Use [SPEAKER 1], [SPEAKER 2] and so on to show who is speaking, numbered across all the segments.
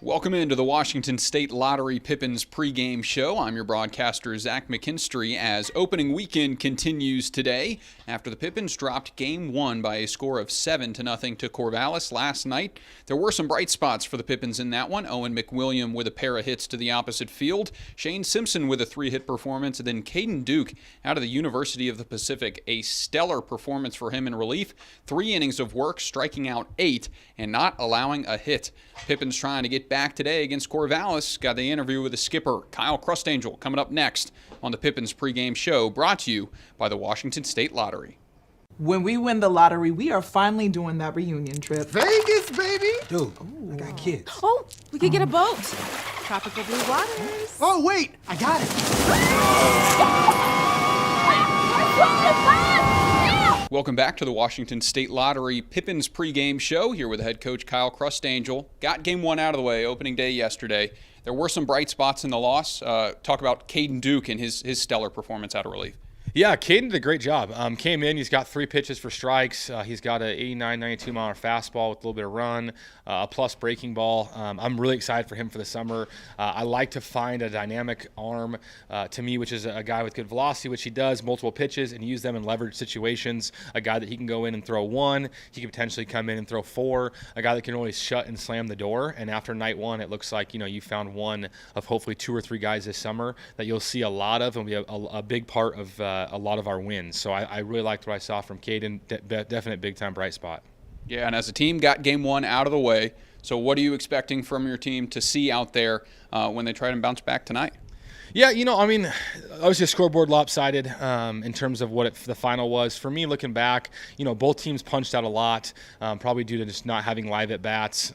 [SPEAKER 1] Welcome into the Washington State Lottery Pippins pregame show. I'm your broadcaster, Zach McKinstry, as opening weekend continues today after the Pippins dropped Game 1 by a score of 7-0 to Corvallis last night. There were some bright spots for the Pippins in that one. Owen McWilliam with a pair of hits to the opposite field, Shane Simpson with a 3-hit performance, and then Caden Duke out of the University of the Pacific. A stellar performance for him in relief. 3 innings of work, striking out 8 and not allowing a hit. Pippins trying to get back today against Corvallis. Got the interview with the skipper, Kyle Crustangel, coming up next on the Pippins pregame show, brought to you by the Washington State Lottery.
[SPEAKER 2] When we win the lottery, we are finally doing that reunion trip.
[SPEAKER 3] Vegas, baby!
[SPEAKER 4] Dude, I got kids.
[SPEAKER 5] Oh, we could get a boat. Tropical blue waters.
[SPEAKER 3] Oh, wait, I got it.
[SPEAKER 1] Welcome back to the Washington State Lottery Pippins pregame show, here with head coach Kyle Crustangel. Got Game 1 out of the way, opening day yesterday. There were some bright spots in the loss. Talk about Caden Duke and his stellar performance out of relief.
[SPEAKER 6] Yeah, Caden did a great job. Came in, he's got 3 pitches for strikes. He's got an 89, 92 mile fastball with a little bit of run, a plus breaking ball. I'm really excited for him for the summer. I like to find a dynamic arm to me, which is a guy with good velocity, which he does, multiple pitches, and use them in leverage situations. A guy that he can go in and throw 1. He can potentially come in and throw 4. A guy that can always shut and slam the door. And after night 1, it looks like, you found one of hopefully 2 or 3 guys this summer that you'll see a lot of and will be a big part of a lot of our wins. So I really liked what I saw from Caden. Definite big-time bright spot.
[SPEAKER 1] Yeah, and as a team, got Game 1 out of the way. So what are you expecting from your team to see out there when they try to bounce back tonight?
[SPEAKER 6] Yeah, obviously scoreboard lopsided in terms of what the final was. For me, looking back, both teams punched out a lot, probably due to just not having live at-bats,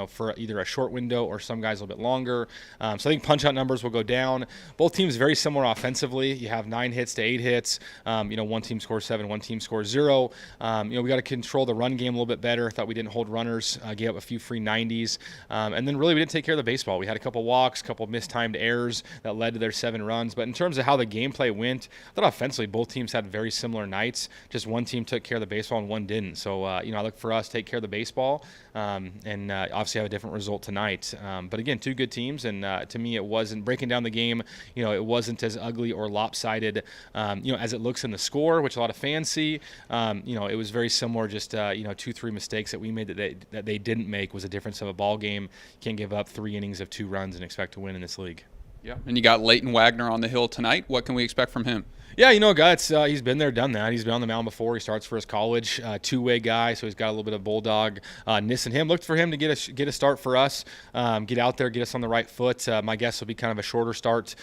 [SPEAKER 6] for either a short window or some guys a little bit longer. So I think punch-out numbers will go down. Both teams very similar offensively. You have 9 hits to 8 hits. One team scores 7, one team scores 0. We got to control the run game a little bit better. Thought we didn't hold runners, gave up a few free 90s. And then really we didn't take care of the baseball. We had a couple walks, a couple mistimed errors that led to their 7 runs. But in terms of how the gameplay went, I thought offensively both teams had very similar nights. Just one team took care of the baseball and one didn't. So, I look for us to take care of the baseball and obviously have a different result tonight. But again, 2 good teams. And to me, it wasn't breaking down the game. It wasn't as ugly or lopsided, as it looks in the score, which a lot of fans see. It was very similar. Just 2-3 mistakes that we made that they didn't make was a difference of a ball game. You can't give up 3 innings of 2 runs and expect to win in this league.
[SPEAKER 1] Yeah, and you got Leighton Wagner on the hill tonight. What can we expect from him?
[SPEAKER 6] Yeah, a guy he's been there, done that. He's been on the mound before. He starts for his college, 2-way guy, so he's got a little bit of bulldog-ness in him. Looked for him to get a start for us, get out there, get us on the right foot. My guess will be kind of a shorter start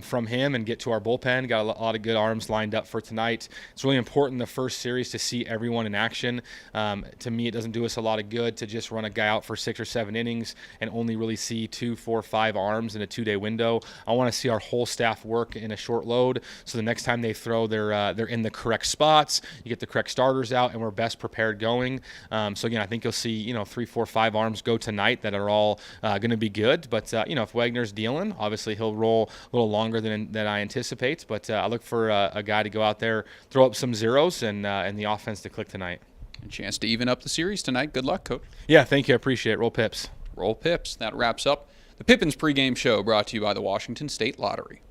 [SPEAKER 6] from him and get to our bullpen. Got a lot of good arms lined up for tonight. It's really important the first series to see everyone in action. To me, it doesn't do us a lot of good to just run a guy out for 6 or 7 innings and only really see 2, 4, 5 arms in a 2-day window. I want to see our whole staff work in a short load, so the next time they throw, they're in the correct spots. You get the correct starters out, and we're best prepared going. So again, I think you'll see 3, 4, 5 arms go tonight that are all going to be good. But if Wagner's dealing, obviously he'll roll a little longer than I anticipate. But I look for a guy to go out there, throw up some zeros, and the offense to click tonight.
[SPEAKER 1] A chance to even up the series tonight. Good luck, Coach.
[SPEAKER 6] Yeah, thank you. I appreciate it. Roll Pips.
[SPEAKER 1] Roll Pips. That wraps up the Pippins pregame show, brought to you by the Washington State Lottery.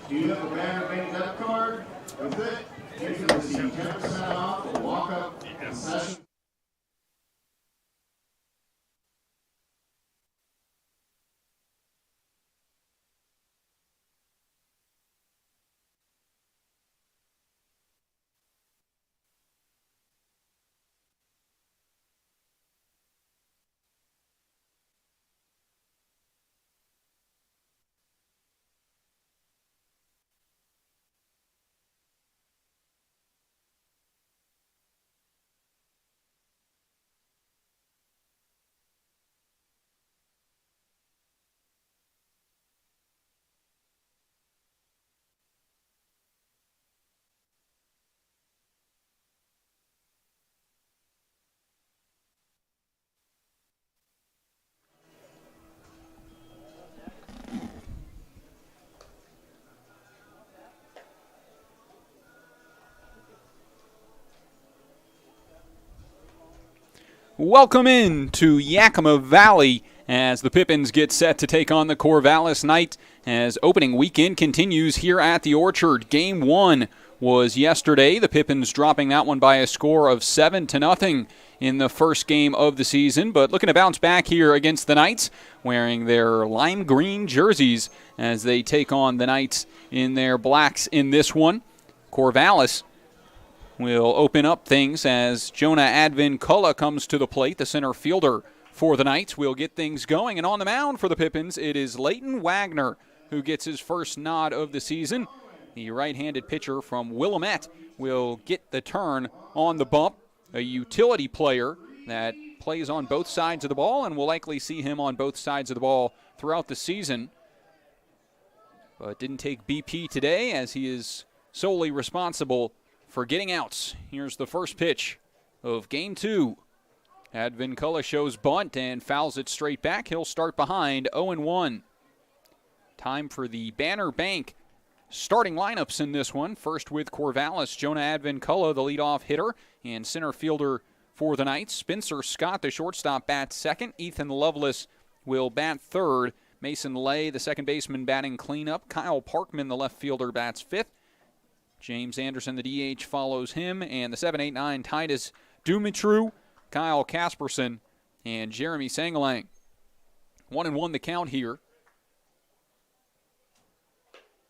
[SPEAKER 4] Do you have a Banner Bank debit card? With it, you can receive 10% off a walk-up concession.
[SPEAKER 1] Welcome in to Yakima Valley as the Pippins get set to take on the Corvallis Knight as opening weekend continues here at the Orchard. Game 1 was yesterday. The Pippins dropping that one by a score of 7-0 in the first game of the season, but looking to bounce back here against the Knights, wearing their lime green jerseys as they take on the Knights in their blacks in this one. Corvallis will open up things as Jonah Advin-Culla comes to the plate, the center fielder for the Knights. We'll get things going, and on the mound for the Pippins, it is Leighton Wagner who gets his first nod of the season. The right-handed pitcher from Willamette will get the turn on the bump, a utility player that plays on both sides of the ball, and we'll likely see him on both sides of the ball throughout the season. But didn't take BP today as he is solely responsible for getting outs. Here's the first pitch of Game 2. Advin-Culla shows bunt and fouls it straight back. He'll start behind 0-1. Time for the Banner Bank starting lineups in this one. First with Corvallis, Jonah Advin-Culla, the leadoff hitter and center fielder for the Knights. Spencer Scott, the shortstop, bats second. Ethan Lovelace will bat third. Mason Lay, the second baseman, batting cleanup. Kyle Parkman, the left fielder, bats fifth. James Anderson, the DH, follows him, and the 7-8-9 Titus Dumitru, Kyle Casperson, and Jeremy Sangalang. 1-1 the count here,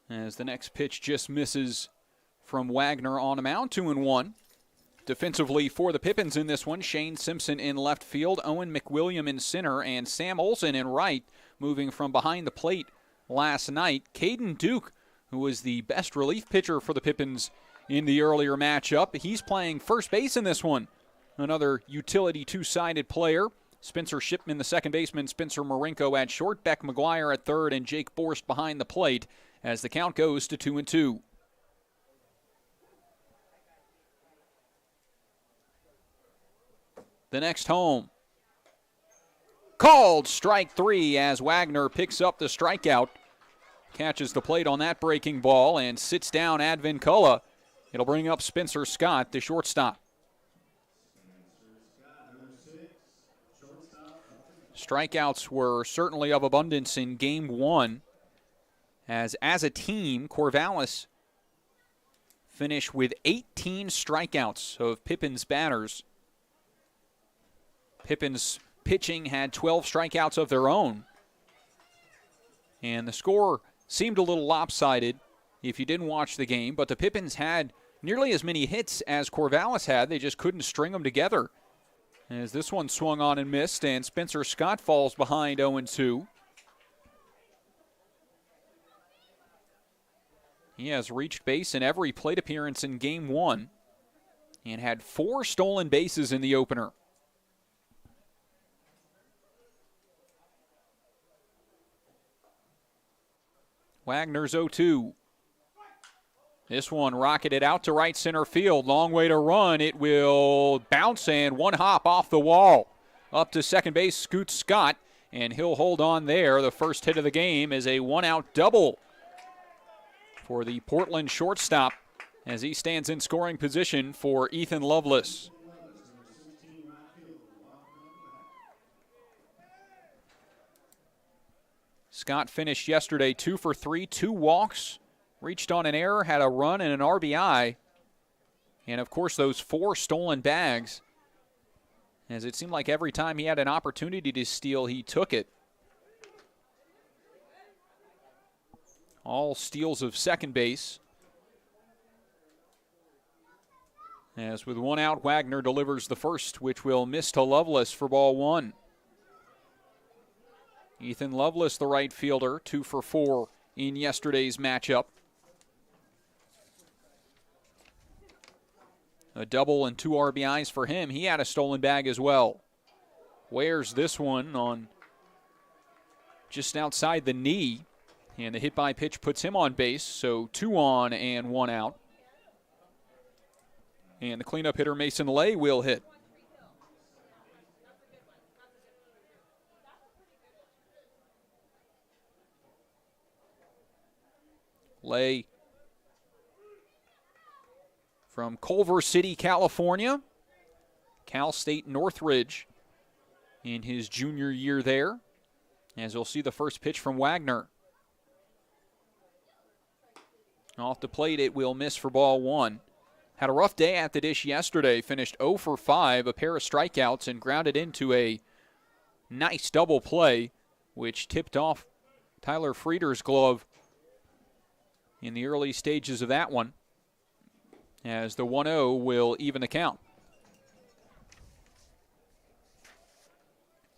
[SPEAKER 1] as the next pitch just misses from Wagner on the mound. 2-1. Defensively for the Pippins in this one, Shane Simpson in left field, Owen McWilliam in center, and Sam Olson in right, moving from behind the plate last night. Caden Duke, who was the best relief pitcher for the Pippins in the earlier matchup, he's playing first base in this one. Another utility two-sided player. Spencer Shipman, the second baseman, Spencer Marinko at short, Beck McGuire at third, and Jake Borst behind the plate as the count goes to 2-2. The next home. Called strike 3 as Wagner picks up the strikeout. Catches the plate on that breaking ball and sits down Advin-Culla. It'll bring up Spencer Scott, the shortstop. Strikeouts were certainly of abundance in Game 1. As a team, Corvallis finished with 18 strikeouts of Pippins batters. Pippins pitching had 12 strikeouts of their own. And the score seemed a little lopsided if you didn't watch the game, but the Pippins had nearly as many hits as Corvallis had. They just couldn't string them together. As this one swung on and missed, and Spencer Scott falls behind 0-2. He has reached base in every plate appearance in Game 1 and had 4 stolen bases in the opener. Wagner's 0-2. This one rocketed out to right center field. Long way to run. It will bounce and one hop off the wall. Up to second base, scoots Scott, and he'll hold on there. The first hit of the game is a one-out double for the Portland shortstop as he stands in scoring position for Ethan Lovelace. Scott finished yesterday 2 for 3, 2 walks, reached on an error, had a run and an RBI. And, of course, those 4 stolen bags, as it seemed like every time he had an opportunity to steal, he took it. All steals of second base. As with 1 out, Wagner delivers the first, which will miss to Lovelace for ball 1. Ethan Lovelace, the right fielder, 2 for 4 in yesterday's matchup. A double and 2 RBIs for him. He had a stolen bag as well. Wears this one on just outside the knee. And the hit by pitch puts him on base. So 2 on and 1 out. And the cleanup hitter, Mason Lay, will hit. Lay from Culver City, California. Cal State Northridge in his junior year there. As you'll see the first pitch from Wagner. Off the plate, it will miss for ball 1. Had a rough day at the dish yesterday. Finished 0 for 5, a pair of strikeouts, and grounded into a nice double play, which tipped off Tyler Frieder's glove in the early stages of that one, as the 1-0 will even the count.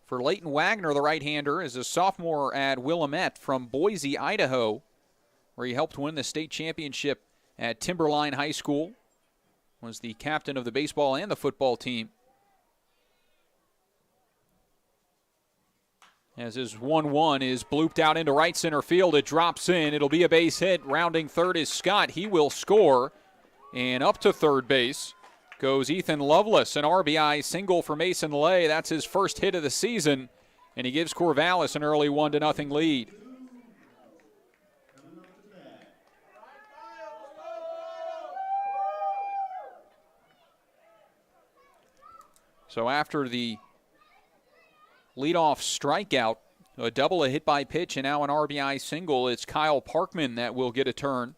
[SPEAKER 1] For Leighton Wagner, the right-hander, is a sophomore at Willamette from Boise, Idaho, where he helped win the state championship at Timberline High School. Was the captain of the baseball and the football team. As his 1-1 is blooped out into right center field, it drops in. It'll be a base hit. Rounding third is Scott. He will score. And up to third base goes Ethan Lovelace, an RBI single for Mason Lay. That's his first hit of the season, and he gives Corvallis an early 1-0 lead. So after the leadoff strikeout, a double, a hit by pitch, and now an RBI single, it's Kyle Parkman that will get a turn.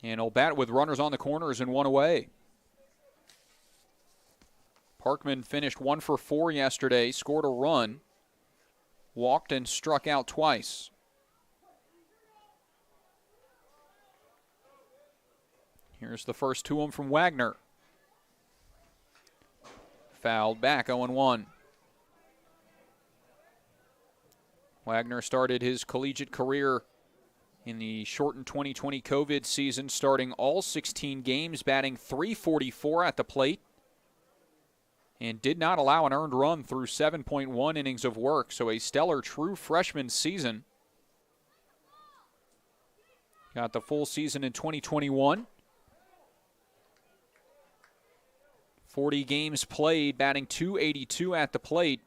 [SPEAKER 1] And he'll bat with runners on the corners and 1 away. Parkman finished 1 for 4 yesterday, scored a run, walked and struck out twice. Here's the first to him from Wagner. Fouled back, 0-1. Wagner started his collegiate career in the shortened 2020 COVID season, starting all 16 games, batting .344 at the plate, and did not allow an earned run through 7.1 innings of work, so a stellar true freshman season. Got the full season in 2021. 40 games played, batting .282 at the plate.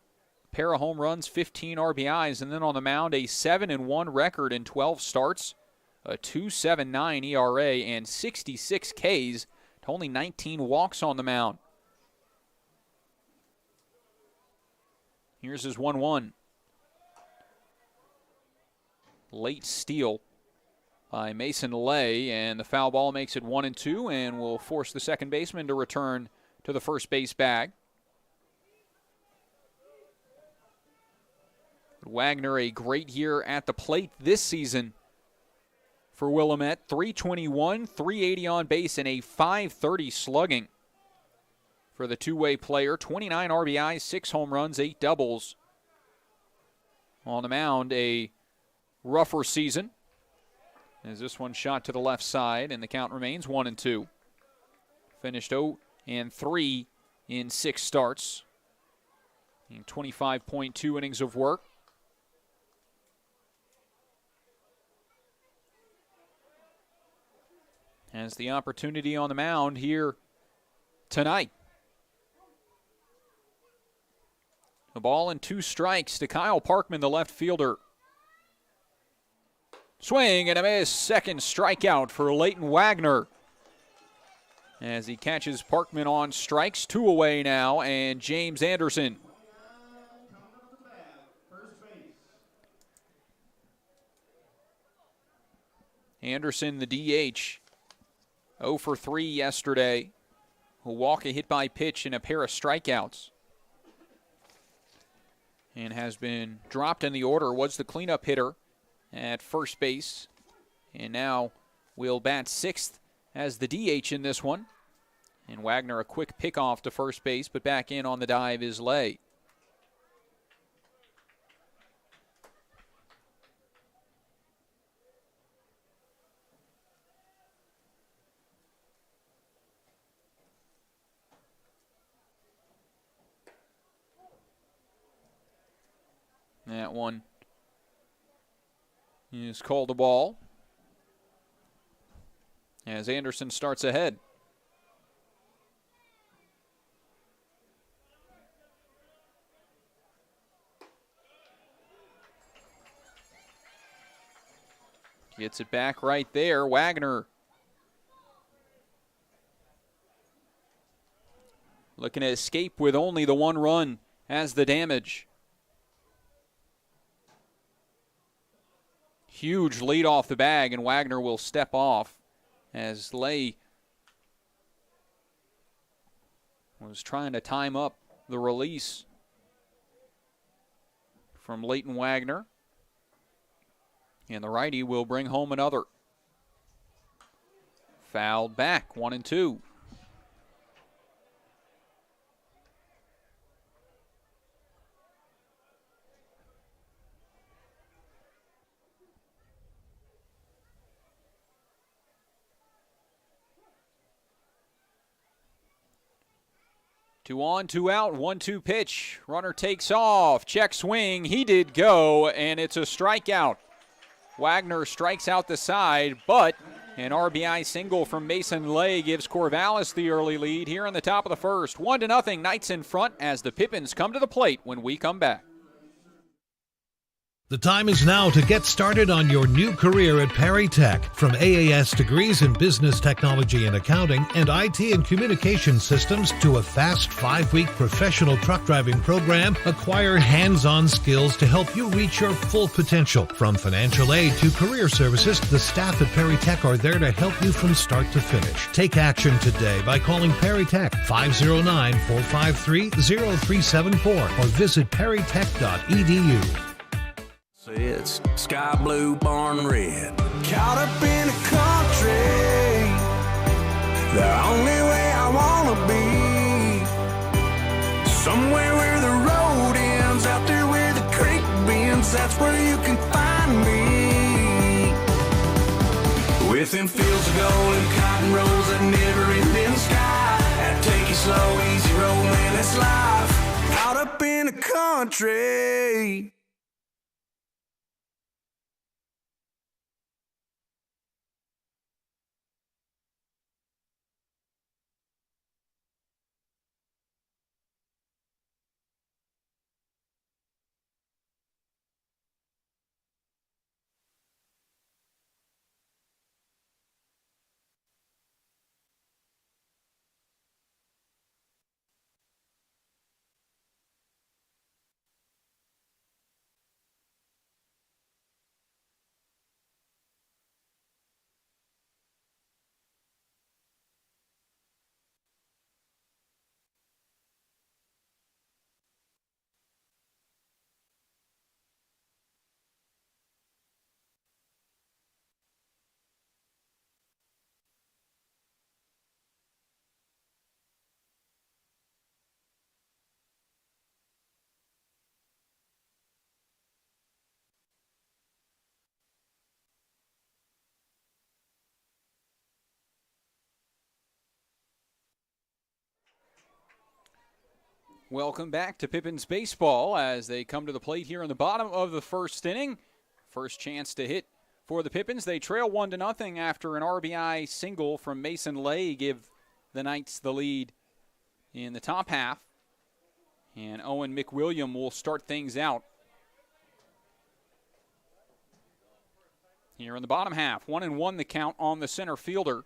[SPEAKER 1] Pair of home runs, 15 RBIs, and then on the mound, a 7-1 record in 12 starts, a 2.79 ERA, and 66 Ks to only 19 walks on the mound. Here's his 1-1. Late steal by Mason Lay, and the foul ball makes it 1-2, and will force the second baseman to return to the first base bag. Wagner, a great year at the plate this season for Willamette. .321, .380 on base, and a .530 slugging for the two-way player. 29 RBIs, 6 home runs, 8 doubles. On the mound, a rougher season, as this one shot to the left side, and the count remains 1-2. Finished 0-3 in 6 starts. And 25.2 innings of work. Has the opportunity on the mound here tonight. A ball and 2 strikes to Kyle Parkman, the left fielder. Swing and a miss. Second strikeout for Leighton Wagner, as he catches Parkman on strikes. 2 away now, and James Anderson. Anderson, the DH, 0 for 3 yesterday. A walk, a hit by pitch, and a pair of strikeouts. And has been dropped in the order, was the cleanup hitter at first base. And now will bat sixth as the DH in this one. And Wagner a quick pickoff to first base, but back in on the dive is Lay. That one is called a ball as Anderson starts ahead. Gets it back right there. Wagner looking to escape with only the one run as the damage. Huge lead off the bag, and Wagner will step off as Lay was trying to time up the release from Leighton Wagner. And the righty will bring home another. Fouled back, 1-2. Two on, two out, 1-2 pitch. Runner takes off, check swing. He did go, and it's a strikeout. Wagner strikes out the side, but an RBI single from Mason Lay gives Corvallis the early lead here in the top of the first. 1-0, Knights in front as the Pippins come to the plate when we come back.
[SPEAKER 7] The time is now to get started on your new career at Perry Tech. From AAS degrees in business technology and accounting and IT and communication systems to a fast 5-week professional truck driving program, acquire hands-on skills to help you reach your full potential. From financial aid to career services, the staff at Perry Tech are there to help you from start to finish. Take action today by calling Perry Tech 509-453-0374 or visit perrytech.edu.
[SPEAKER 8] It's sky blue, barn red. Caught up in a country, the only way I wanna be. Somewhere where the road ends, out there where the creek bends, that's where you can find me. Within fields of gold and cotton rows that never end in the sky. That take it slow, easy road, man, that's life. Caught up in a country.
[SPEAKER 1] Welcome back to Pippins Baseball as they come to the plate here in the bottom of the first inning. First chance to hit for the Pippins. They trail 1-0 after an RBI single from Mason Lay give the Knights the lead in the top half. And Owen McWilliam will start things out here in the bottom half. 1-1 the count on the center fielder,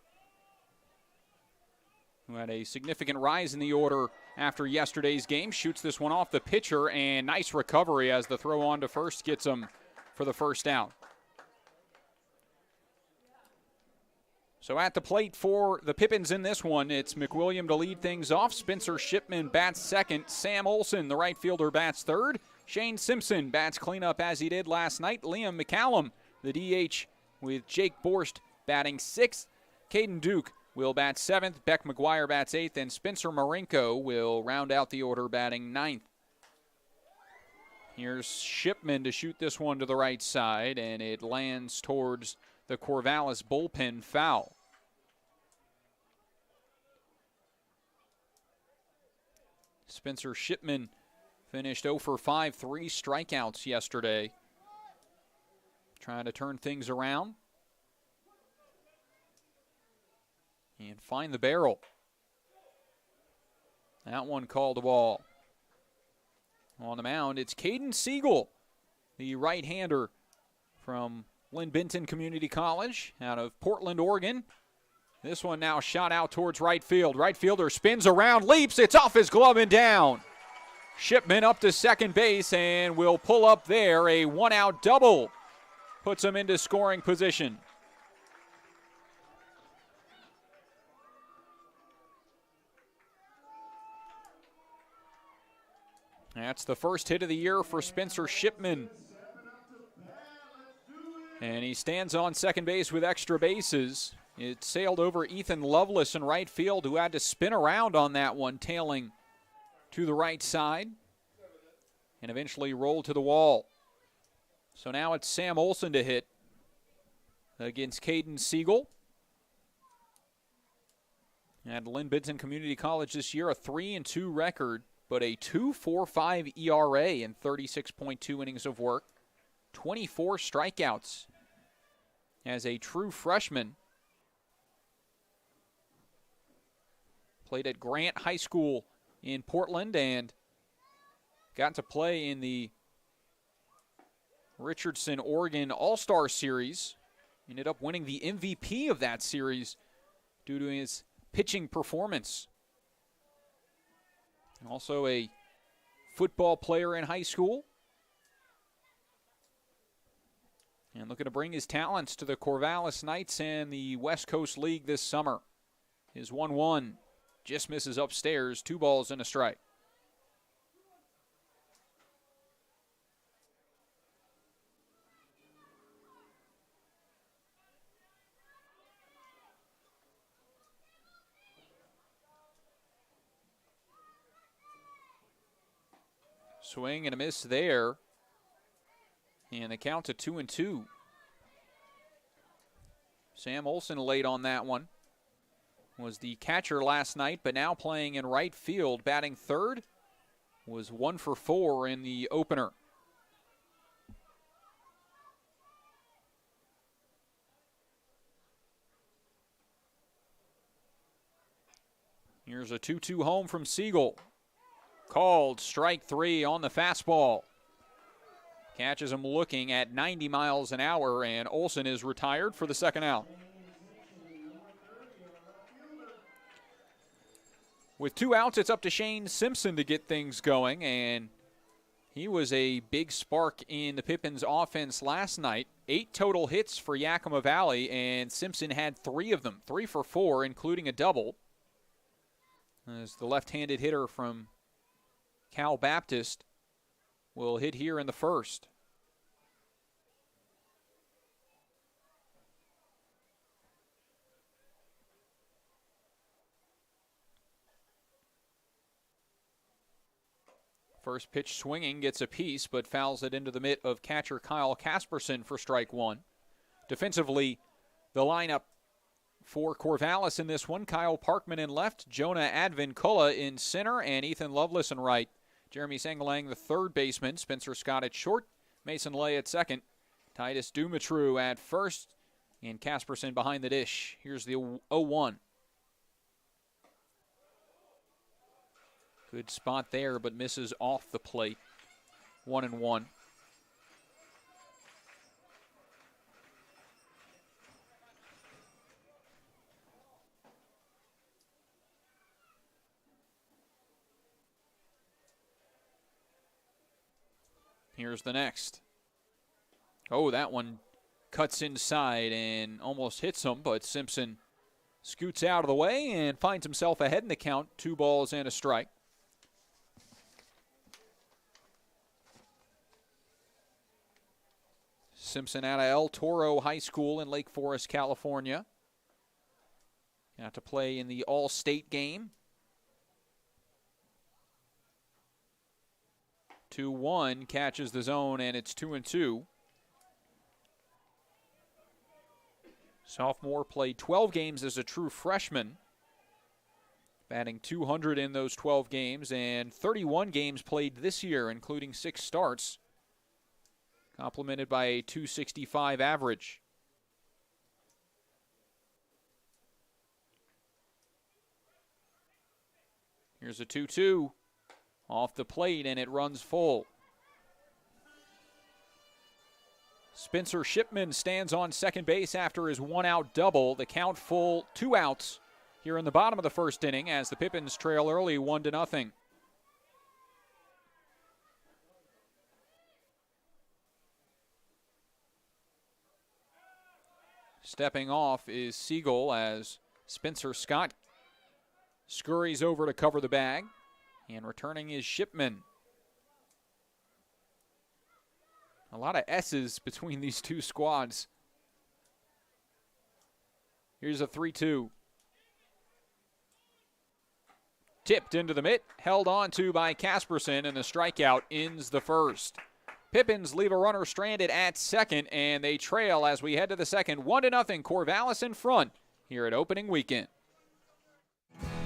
[SPEAKER 1] who had a significant rise in the order after yesterday's game. Shoots this one off the pitcher, and nice recovery as the throw on to first gets him for the first out. So at the plate for the Pippins in this one, it's McWilliam to lead things off. Spencer Shipman bats second. Sam Olson, the right fielder, bats third. Shane Simpson bats cleanup as he did last night. Liam McCallum, the DH, with Jake Borst batting sixth. Caden Duke will bat seventh. Beck McGuire bats eighth. And Spencer Marinko will round out the order batting ninth. Here's Shipman to shoot this one to the right side, and it lands towards the Corvallis bullpen foul. Spencer Shipman finished 0 for 5, 3 strikeouts yesterday. Trying to turn things around and find the barrel. That one called a ball. On the mound, it's Caden Siegel, the right-hander from Lynn Benton Community College out of Portland, Oregon. This one now shot out towards right field. Right fielder spins around, leaps, it's off his glove and down. Shipman up to second base and will pull up there a one-out double. Puts him into scoring position. That's the first hit of the year for Spencer Shipman. And he stands on second base with extra bases. It sailed over Ethan Lovelace in right field, who had to spin around on that one, tailing to the right side, and eventually rolled to the wall. So now it's Sam Olson to hit against Caden Siegel. At Lynn Benton Community College this year, a 3-2 record, but a 2.45 ERA in 36.2 innings of work. 24 strikeouts as a true freshman. Played at Grant High School in Portland and got to play in the Richardson, Oregon All-Star Series. Ended up winning the MVP of that series due to his pitching performance. Also a football player in high school. And looking to bring his talents to the Corvallis Knights and the West Coast League this summer. His 1-1 just misses upstairs, 2 balls and a strike. Swing and a miss there. And the count to 2-2. Sam Olson late on that one. Was the catcher last night, but now playing in right field, batting third. Was 1 for 4 in the opener. Here's a 2-2 home from Siegel. Called strike 3 on the fastball. Catches him looking at 90 miles an hour, and Olson is retired for the second out. With 2 outs, it's up to Shane Simpson to get things going, and he was a big spark in the Pippins offense last night. 8 total hits for Yakima Valley, and Simpson had 3 of them, 3 for 4, including a double. As the left-handed hitter from Cal Baptist will hit here in the first. First pitch swinging, gets a piece, but fouls it into the mitt of catcher Kyle Casperson for strike 1. Defensively, the lineup for Corvallis in this one: Kyle Parkman in left, Jonah Advincola in center, and Ethan Lovelace in right. Jeremy Sangalang, the third baseman, Spencer Scott at short, Mason Lay at second, Titus Dumitru at first, and Casperson behind the dish. Here's the 0-1. Good spot there, but misses off the plate. 1-1. Here's the next. Oh, that one cuts inside and almost hits him, but Simpson
[SPEAKER 9] scoots out of the way and finds himself ahead in the count, 2 balls and a strike. Simpson out of El Toro High School in Lake Forest, California. Got to play in the All-State game. 2-1 catches the zone, and it's 2-2. Sophomore played 12 games as a true freshman, batting .200 in those 12 games, and 31 games played this year, including 6 starts, complemented by a .265 average. Here's a 2-2 off the plate, and it runs full. Spencer Shipman stands on second base after his 1-out double. The count full, 2 outs here in the bottom of the first inning as the Pippins trail early 1-0. Stepping off is Siegel as Spencer Scott scurries over to cover the bag, and returning is Shipman. A lot of S's between these two squads. Here's a 3-2. Tipped into the mitt, held on to by Casperson, and the strikeout ends the first. Pippins leave a runner stranded at second, and they trail as we head to the second. 1-0, Corvallis in front here at opening weekend.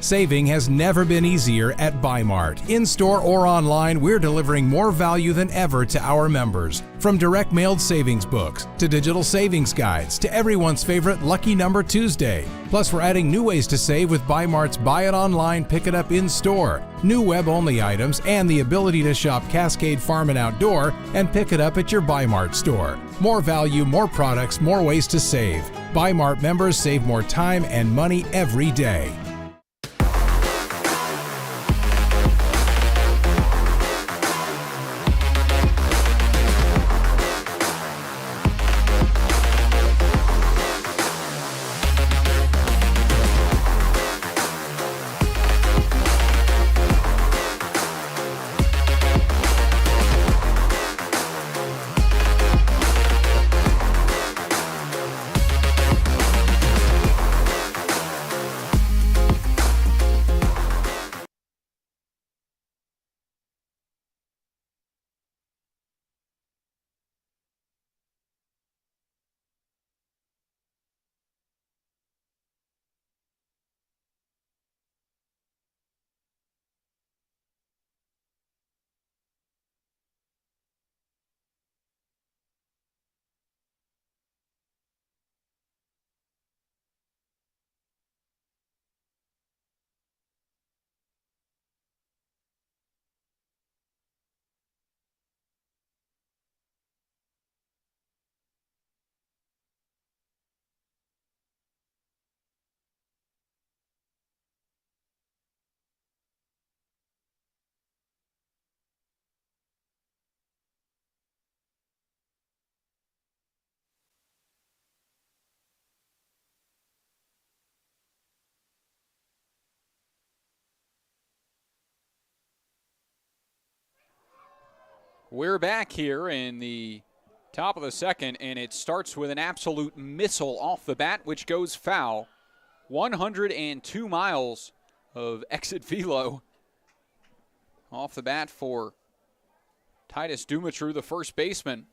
[SPEAKER 10] Saving has never been easier at Bi-Mart. In-store or online, we're delivering more value than ever to our members. From direct-mailed savings books to digital savings guides to everyone's favorite Lucky Number Tuesday. Plus, we're adding new ways to save with Bi-Mart's Buy It Online, Pick It Up in-store, new web-only items, and the ability to shop Cascade Farm and Outdoor and pick it up at your Bi-Mart store. More value, more products, more ways to save. Bi-Mart members save more time and money every day.
[SPEAKER 9] We're back here in the top of the second, and it starts with an absolute missile off the bat, which goes foul. 102 miles of exit velo off the bat for Titus Dumitru, the first baseman.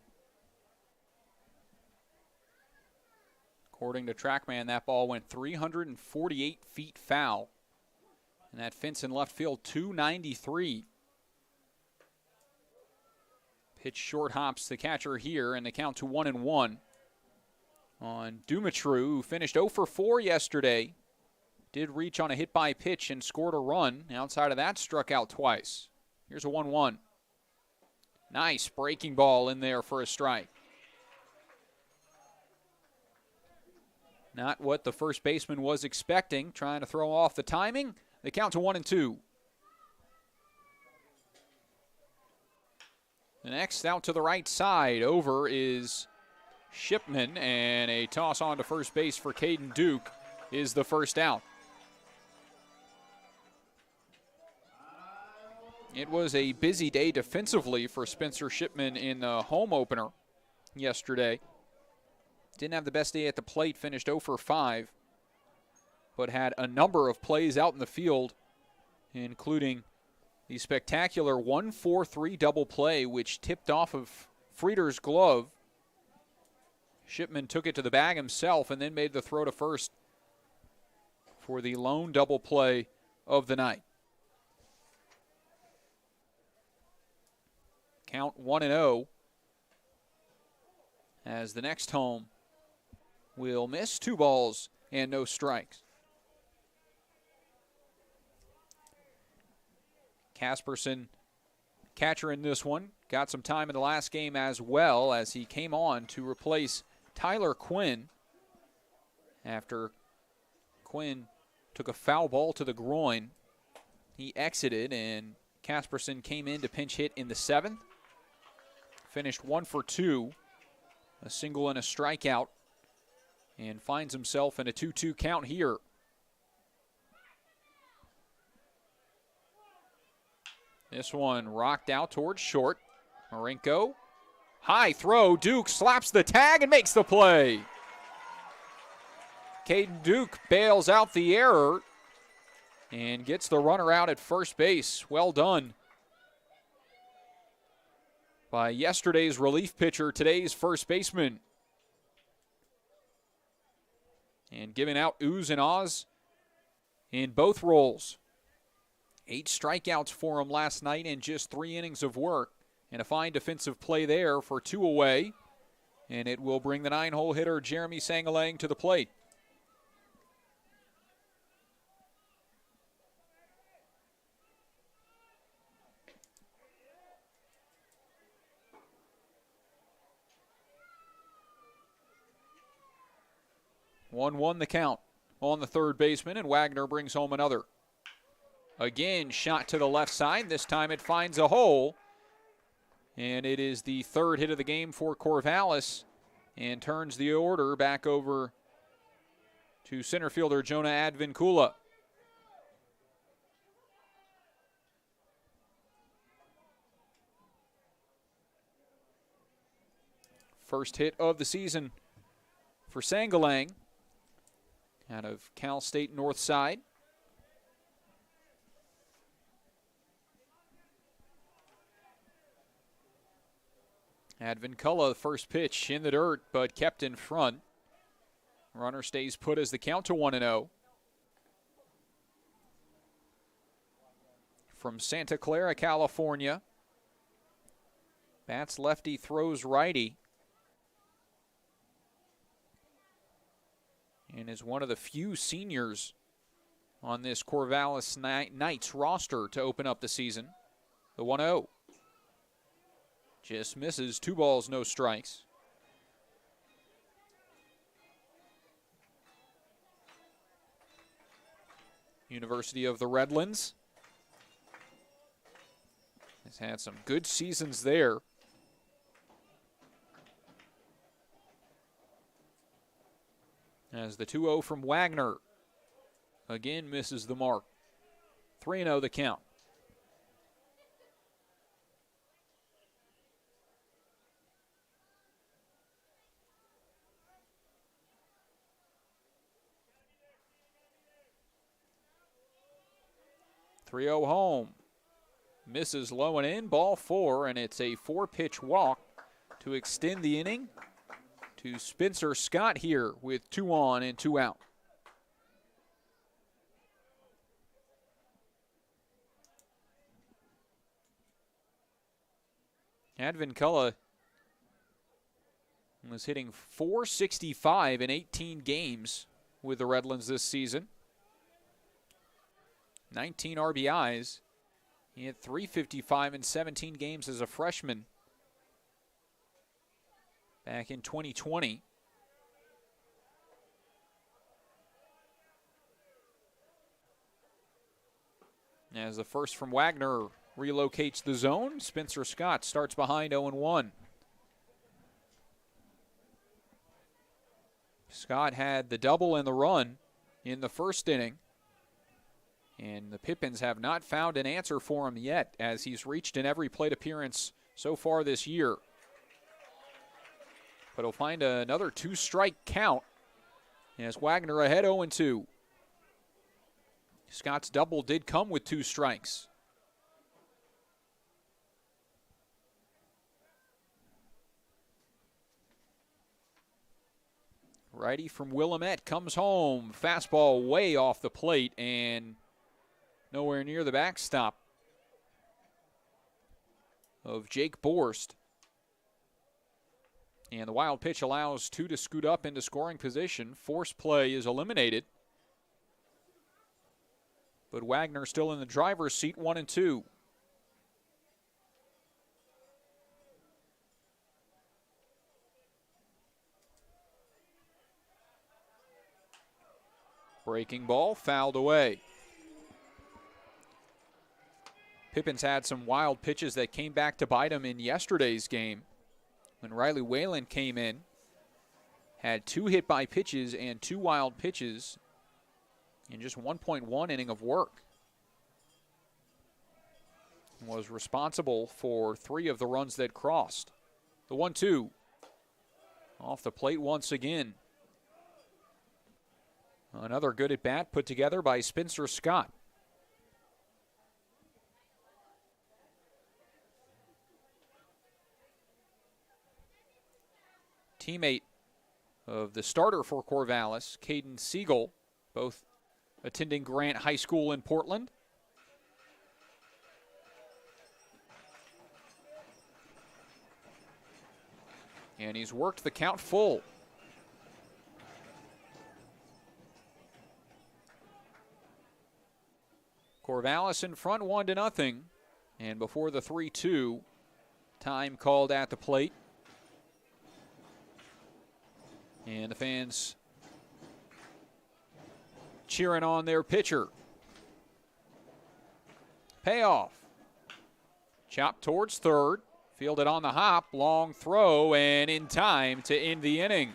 [SPEAKER 9] According to TrackMan, that ball went 348 feet foul. And that fence in left field, 293. Pitch short hops the catcher here, and the count to 1-1 on Dumitru, who finished 0 for 4 yesterday. Did reach on a hit by pitch and scored a run. Outside of that, struck out twice. Here's a 1-1. Nice breaking ball in there for a strike. Not what the first baseman was expecting, trying to throw off the timing. The count to 1-2. The next out to the right side over is Shipman, and a toss on to first base for Caden Duke. is the first out. It was a busy day defensively for Spencer Shipman in the home opener yesterday. Didn't have the best day at the plate, finished 0 for 5, but had a number of plays out in the field, including the spectacular 1-4-3 double play, which tipped off of Frieder's glove. Shipman took it to the bag himself and then made the throw to first for the lone double play of the night. Count 1-0 as the next home will miss 2 balls and no strikes. Casperson, catcher in this one, got some time in the last game as well as he came on to replace Tyler Quinn after Quinn took a foul ball to the groin. He exited and Casperson came in to pinch hit in the 7th. Finished 1 for 2, a single and a strikeout, and finds himself in a 2-2 count here. This one rocked out towards short. Marinko, high throw. Duke slaps the tag and makes the play. Caden Duke bails out the error and gets the runner out at first base. Well done by yesterday's relief pitcher, today's first baseman. And giving out oohs and ahs in both roles. 8 strikeouts for him last night in just 3 innings of work. And a fine defensive play there for 2 away. And it will bring the 9-hole hitter Jeremy Sangalang to the plate. One the count on the third baseman, and Wagner brings home another. Again, shot to the left side. This time it finds a hole. And it is the third hit of the game for Corvallis and turns the order back over to center fielder Jonah Advincula. First hit of the season for Sangalang out of Cal State North Side. Advincula, first pitch in the dirt, but kept in front. Runner stays put as the count to 1-0. From Santa Clara, California. Bats lefty, throws righty. And is one of the few seniors on this Corvallis Knights roster to open up the season. The 1-0. Just misses, 2 balls, no strikes. University of the Redlands has had some good seasons there. As the 2-0 from Wagner again misses the mark. 3-0 the count. .3-0 home. Misses low and in, ball 4, and it's a 4-pitch walk to extend the inning to Spencer Scott here with 2 on and 2 out. Advincula was hitting .465 in 18 games with the Redlands this season. 19 RBIs. He had .355 in 17 games as a freshman back in 2020. As the first from Wagner relocates the zone, Spencer Scott starts behind 0-1. Scott had the double and the run in the first inning. And the Pippins have not found an answer for him yet, as he's reached in every plate appearance so far this year. But he'll find another 2-strike count as Wagner ahead 0-2. Scott's double did come with 2 strikes. Righty from Willamette comes home. Fastball way off the plate and nowhere near the backstop of Jake Borst. And the wild pitch allows 2 to scoot up into scoring position. Force play is eliminated. But Wagner still in the driver's seat, 1-2. Breaking ball, fouled away. Pippins had some wild pitches that came back to bite him in yesterday's game. When Riley Whalen came in, had 2 hit by pitches and 2 wild pitches in just 1.1 inning of work. Was responsible for 3 of the runs that crossed. The 1-2 off the plate once again. Another good at bat put together by Spencer Scott. Teammate of the starter for Corvallis, Caden Siegel, both attending Grant High School in Portland. And he's worked the count full. Corvallis in front 1-0. And before the 3-2, time called at the plate. And the fans cheering on their pitcher. Payoff. Chopped towards third. Fielded on the hop. Long throw and in time to end the inning.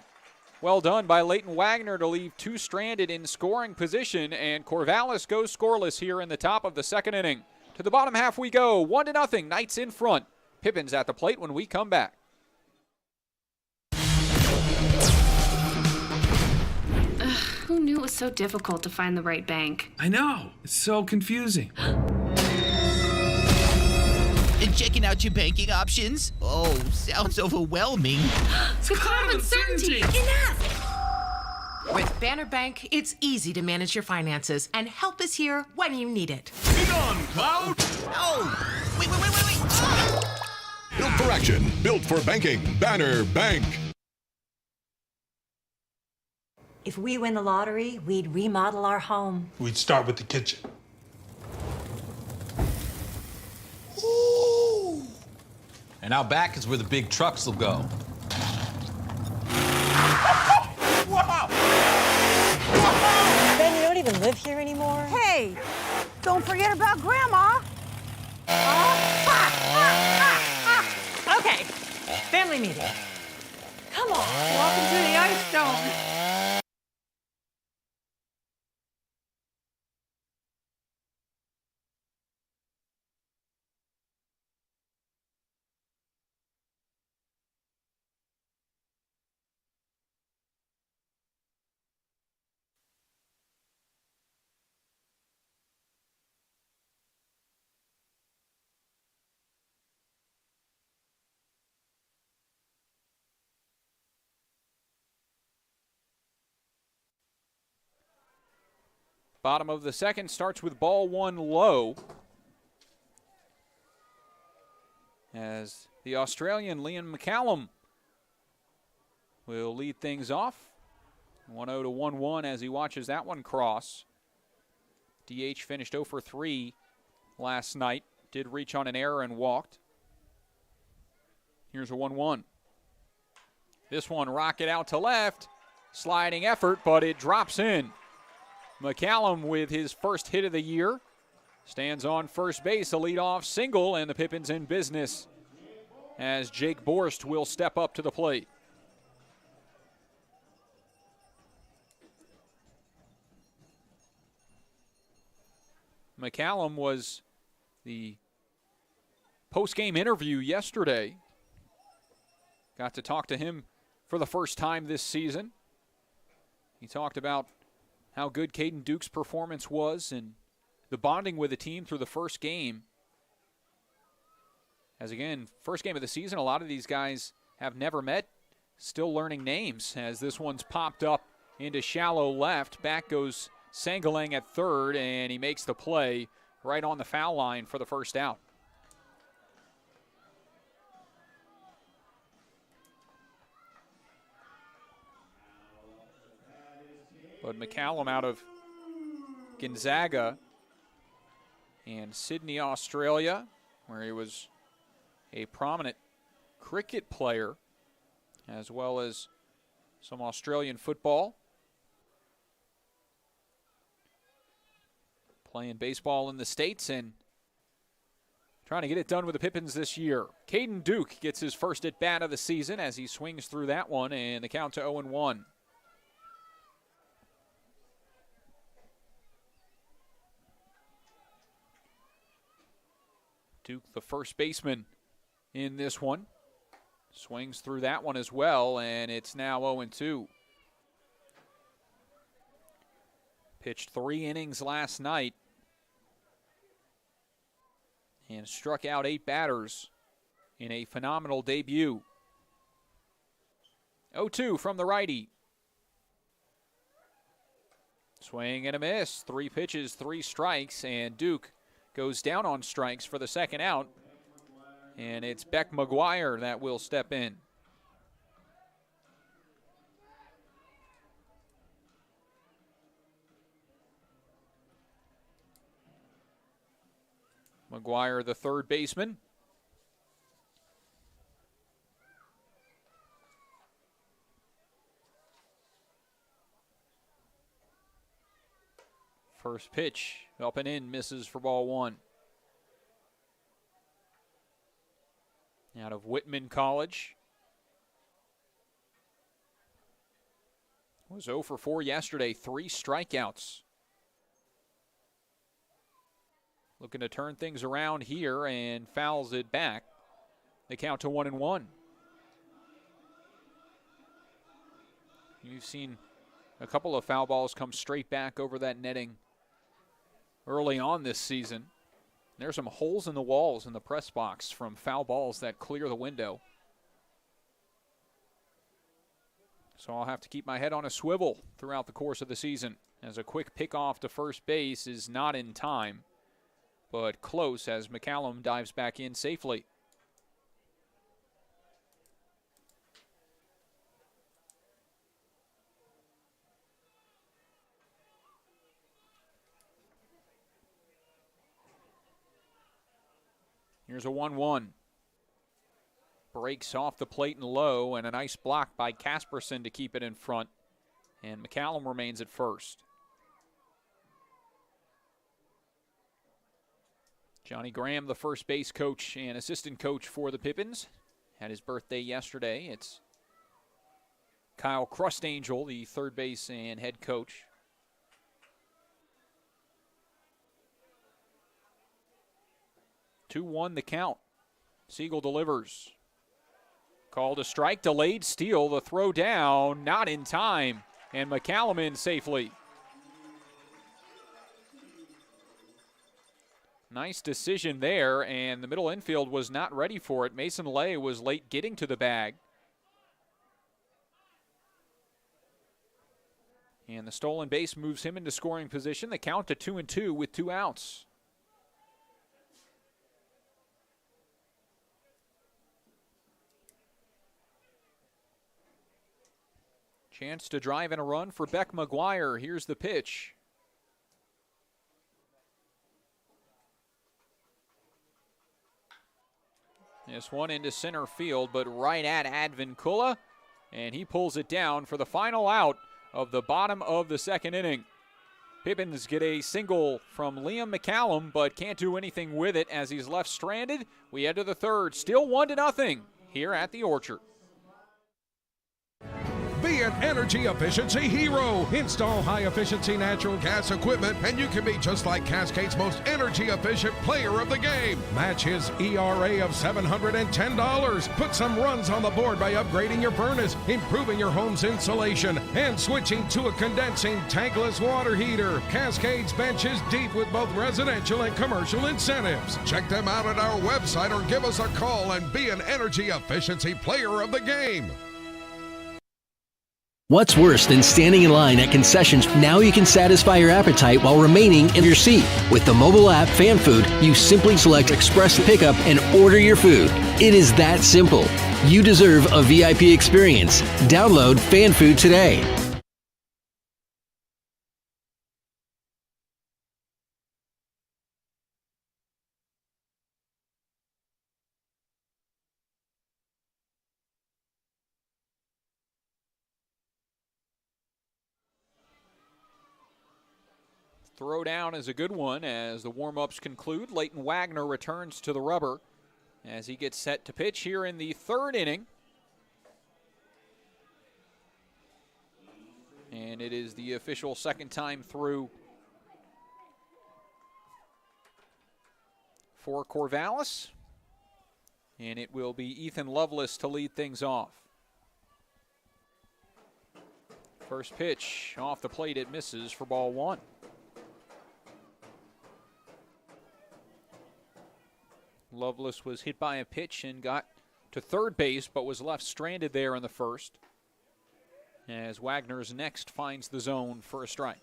[SPEAKER 9] Well done by Leighton Wagner to leave 2 stranded in scoring position. And Corvallis goes scoreless here in the top of the second inning. To the bottom half we go. 1-0. Knights in front. Pippins at the plate when we come back.
[SPEAKER 11] Who knew it was so difficult to find the right bank?
[SPEAKER 12] I know. It's so confusing.
[SPEAKER 13] And checking out your banking options? Oh, sounds overwhelming.
[SPEAKER 11] The cloud of uncertainty.
[SPEAKER 14] Enough! With Banner Bank, it's easy to manage your finances, and help is here when you need it.
[SPEAKER 15] Be gone, Cloud!
[SPEAKER 13] Oh! Wait! Ah!
[SPEAKER 15] Built for action, built for banking. Banner Bank.
[SPEAKER 16] If we win the lottery, we'd remodel our home.
[SPEAKER 12] We'd start with the kitchen.
[SPEAKER 17] Ooh. And out back is where the big trucks will go.
[SPEAKER 12] Wow!
[SPEAKER 16] Ben, you don't even live here anymore?
[SPEAKER 18] Hey, don't forget about Grandma.
[SPEAKER 14] Okay, family meeting.
[SPEAKER 16] Come on.
[SPEAKER 18] Welcome to the Ice Dome.
[SPEAKER 9] Bottom of the second starts with ball 1 low. As the Australian Liam McCallum will lead things off. 1-0 to 1-1 as he watches that one cross. DH finished 0 for 3 last night. Did reach on an error and walked. Here's a 1-1. This one rocket out to left. Sliding effort, but it drops in. McCallum with his first hit of the year. Stands on first base, a leadoff single, and the Pippins in business as Jake Borst will step up to the plate. McCallum was the post-game interview yesterday. Got to talk to him for the first time this season. He talked about how good Caden Duke's performance was and the bonding with the team through the first game. As again, first game of the season, a lot of these guys have never met, still learning names as this one's popped up into shallow left. Back goes Sangalang at third, and he makes the play right on the foul line for the first out. But McCallum out of Gonzaga and Sydney, Australia, where he was a prominent cricket player, as well as some Australian football. Playing baseball in the States and trying to get it done with the Pippins this year. Caden Duke gets his first at-bat of the season as he swings through that one, and the count to 0-1. Duke, the first baseman in this one, swings through that one as well, and it's now 0-2. Pitched 3 innings last night and struck out 8 batters in a phenomenal debut. 0-2 from the righty. Swing and a miss. 3 pitches, 3 strikes, and Duke goes down on strikes for the second out. And it's Beck McGuire that will step in. McGuire, the third baseman. First pitch, up and in, misses for ball 1. Out of Whitman College. Was 0 for 4 yesterday, 3 strikeouts. Looking to turn things around here and fouls it back. They count to 1-1. You've seen a couple of foul balls come straight back over that netting early on this season. There's some holes in the walls in the press box from foul balls that clear the window. So I'll have to keep my head on a swivel throughout the course of the season, as a quick pickoff to first base is not in time, but close as McCallum dives back in safely. Here's a 1-1. Breaks off the plate and low, and a nice block by Casperson to keep it in front. And McCallum remains at first. Johnny Graham, the first base coach and assistant coach for the Pippins, had his birthday yesterday. It's Kyle Crustangel, the third base and head coach. Two-1 the count. Siegel delivers. Called a strike, delayed steal, the throw down, not in time, and McCallum in safely. Nice decision there, and the middle infield was not ready for it. Mason Lay was late getting to the bag. And the stolen base moves him into scoring position. The count to 2-2 with 2 outs. Chance to drive in a run for Beck McGuire. Here's the pitch. This one into center field, but right at Advincula, and he pulls it down for the final out of the bottom of the second inning. Pippins get a single from Liam McCallum, but can't do anything with it as he's left stranded. We head to the third, still 1-0 here at the Orchard.
[SPEAKER 15] Be
[SPEAKER 19] Be an energy efficiency hero. Install high-efficiency natural gas equipment, and you can be just like Cascade's most energy-efficient player of the game. Match his ERA of $710. Put some runs on the board by upgrading your furnace, improving your home's insulation, and switching to a condensing tankless water heater. Cascade's bench is deep with both residential and commercial incentives. Check them out at our website or give us a call and be an energy efficiency player of the game.
[SPEAKER 20] What's worse than standing in line at concessions? Now you can satisfy your appetite while remaining in your seat. With the mobile app Fan Food, you simply select Express Pickup and order your food. It is that simple. You deserve a VIP experience. Download Fan Food today.
[SPEAKER 9] Throwdown is a good one as the warm-ups conclude. Leighton Wagner returns to the rubber as he gets set to pitch here in the third inning. And it is the official second time through for Corvallis. And it will be Ethan Lovelace to lead things off. First pitch off the plate, it misses for ball one. Lovelace was hit by a pitch and got to third base, but was left stranded there in the first, as Wagner's next finds the zone for a strike.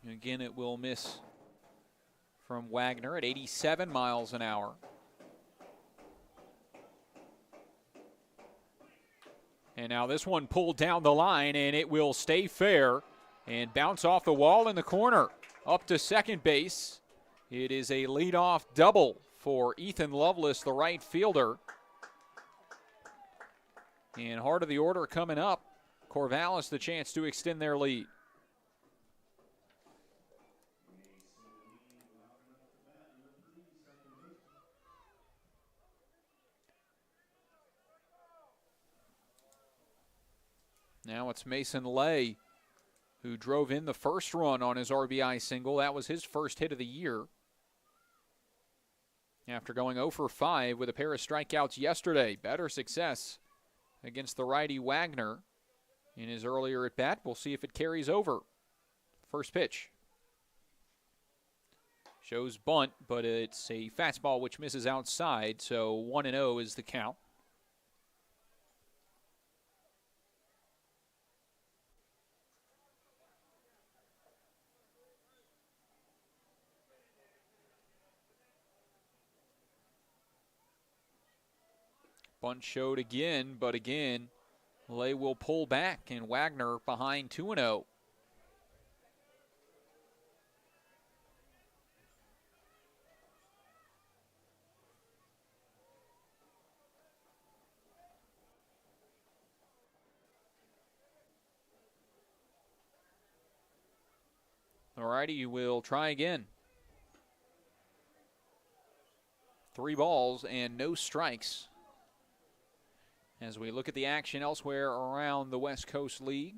[SPEAKER 9] Again, it will miss from Wagner at 87 miles an hour. And now this one pulled down the line, and it will stay fair and bounce off the wall in the corner. Up to second base. It is a leadoff double for Ethan Lovelace, the right fielder. And heart of the order coming up. Corvallis the chance to extend their lead. Now it's Mason Lay who drove in the first run on his RBI single. That was his first hit of the year. After going 0 for 5 with a pair of strikeouts yesterday. Better success against the righty Wagner in his earlier at bat. We'll see if it carries over. First pitch. Shows bunt, but it's a fastball which misses outside, so 1-0 is the count. Bunt showed again, but again, Lay will pull back, and Wagner behind 2-0. All righty, will try again. 3 balls and no strikes. As we look at the action elsewhere around the West Coast League.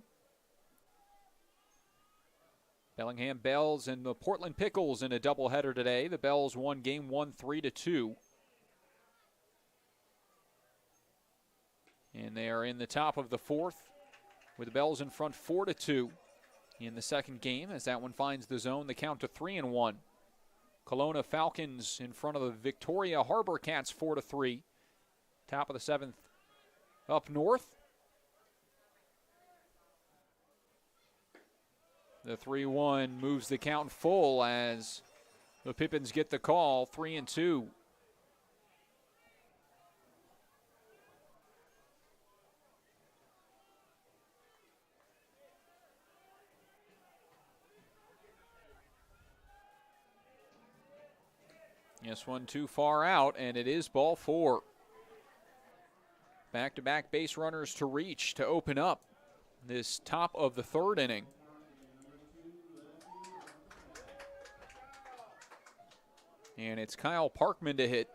[SPEAKER 9] Bellingham Bells and the Portland Pickles in a doubleheader today. The Bells won game 1 3-2. And they are in the top of the fourth with the Bells in front 4-2 in the second game. As that one finds the zone, the count to 3-1. Kelowna Falcons in front of the Victoria Harbor Cats 4-3. Top of the seventh. Up north, the 3-1 moves the count full as the Pippins get the call, 3-2. Yes, one too far out, and it is ball 4. Back-to-back base runners to reach to open up this top of the third inning. And it's Kyle Parkman to hit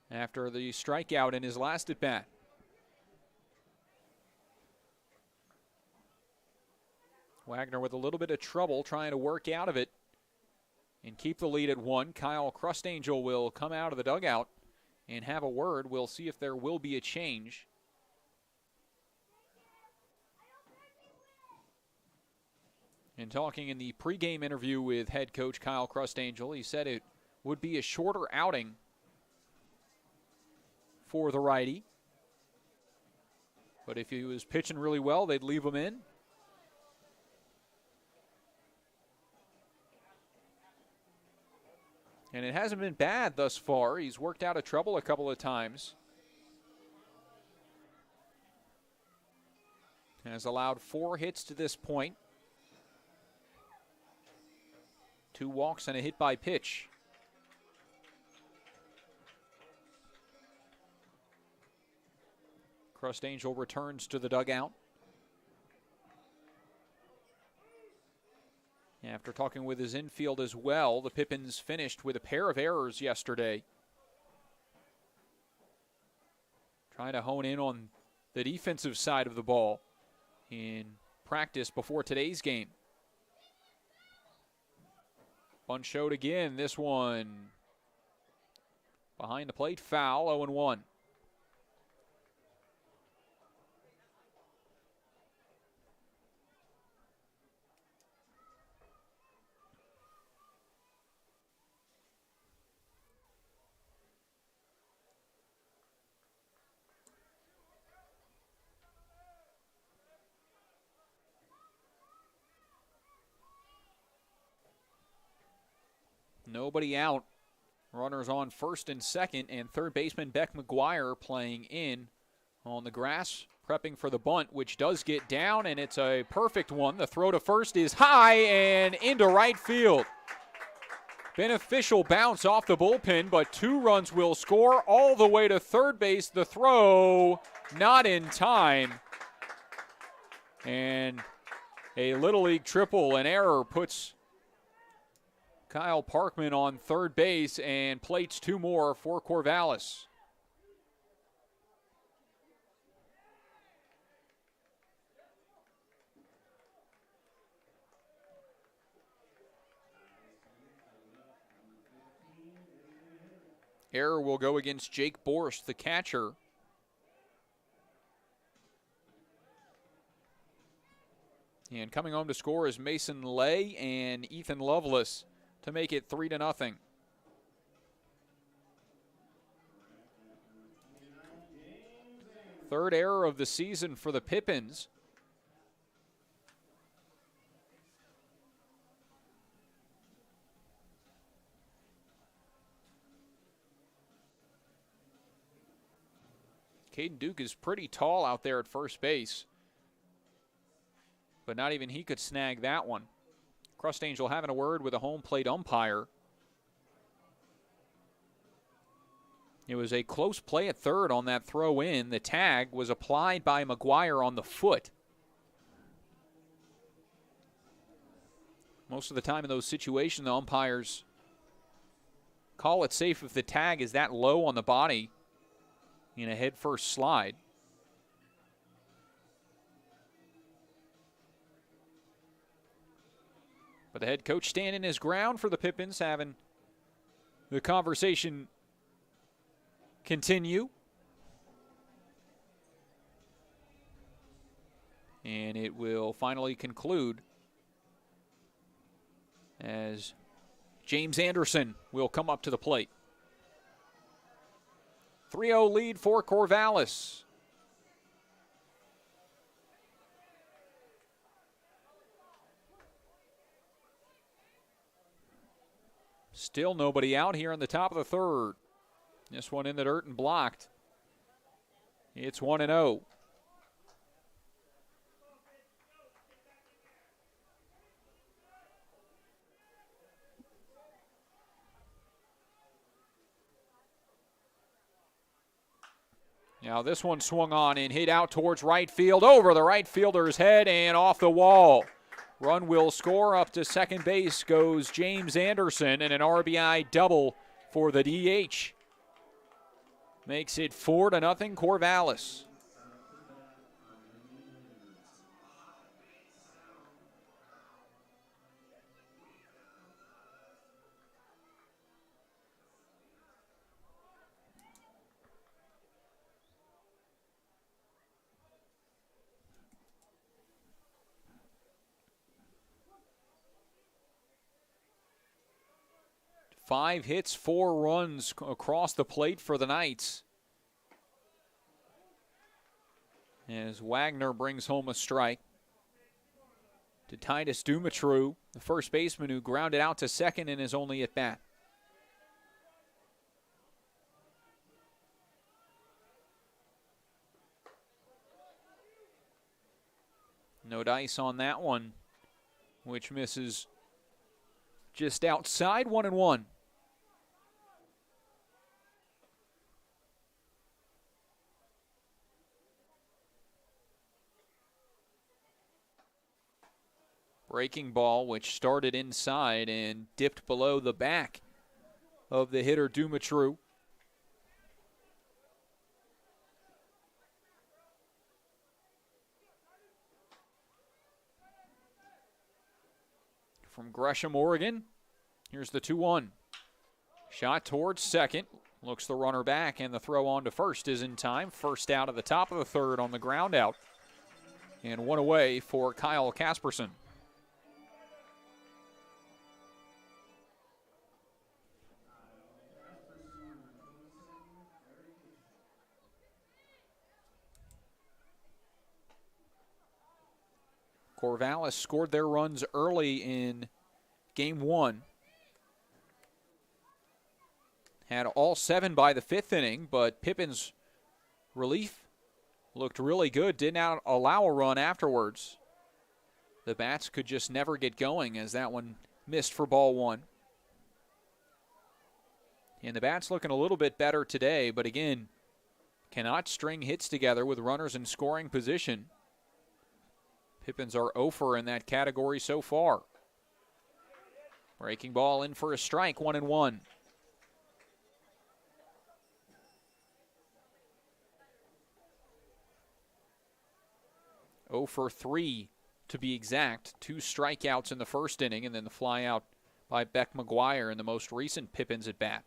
[SPEAKER 9] after the strikeout in his last at-bat. Wagner with a little bit of trouble trying to work out of it and keep the lead at 1. Kyle Crustangel will come out of the dugout and have a word. We'll see if there will be a change. And talking in the pregame interview with head coach Kyle Crustangel, he said it would be a shorter outing for the righty. But if he was pitching really well, they'd leave him in. And it hasn't been bad thus far. He's worked out of trouble a couple of times. Has allowed 4 hits to this point. 2 walks and a hit by pitch. Crustangel returns to the dugout. After talking with his infield as well, the Pippins finished with a pair of errors yesterday. Trying to hone in on the defensive side of the ball in practice before today's game. Bunt showed again. This one behind the plate, foul, 0-1. Nobody out. Runners on first and second, and third baseman Beck McGuire playing in on the grass, prepping for the bunt, which does get down, and it's a perfect one. The throw to first is high and into right field. Beneficial bounce off the bullpen, but 2 runs will score all the way to third base. The throw not in time. And a Little League triple, an error, puts Kyle Parkman on third base and plates 2 more for Corvallis. Error will go against Jake Borst, the catcher. And coming home to score is Mason Lay and Ethan Lovelace to make it 3-0. Third error of the season for the Pippins. Caden Duke is pretty tall out there at first base, but not even he could snag that one. Crustangel having a word with a home plate umpire. It was a close play at third on that throw in. The tag was applied by McGuire on the foot. Most of the time in those situations, the umpires call it safe if the tag is that low on the body in a head-first slide. But the head coach standing his ground for the Pippins, having the conversation continue. And it will finally conclude as James Anderson will come up to the plate. 3-0 lead for Corvallis. Still nobody out here in the top of the third. This one in the dirt and blocked. It's 1-0. Now this one swung on and hit out towards right field, over the right fielder's head and off the wall. Run will score. Up to second base goes James Anderson, and an RBI double for the DH. Makes it 4-0 Corvallis. Five hits, 4 runs across the plate for the Knights. As Wagner brings home a strike to Titus Dumitru, the first baseman who grounded out to second in his only at bat. No dice on that one, which misses just outside, 1-1. Breaking ball, which started inside and dipped below the back of the hitter Dumitru. From Gresham, Oregon, here's the 2-1. Shot towards second, looks the runner back, and the throw on to first is in time. First out of the top of the third on the ground out, and one away for Kyle Casperson. Corvallis scored their runs early in game 1. Had all 7 by the 5th inning, but Pippins' relief looked really good. Did not allow a run afterwards. The bats could just never get going as that one missed for ball 1. And the bats looking a little bit better today, but again, cannot string hits together with runners in scoring position. Pippins are 0 in that category so far. Breaking ball in for a strike, 1-1. Oh for 3 to be exact. 2 strikeouts in the first inning, and then the fly out by Beck McGuire in the most recent Pippins at bat.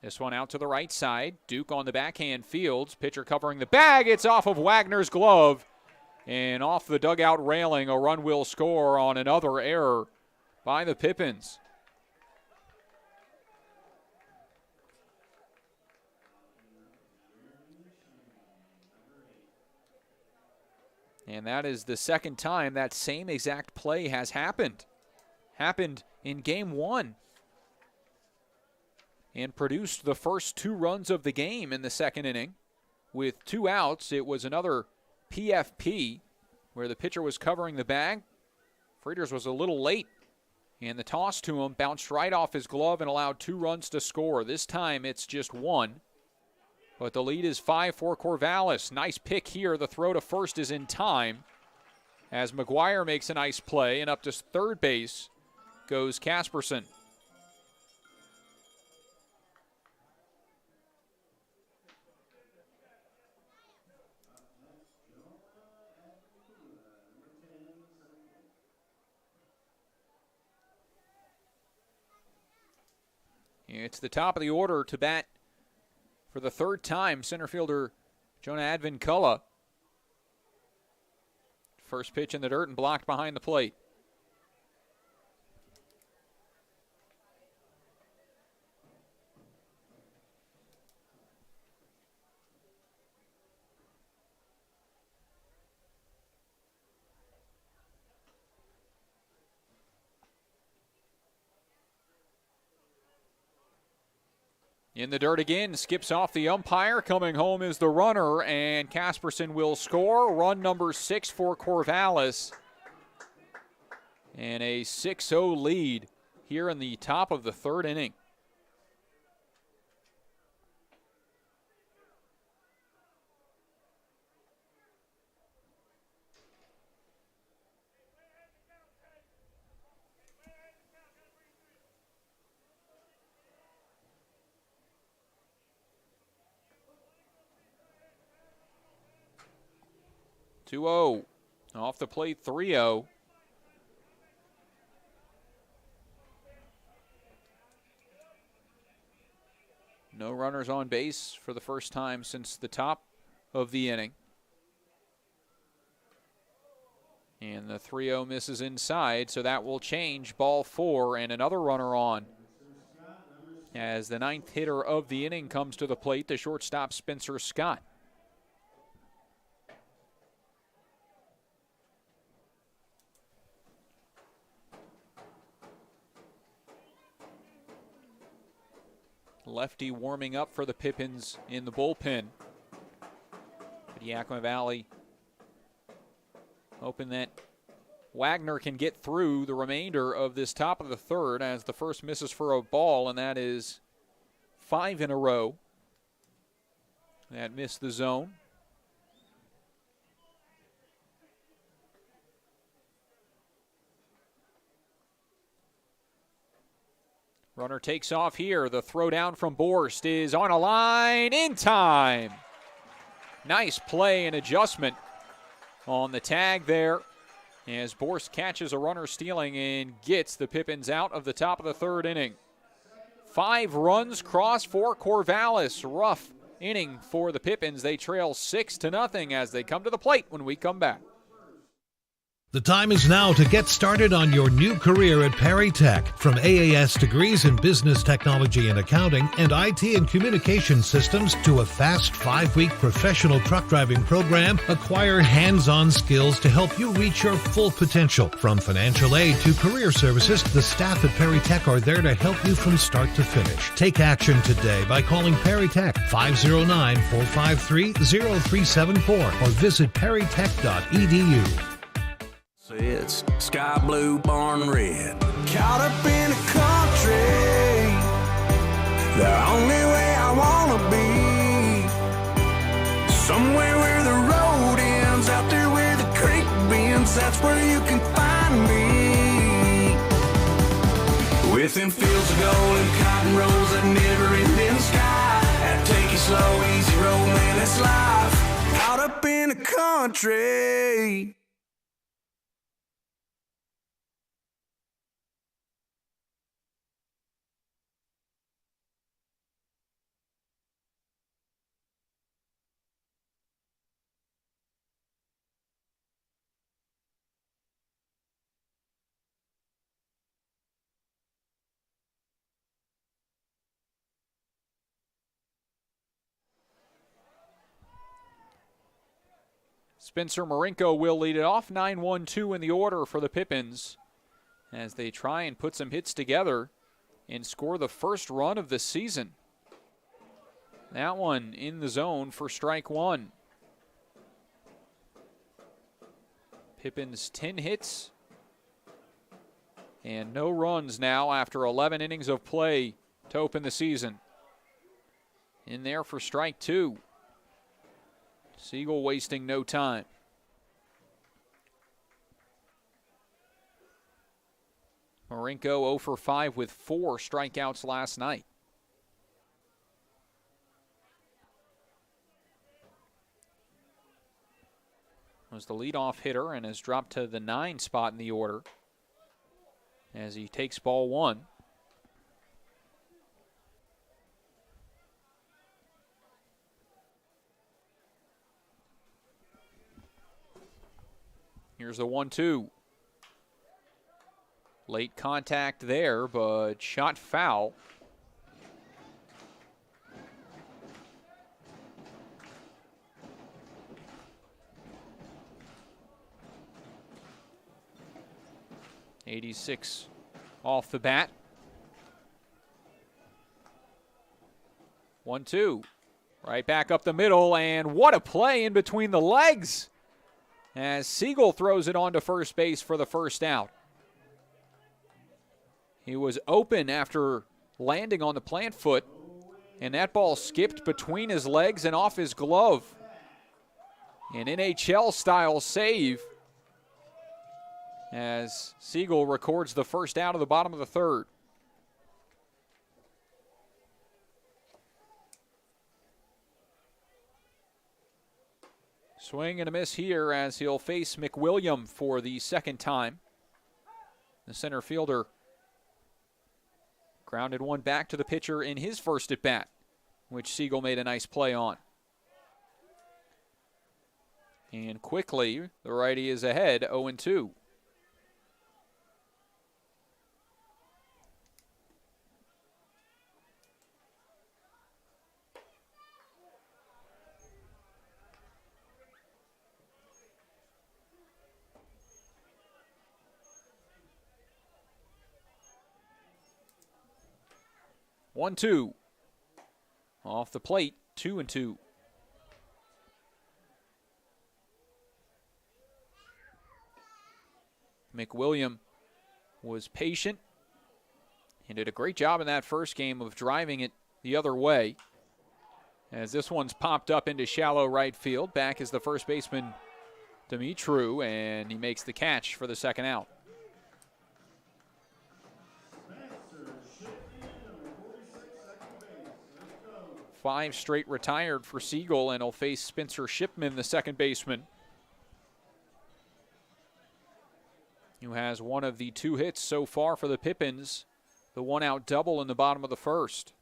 [SPEAKER 9] This one out to the right side. Duke on the backhand fields. Pitcher covering the bag. It's off of Wagner's glove. And off the dugout railing, a run will score on another error by the Pippins. And that is the second time that same exact play has happened. Happened in game 1. And produced the first 2 runs of the game in the second inning. With 2 outs, it was another PFP, where the pitcher was covering the bag. Frieders was a little late, and the toss to him bounced right off his glove and allowed 2 runs to score. This time it's just 1, but the lead is 5 for Corvallis. Nice pick here. The throw to first is in time as McGuire makes a nice play, and up to third base goes Casperson. It's the top of the order to bat for the 3rd time, center fielder Jonah Advinculla. First pitch in the dirt and blocked behind the plate. In the dirt again, skips off the umpire. Coming home is the runner, and Casperson will score. Run number 6 for Corvallis. And a 6-0 lead here in the top of the 3rd inning. 2-0. Off the plate, 3-0. No runners on base for the first time since the top of the inning. And the 3-0 misses inside, so that will change. Ball 4 and another runner on. As the 9th hitter of the inning comes to the plate, the shortstop Spencer Scott. Lefty warming up for the Pippins in the bullpen. But Yakima Valley hoping that Wagner can get through the remainder of this top of the third as the first misses for a ball, and that is 5 in a row. That missed the zone. Runner takes off here. The throw down from Borst is on a line in time. Nice play and adjustment on the tag there as Borst catches a runner stealing and gets the Pippins out of the top of the third inning. 5 runs crossed for Corvallis. Rough inning for the Pippins. They trail 6-0 as they come to the plate when we come back.
[SPEAKER 7] The time is now to get started on your new career at Perry Tech. From AAS degrees in business technology and accounting and IT and communication systems to a fast 5-week professional truck driving program, acquire hands-on skills to help you reach your full potential. From financial aid to career services, the staff at Perry Tech are there to help you from start to finish. Take action today by calling Perry Tech 509-453-0374 or visit perrytech.edu.
[SPEAKER 8] It's sky blue, barn red. Caught up in a country, the only way I wanna be. Somewhere where the road ends, out there where the creek bends, that's where you can find me. Within fields of gold and cotton rows that never ending sky. That take it slow, easy road, man, that's life. Caught up in a country.
[SPEAKER 9] Spencer Marinko will lead it off. 9-1-2 in the order for the Pippins as they try and put some hits together and score the first run of the season. That one in the zone for strike one. Pippins 10 hits and no runs now after 11 innings of play to open the season. In there for strike two. Siegel wasting no time. Marinko 0 for 5 with 4 strikeouts last night. Was the leadoff hitter and has dropped to the 9 spot in the order as he takes ball one. Here's the 1-2. Late contact there, but shot foul. '86 off the bat. 1-2. Right back up the middle, and what a play in between the legs as Siegel throws it onto first base for the first out. He was open after landing on the plant foot, and that ball skipped between his legs and off his glove. An NHL-style save as Siegel records the first out of the bottom of the third. Swing and a miss here as he'll face McWilliam for the second time. The center fielder grounded one back to the pitcher in his first at bat, which Siegel made a nice play on. And quickly, the righty is ahead, 0-2. One, two. Off the plate, 2-2. McWilliam was patient and did a great job in that first game of driving it the other way. As this one's popped up into shallow right field. Back is the first baseman, Dumitru, and he makes the catch for the second out. Five straight retired for Siegel, and he'll face Spencer Shipman, the second baseman, who has one of the two hits so far for the Pippins, the one-out double in the bottom of the first.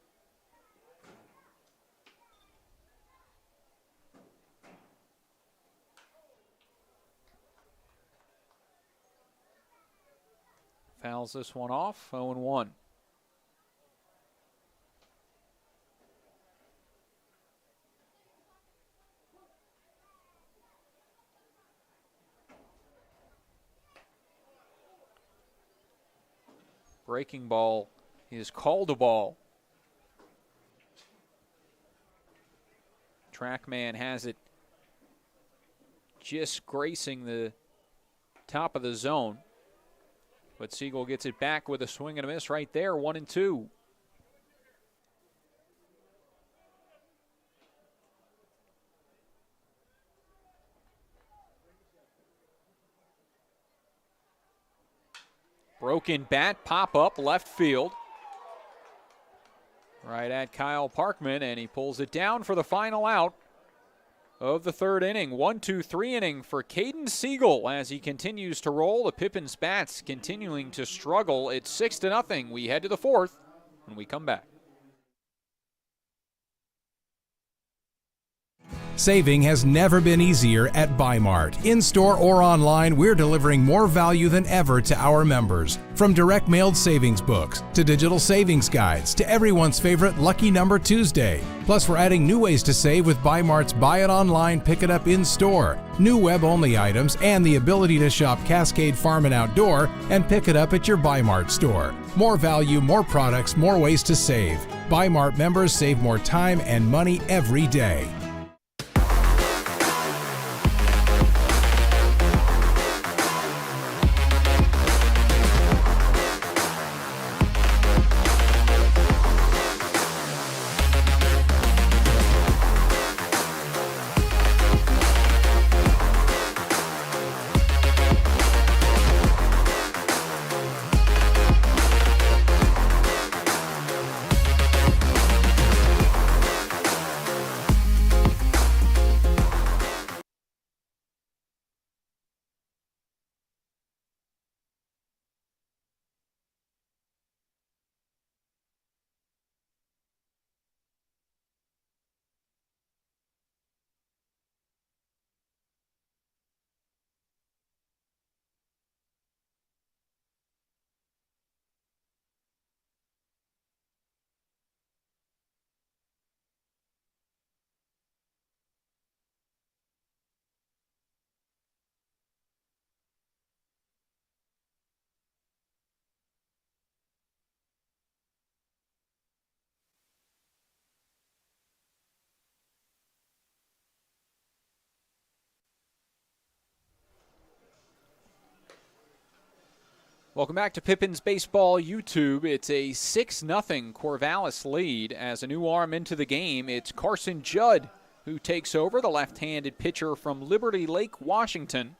[SPEAKER 9] Fouls this one off, 0-1. Breaking ball is called a ball. Trackman has it just gracing the top of the zone. But Siegel gets it back with a swing and a miss right there, 1-2. Broken bat, pop up, left field. Right at Kyle Parkman, and he pulls it down for the final out of the third inning. 1-2-3 inning for Caden Siegel as he continues to roll. The Pippins bats continuing to struggle. It's 6-0. We head to the fourth when we come back.
[SPEAKER 10] Saving has never been easier at Bi-Mart. In-store or online, we're delivering more value than ever to our members. From direct mailed savings books, to digital savings guides, to everyone's favorite Lucky Number Tuesday. Plus, we're adding new ways to save with Bi-Mart's Buy It Online, Pick It Up in-store, new web-only items, and the ability to shop Cascade Farm and Outdoor and pick it up at your Bi-Mart store. More value, more products, more ways to save. Bi-Mart members save more time and money every day.
[SPEAKER 9] Welcome back to Pippins Baseball YouTube. It's a 6-0 Corvallis lead. As a new arm into the game, it's Carson Judd who takes over, the left-handed pitcher from Liberty Lake, Washington.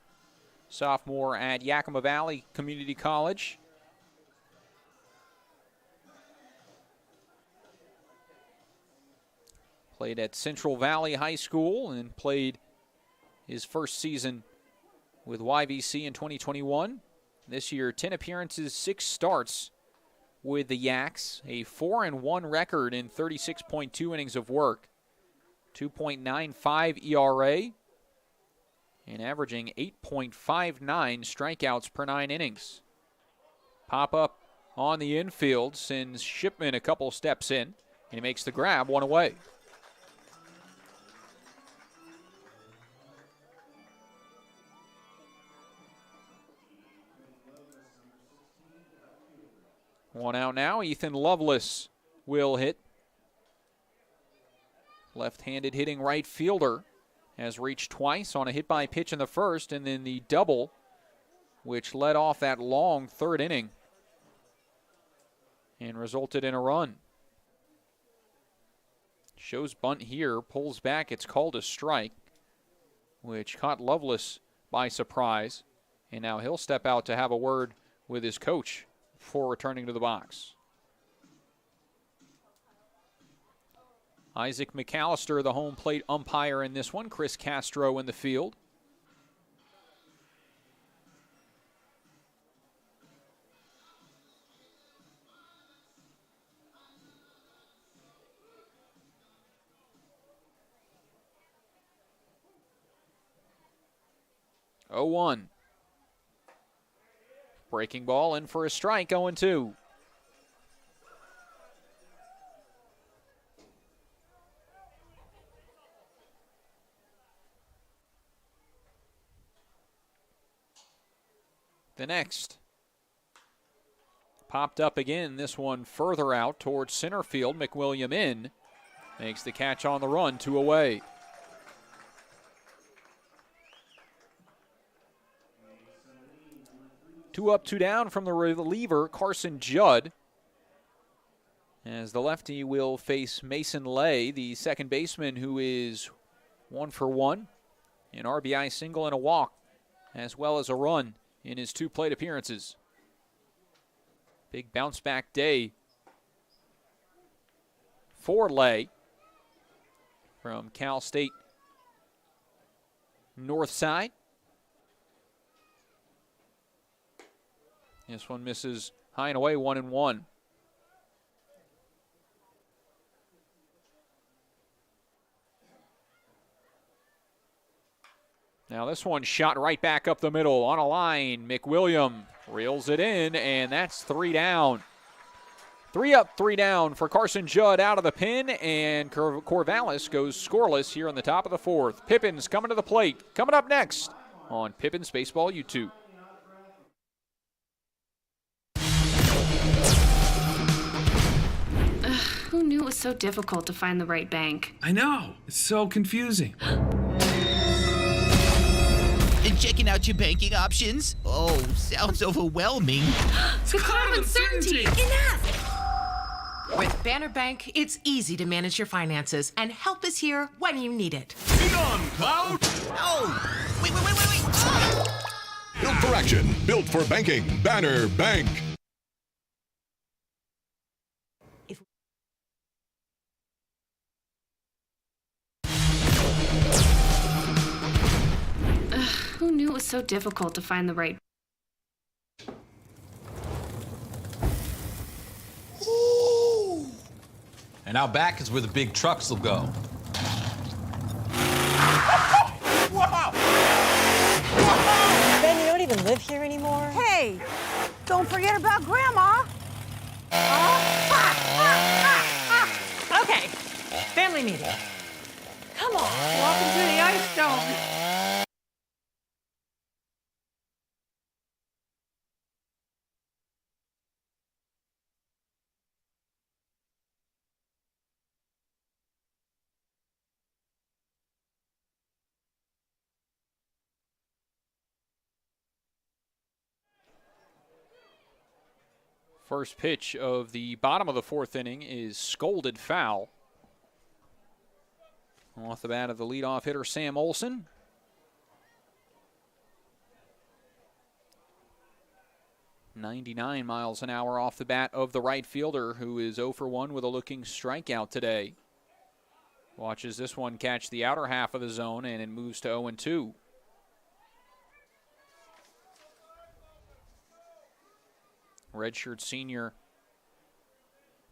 [SPEAKER 9] Sophomore at Yakima Valley Community College. Played at Central Valley High School and played his first season with YVC in 2021. This year, 10 appearances, 6 starts with the Yaks. A 4-1 record in 36.2 innings of work. 2.95 ERA. And averaging 8.59 strikeouts per 9 innings. Pop up on the infield, sends Shipman a couple steps in, and he makes the grab, 1 away. One out now. Ethan Lovelace will hit. Left-handed hitting right fielder has reached twice on a hit by pitch in the first, and then the double, which led off that long third inning and resulted in a run. Shows bunt here, pulls back, it's called a strike, which caught Lovelace by surprise. And now he'll step out to have a word with his coach before returning to the box. Isaac McAllister, the home plate umpire in this one. Chris Castro in the field. Oh, 1. Breaking ball in for a strike, 0-2. The next. Popped up again, this one further out towards center field. McWilliam in. Makes the catch on the run, 2 away. Two up, 2 down from the reliever, Carson Judd. As the lefty will face Mason Lay, the second baseman, who is 1 for 1. An RBI single and a walk, as well as a run in his 2 plate appearances. Big bounce back day for Lay from Cal State North Side. This one misses high and away, 1-1. Now this one shot right back up the middle on a line. McWilliam reels it in, and that's 3 down. 3 up, 3 down for Carson Judd out of the pen, and Corvallis goes scoreless here on the top of the 4th. Pippins coming to the plate. Coming up next on Pippins Baseball YouTube.
[SPEAKER 11] Who knew it was so difficult to find the right bank?
[SPEAKER 12] I know. It's so confusing.
[SPEAKER 13] Checking out your banking options? Oh, sounds overwhelming.
[SPEAKER 18] The cloud of uncertainty.
[SPEAKER 14] Enough! With Banner Bank, it's easy to manage your finances, and help is here when you need it.
[SPEAKER 15] Be on, Cloud!
[SPEAKER 13] Oh! Wait! Oh.
[SPEAKER 15] Built for action, built for banking. Banner Bank.
[SPEAKER 11] Who knew it was so difficult to find the right?
[SPEAKER 17] And out back is where the big trucks will go.
[SPEAKER 16] Ben, you don't even live here anymore?
[SPEAKER 18] Hey, don't forget about Grandma.
[SPEAKER 14] Okay, family meeting. Come on.
[SPEAKER 18] Welcome to the Ice Dome.
[SPEAKER 9] First pitch of the bottom of the 4th inning is scolded foul. Off the bat of the leadoff hitter, Sam Olson. .99 miles an hour off the bat of the right fielder, who is 0 for 1 with a looking strikeout today. Watches this one catch the outer half of the zone, and it moves to 0-2. Redshirt senior,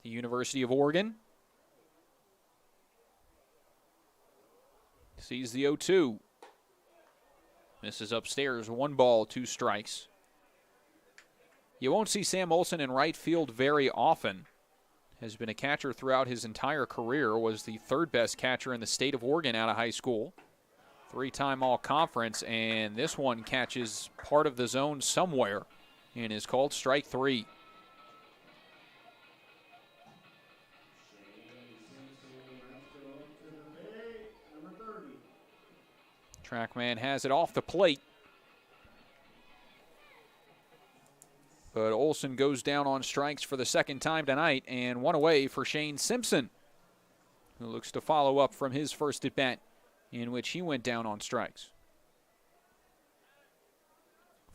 [SPEAKER 9] the University of Oregon. Sees the 0-2. Misses upstairs. 1 ball, 2 strikes. You won't see Sam Olson in right field very often. Has been a catcher throughout his entire career. Was the 3rd best catcher in the state of Oregon out of high school. 3-time All-Conference, and this one catches part of the zone somewhere and is called strike 3. Trackman has it off the plate. But Olson goes down on strikes for the 2nd time tonight, and 1 away for Shane Simpson, who looks to follow up from his first at-bat in which he went down on strikes.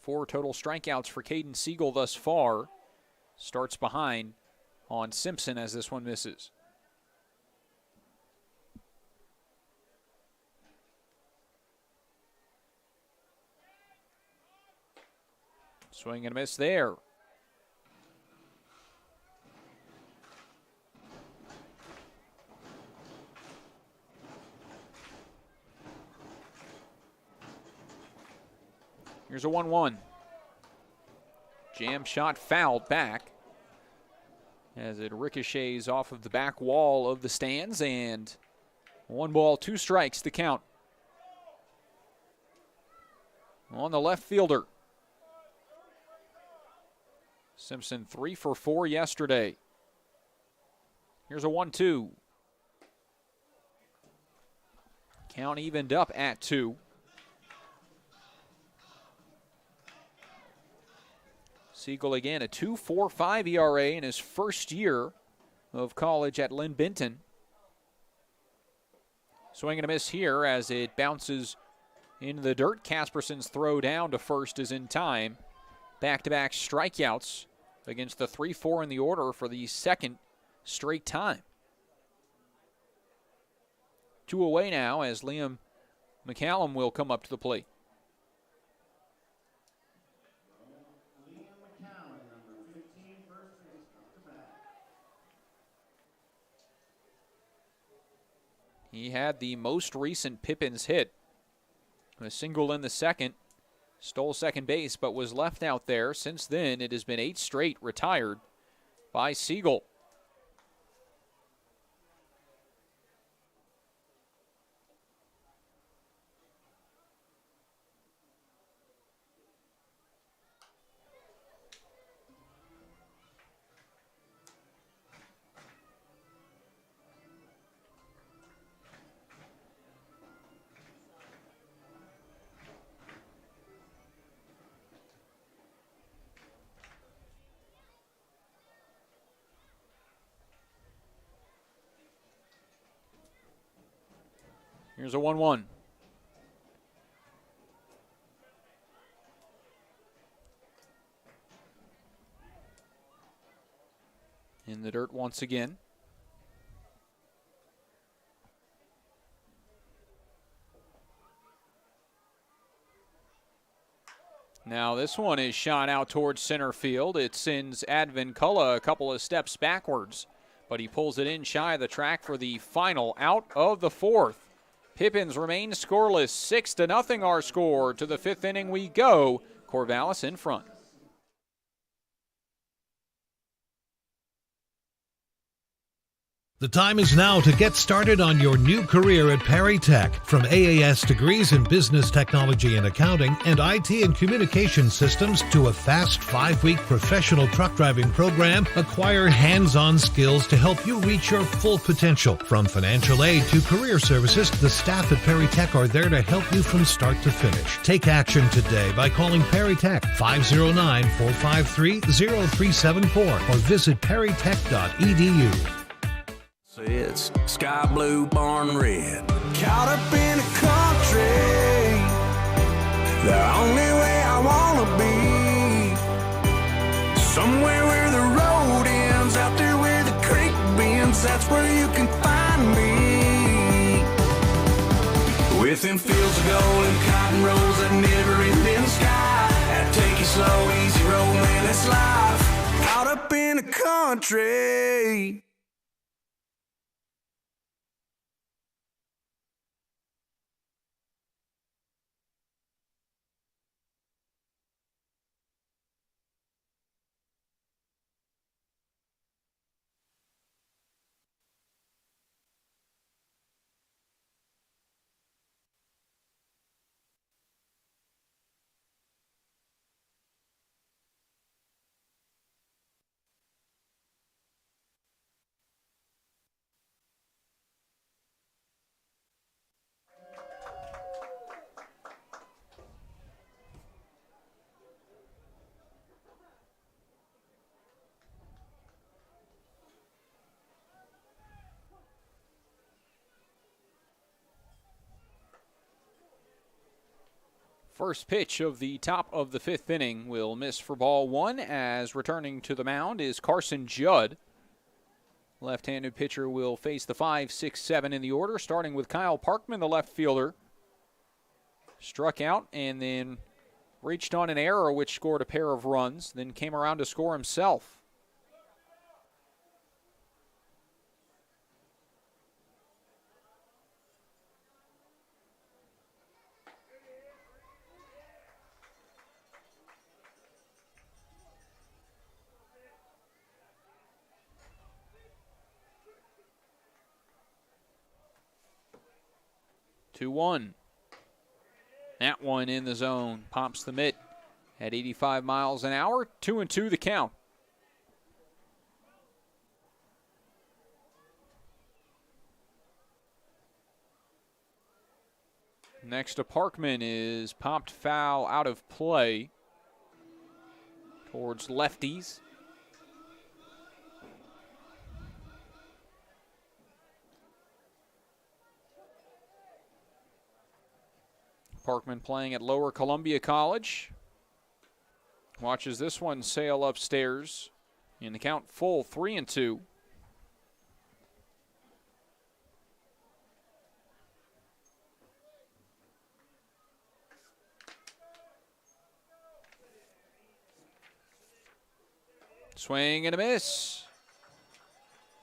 [SPEAKER 9] 4 total strikeouts for Caden Siegel thus far. Starts behind on Simpson as this one misses. Swing and a miss there. Here's a 1-1. Jam shot fouled back as it ricochets off of the back wall of the stands, and 1 ball, 2 strikes to count on the left fielder. Simpson 3 for 4 yesterday. Here's a 1-2. Count evened up at 2. Siegel again, a 2.45 ERA in his first year of college at Lynn Benton. Swing and a miss here as it bounces into the dirt. Casperson's throw down to first is in time. Back-to-back strikeouts against the 3-4 in the order for the 2nd straight time. 2 away now as Liam McCallum will come up to the plate. He had the most recent Pippins hit. A single in the 2nd. Stole second base, but was left out there. Since then, it has been 8 straight retired by Siegel. Here's a 1-1. In the dirt once again. Now this one is shot out towards center field. It sends Advin Cullah a couple of steps backwards, but he pulls it in shy of the track for the final out of the 4th. Pippins remains scoreless, 6-0 our score. To the 5th inning we go. Corvallis in front.
[SPEAKER 7] The time is now to get started on your new career at Perry Tech. From AAS degrees in business technology and accounting and IT and communication systems to a fast 5-week professional truck driving program, acquire hands-on skills to help you reach your full potential. From financial aid to career services, the staff at Perry Tech are there to help you from start to finish. Take action today by calling Perry Tech 509-453-0374 or visit perrytech.edu.
[SPEAKER 8] It's sky blue, barn red. Caught up in a country, the only way I wanna be. Somewhere where the road ends, out there where the creek bends, that's where you can find me. With them fields of gold and cotton rows that never ending sky. And take it slow, easy road, man, that's life. Out up in the country.
[SPEAKER 9] First pitch of the top of the fifth inning will miss for ball one, as returning to the mound is Carson Judd. Left-handed pitcher will face the 5, 6, 7 in the order, starting with Kyle Parkman, the left fielder. Struck out and then reached on an error which scored a pair of runs, then came around to score himself. Two one. That one in the zone. Pops the mitt at 85 miles an hour. 2-2 the count. Next to Parkman is popped foul out of play towards lefties. Parkman playing at Lower Columbia College. Watches this one sail upstairs. In the count full, 3-2. Swing and a miss.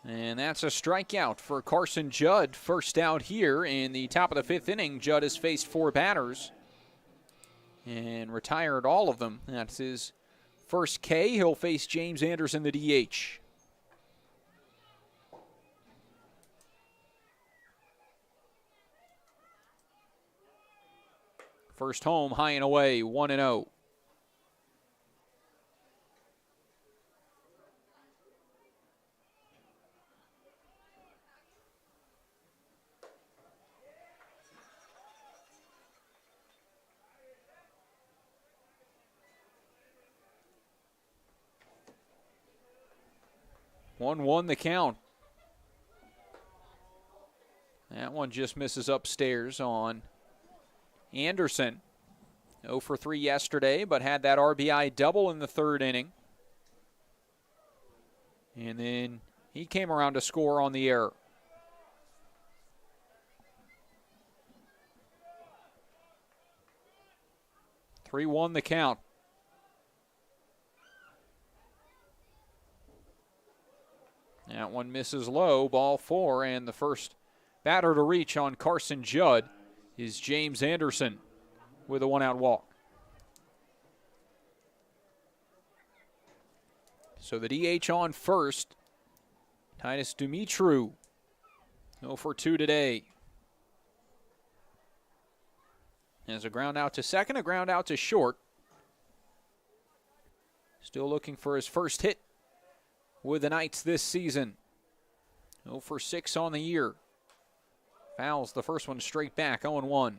[SPEAKER 9] And that's a strikeout for Carson Judd. First out here in the top of the fifth inning. Judd has faced 4 batters and retired all of them. That's his first K. He'll face James Anderson, the DH. First home, high and away, 1-0. One the count. That one just misses upstairs on Anderson. 0 for 3 yesterday, but had that RBI double in the third inning. And then he came around to score on the error. Three 3-1 the count. That one misses low, ball 4, and the first batter to reach on Carson Judd is James Anderson with a 1-out walk. So the DH on first, Titus Dumitru, 0 for 2 today. As a ground out to second, a ground out to short. Still looking for his first hit with the Knights this season. 0 for 6 on the year. Fouls the first one straight back, 0-1.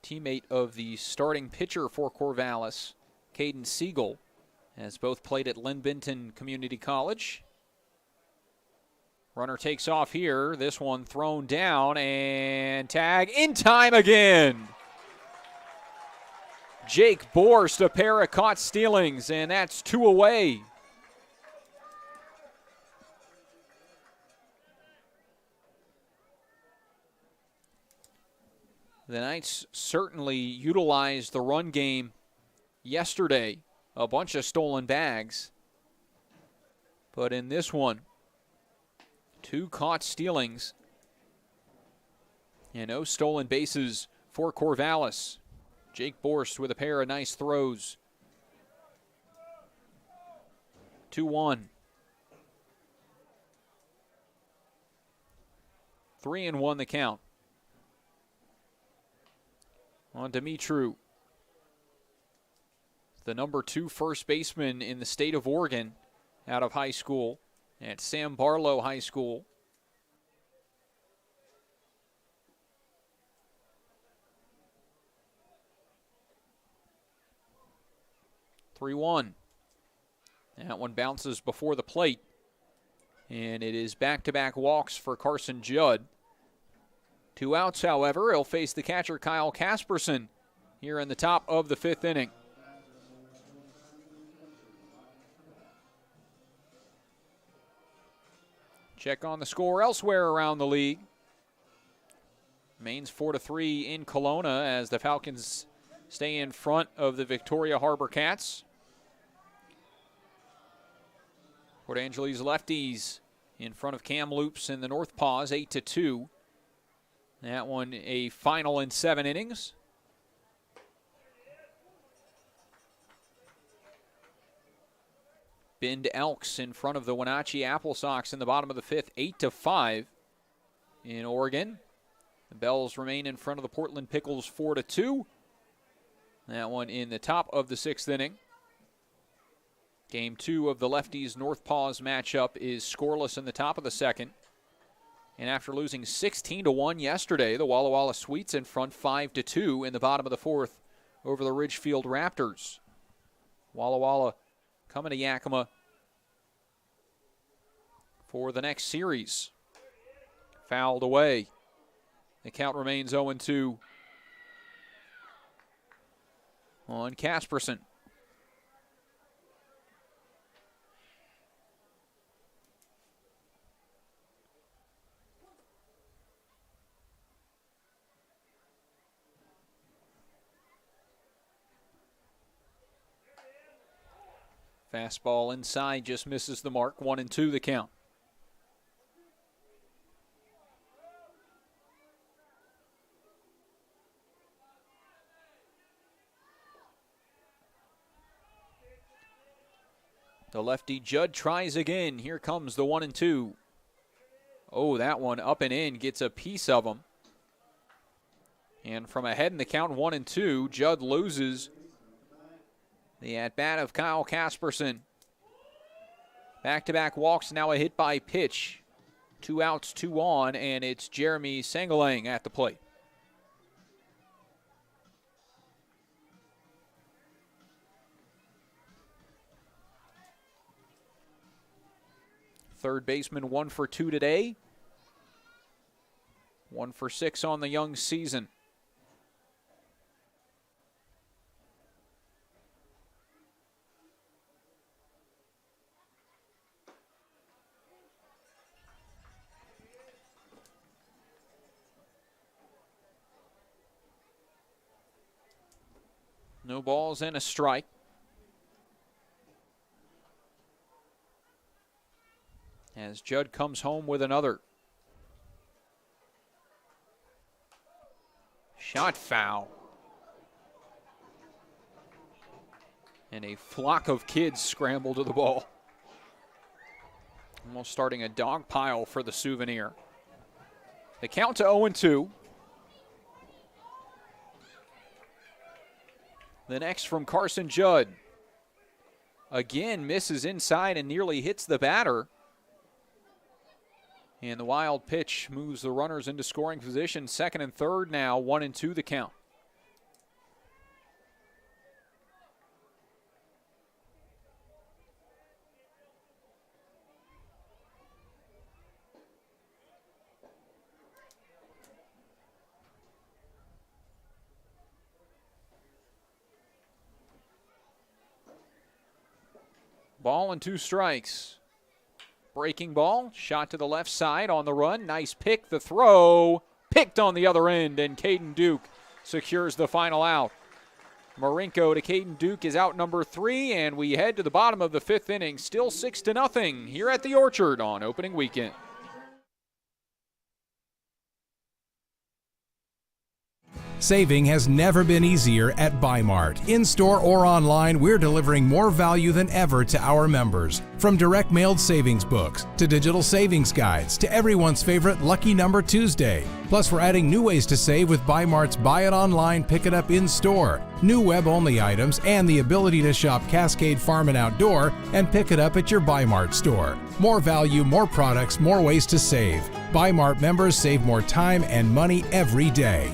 [SPEAKER 9] Teammate of the starting pitcher for Corvallis, Caden Siegel, has both played at Lynn Benton Community College. Runner takes off here. This one thrown down and tag in time again. Jake Borst, a pair of caught stealings, and that's 2 away. The Knights certainly utilized the run game yesterday. A bunch of stolen bags. But in this one, 2 caught stealings and no stolen bases for Corvallis. Jake Borst with a pair of nice throws. 2-1. 3-1 the count. On Dumitru, the number 2 first baseman in the state of Oregon out of high school at Sam Barlow High School. (3-1). That one bounces before the plate, and it is back-to-back walks for Carson Judd. 2 outs, however. He'll face the catcher Kyle Casperson here in the top of the 5th inning. Check on the score elsewhere around the league. Maine's 4-3 in Kelowna as the Falcons stay in front of the Victoria Harbor Cats. Port Angeles lefties in front of Kamloops in the North Paws, 8-2. That one a final in 7 innings. Bend Elks in front of the Wenatchee Apple Sox in the bottom of the 5th, 8-5 in Oregon. The Bells remain in front of the Portland Pickles 4-2. That one in the top of the 6th inning. Game 2 of the Lefties North Paws matchup is scoreless in the top of the 2nd. And after losing 16-1 yesterday, the Walla Walla Sweets in front 5-2 in the bottom of the 4th over the Ridgefield Raptors. Walla Walla coming to Yakima for the next series. Fouled away. The count remains 0-2 on Casperson. Fastball inside just misses the mark. 1-2 the count. The lefty Judd tries again. Here comes the 1-2. Oh, that one up and in, gets a piece of him. And from ahead in the count 1-2, Judd loses the at-bat of Kyle Casperson. Back-to-back walks, now a hit by pitch. 2 outs, 2 on, and it's Jeremy Sangalang at the plate. Third baseman 1 for 2 today. 1 for 6 on the young season. No balls and a strike. As Judd comes home with another. Shot foul. And a flock of kids scramble to the ball. Almost starting a dog pile for the Souvenir. The count to 0-2. The next from Carson Judd. Again, misses inside and nearly hits the batter. And the wild pitch moves the runners into scoring position. 2nd and 3rd now, 1-2 the count. Ball and 2 strikes. Breaking ball, shot to the left side on the run. Nice pick, the throw. Picked on the other end, and Caden Duke secures the final out. Marinko to Caden Duke is out number 3, and we head to the bottom of the 5th inning. Still 6-0 here at the Orchard on opening weekend.
[SPEAKER 10] Saving has never been easier at Bi-Mart. In-store or online, we're delivering more value than ever to our members. From direct mailed savings books, to digital savings guides, to everyone's favorite Lucky Number Tuesday. Plus, we're adding new ways to save with Bi-Mart's Buy It Online, Pick It Up in-store, new web-only items, and the ability to shop Cascade Farm and Outdoor and pick it up at your Bi-Mart store. More value, more products, more ways to save. Bi-Mart members save more time and money every day.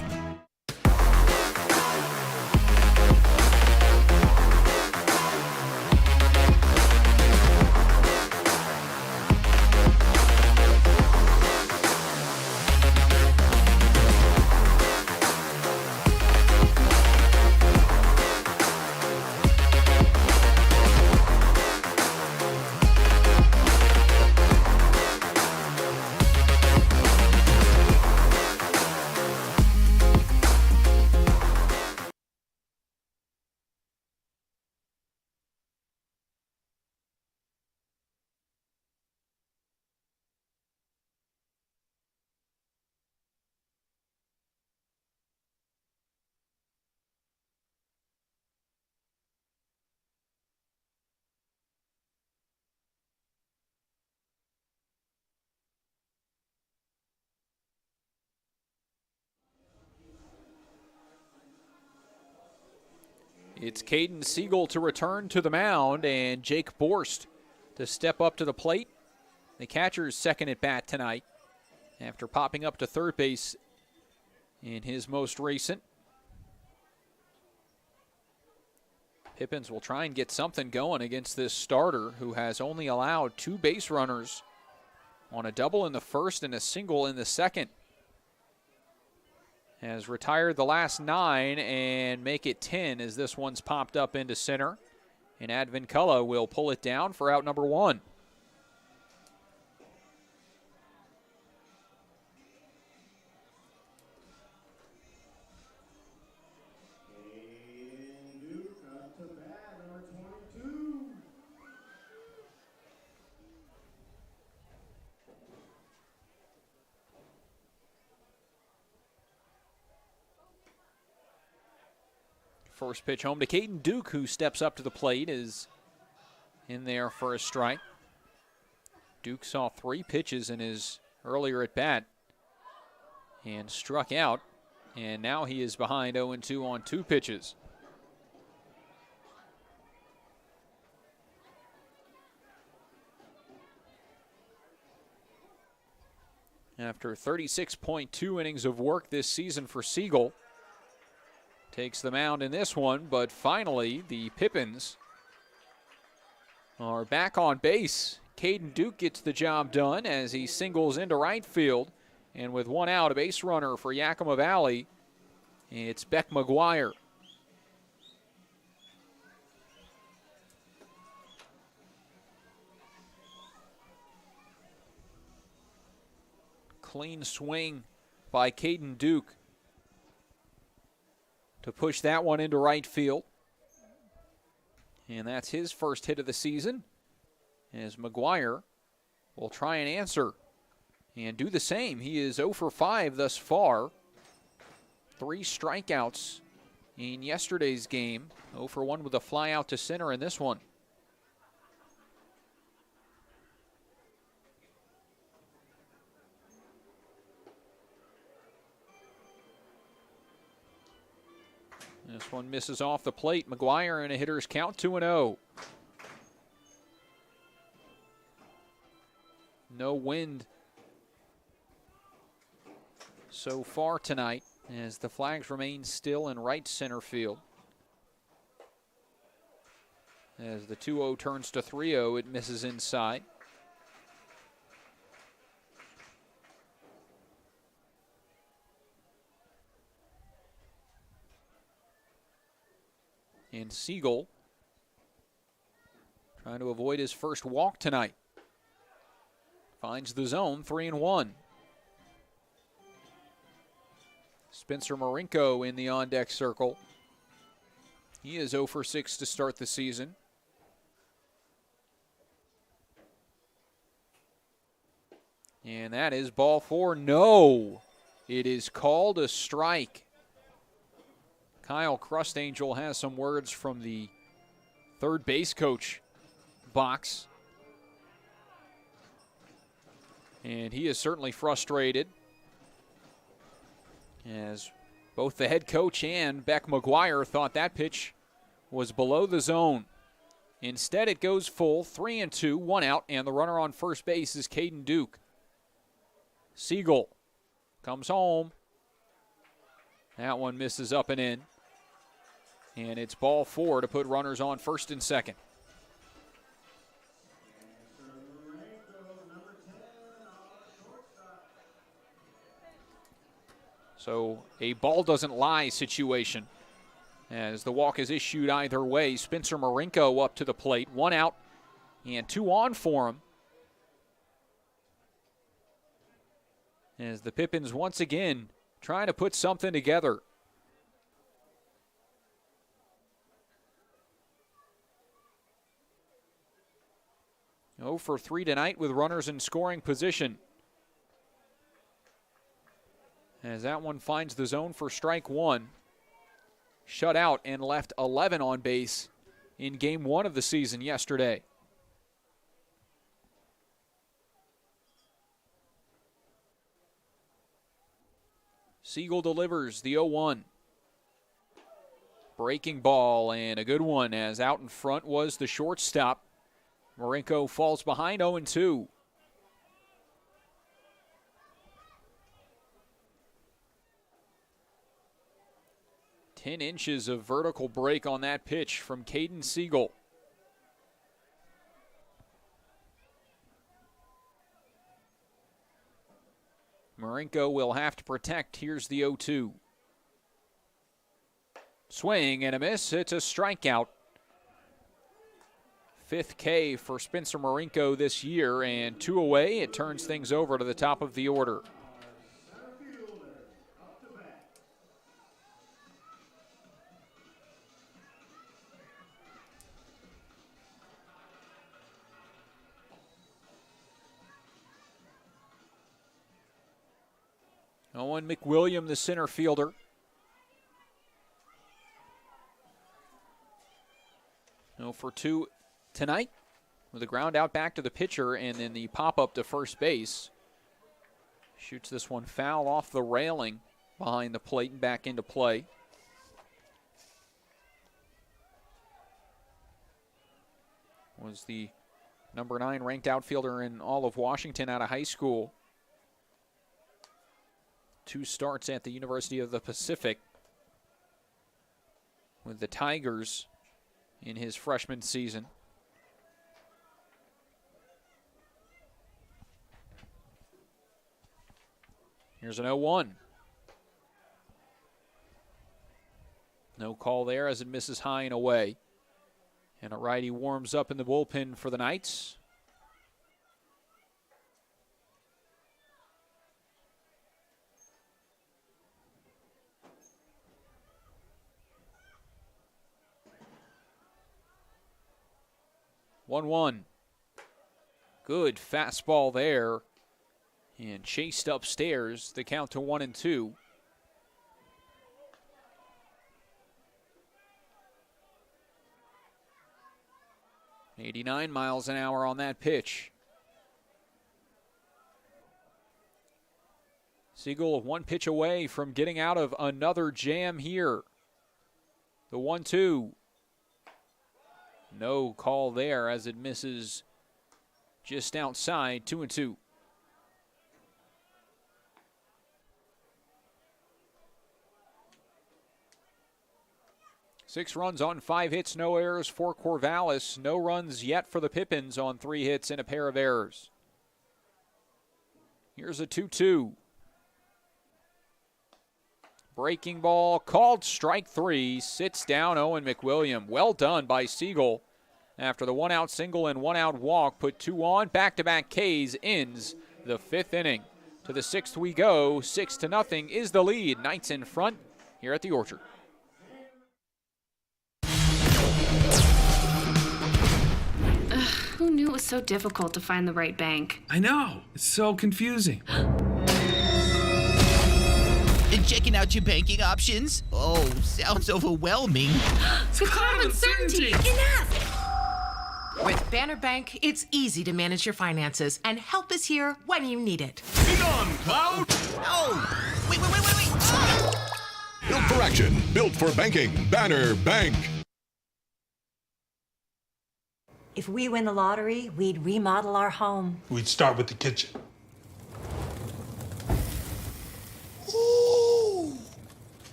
[SPEAKER 9] It's Caden Siegel to return to the mound and Jake Borst to step up to the plate. The catcher's second at bat tonight after popping up to third base in his most recent. Pippins will try and get something going against this starter who has only allowed 2 base runners on a double in the first and a single in the second. Has retired the last 9 and make it 10 as this one's popped up into center. And Advincula will pull it down for out number 1. First pitch home to Caden Duke, who steps up to the plate, is in there for a strike. Duke saw 3 pitches in his earlier at bat and struck out, and now he is behind 0-2 on 2 pitches. After 36.2 innings of work this season for Siegel, takes the mound in this one, but finally the Pippins are back on base. Caden Duke gets the job done as he singles into right field. And with 1 out, a base runner for Yakima Valley, it's Beck McGuire. Clean swing by Caden Duke to push that one into right field. And that's his first hit of the season, as McGuire will try and answer and do the same. He is 0 for 5 thus far. 3 strikeouts in yesterday's game. 0 for 1 with a fly out to center in this one. This one misses off the plate. McGuire in a hitter's count, 2-0. No wind so far tonight as the flags remain still in right center field. As the 2-0 turns to 3-0, it misses inside. And Siegel trying to avoid his first walk tonight. Finds the zone, 3-1. Spencer Marinko in the on-deck circle. He is 0 for 6 to start the season. And that is ball 4. No, it is called a strike. Kyle Crustangel has some words from the third base coach box. And he is certainly frustrated, as both the head coach and Beck McGuire thought that pitch was below the zone. Instead, it goes full, 3-2, 1 out, and the runner on first base is Caden Duke. Siegel comes home. That one misses up and in. And it's ball 4 to put runners on first and second. So a ball doesn't lie situation as the walk is issued either way. Spencer Marinko up to the plate. 1 out and 2 on for him. As the Pippins once again trying to put something together. Oh for 3 tonight with runners in scoring position. As that one finds the zone for strike 1. Shut out and left 11 on base in game 1 of the season yesterday. Siegel delivers the 0-1. Breaking ball and a good one, as out in front was the shortstop. Marinko falls behind 0-2. Ten inches of vertical break on that pitch from Caden Siegel. Marinko will have to protect. Here's the 0-2. Swing and a miss. It's a strikeout. 5th K for Spencer Marinko this year, and 2 away. It turns things over to the top of the order. Owen McWilliam, the center fielder. No for 2 tonight with a ground out back to the pitcher and then the pop-up to first base. Shoots this one foul off the railing behind the plate and back into play. Was the number 9 ranked outfielder in all of Washington out of high school. 2 starts at the University of the Pacific with the Tigers in his freshman season. Here's an 0-1. No call there as it misses high and away. And a righty warms up in the bullpen for the Knights. One. Good fastball there. And chased upstairs, the count to 1-2. .89 miles an hour on that pitch. Siegel 1 pitch away from getting out of another jam here. The 1-2. No call there as it misses just outside, 2-2. Six runs on 5 hits, no errors for Corvallis. No runs yet for the Pippins on 3 hits and a pair of errors. Here's a 2-2. Breaking ball called strike 3. Sits down Owen McWilliam. Well done by Siegel after the 1-out single and 1-out walk put 2 on. Back-to-back Ks ends the 5th inning. To the 6th we go. 6-0 is the lead. Knights in front here at the Orchard.
[SPEAKER 11] Who knew it was so difficult to find the right bank?
[SPEAKER 12] I know. It's so confusing.
[SPEAKER 13] Checking out your banking options? Oh, sounds overwhelming.
[SPEAKER 18] Declare uncertainty.
[SPEAKER 14] Enough! With Banner Bank, it's easy to manage your finances, and help is here when you need it.
[SPEAKER 15] Be gone, Cloud!
[SPEAKER 13] Oh, wait.
[SPEAKER 15] Built for action, built for banking. Banner Bank.
[SPEAKER 16] If we win the lottery, we'd remodel our home.
[SPEAKER 21] We'd start with the kitchen.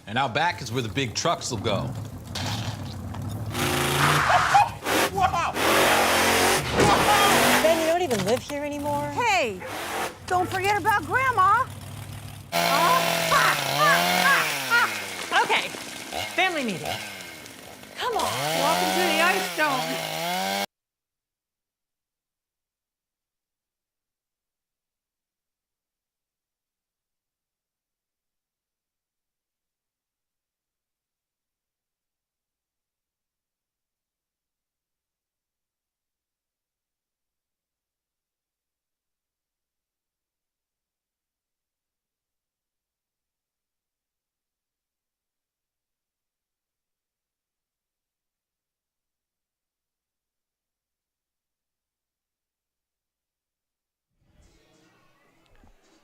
[SPEAKER 17] And out back is where the big trucks will go.
[SPEAKER 16] Ben, you don't even live here anymore?
[SPEAKER 18] Hey, don't forget about Grandma.
[SPEAKER 14] Okay, family meeting. Come on.
[SPEAKER 18] Welcome to the Ice Dome.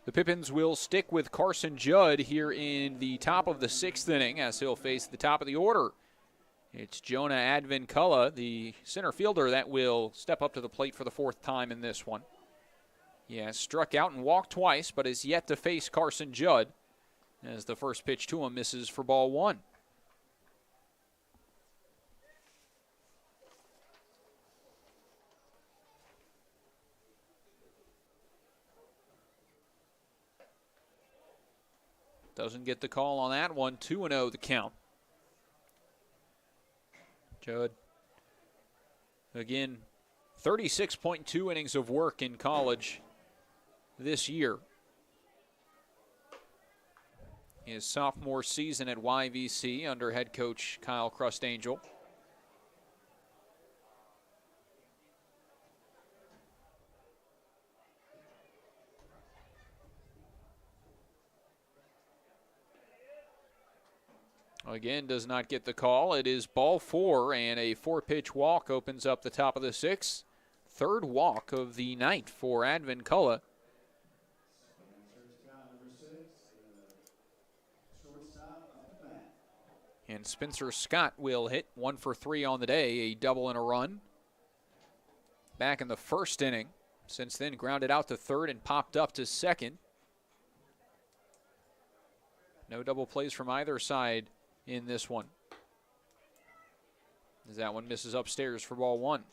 [SPEAKER 9] The Pippins will stick with Carson Judd here in the top of the 6th inning as he'll face the top of the order. It's Jonah Advinculla, the center fielder, that will step up to the plate for the 4th time in this one. He has struck out and walked twice, but is yet to face Carson Judd as the first pitch to him misses for ball 1. Doesn't get the call on that one. 2-0 the count. Judd, again, 36.2 innings of work in college this year. His sophomore season at YVC under head coach Kyle Crustangel. Again, does not get the call. It is ball 4, and a 4-pitch walk opens up the top of the 6th. 3rd walk of the night for Advinculla. And Spencer Scott will hit 1 for 3 on the day, a double and a run. Back in the 1st inning. Since then, grounded out to 3rd and popped up to 2nd. No double plays from either side in this one, as that one misses upstairs for ball 1.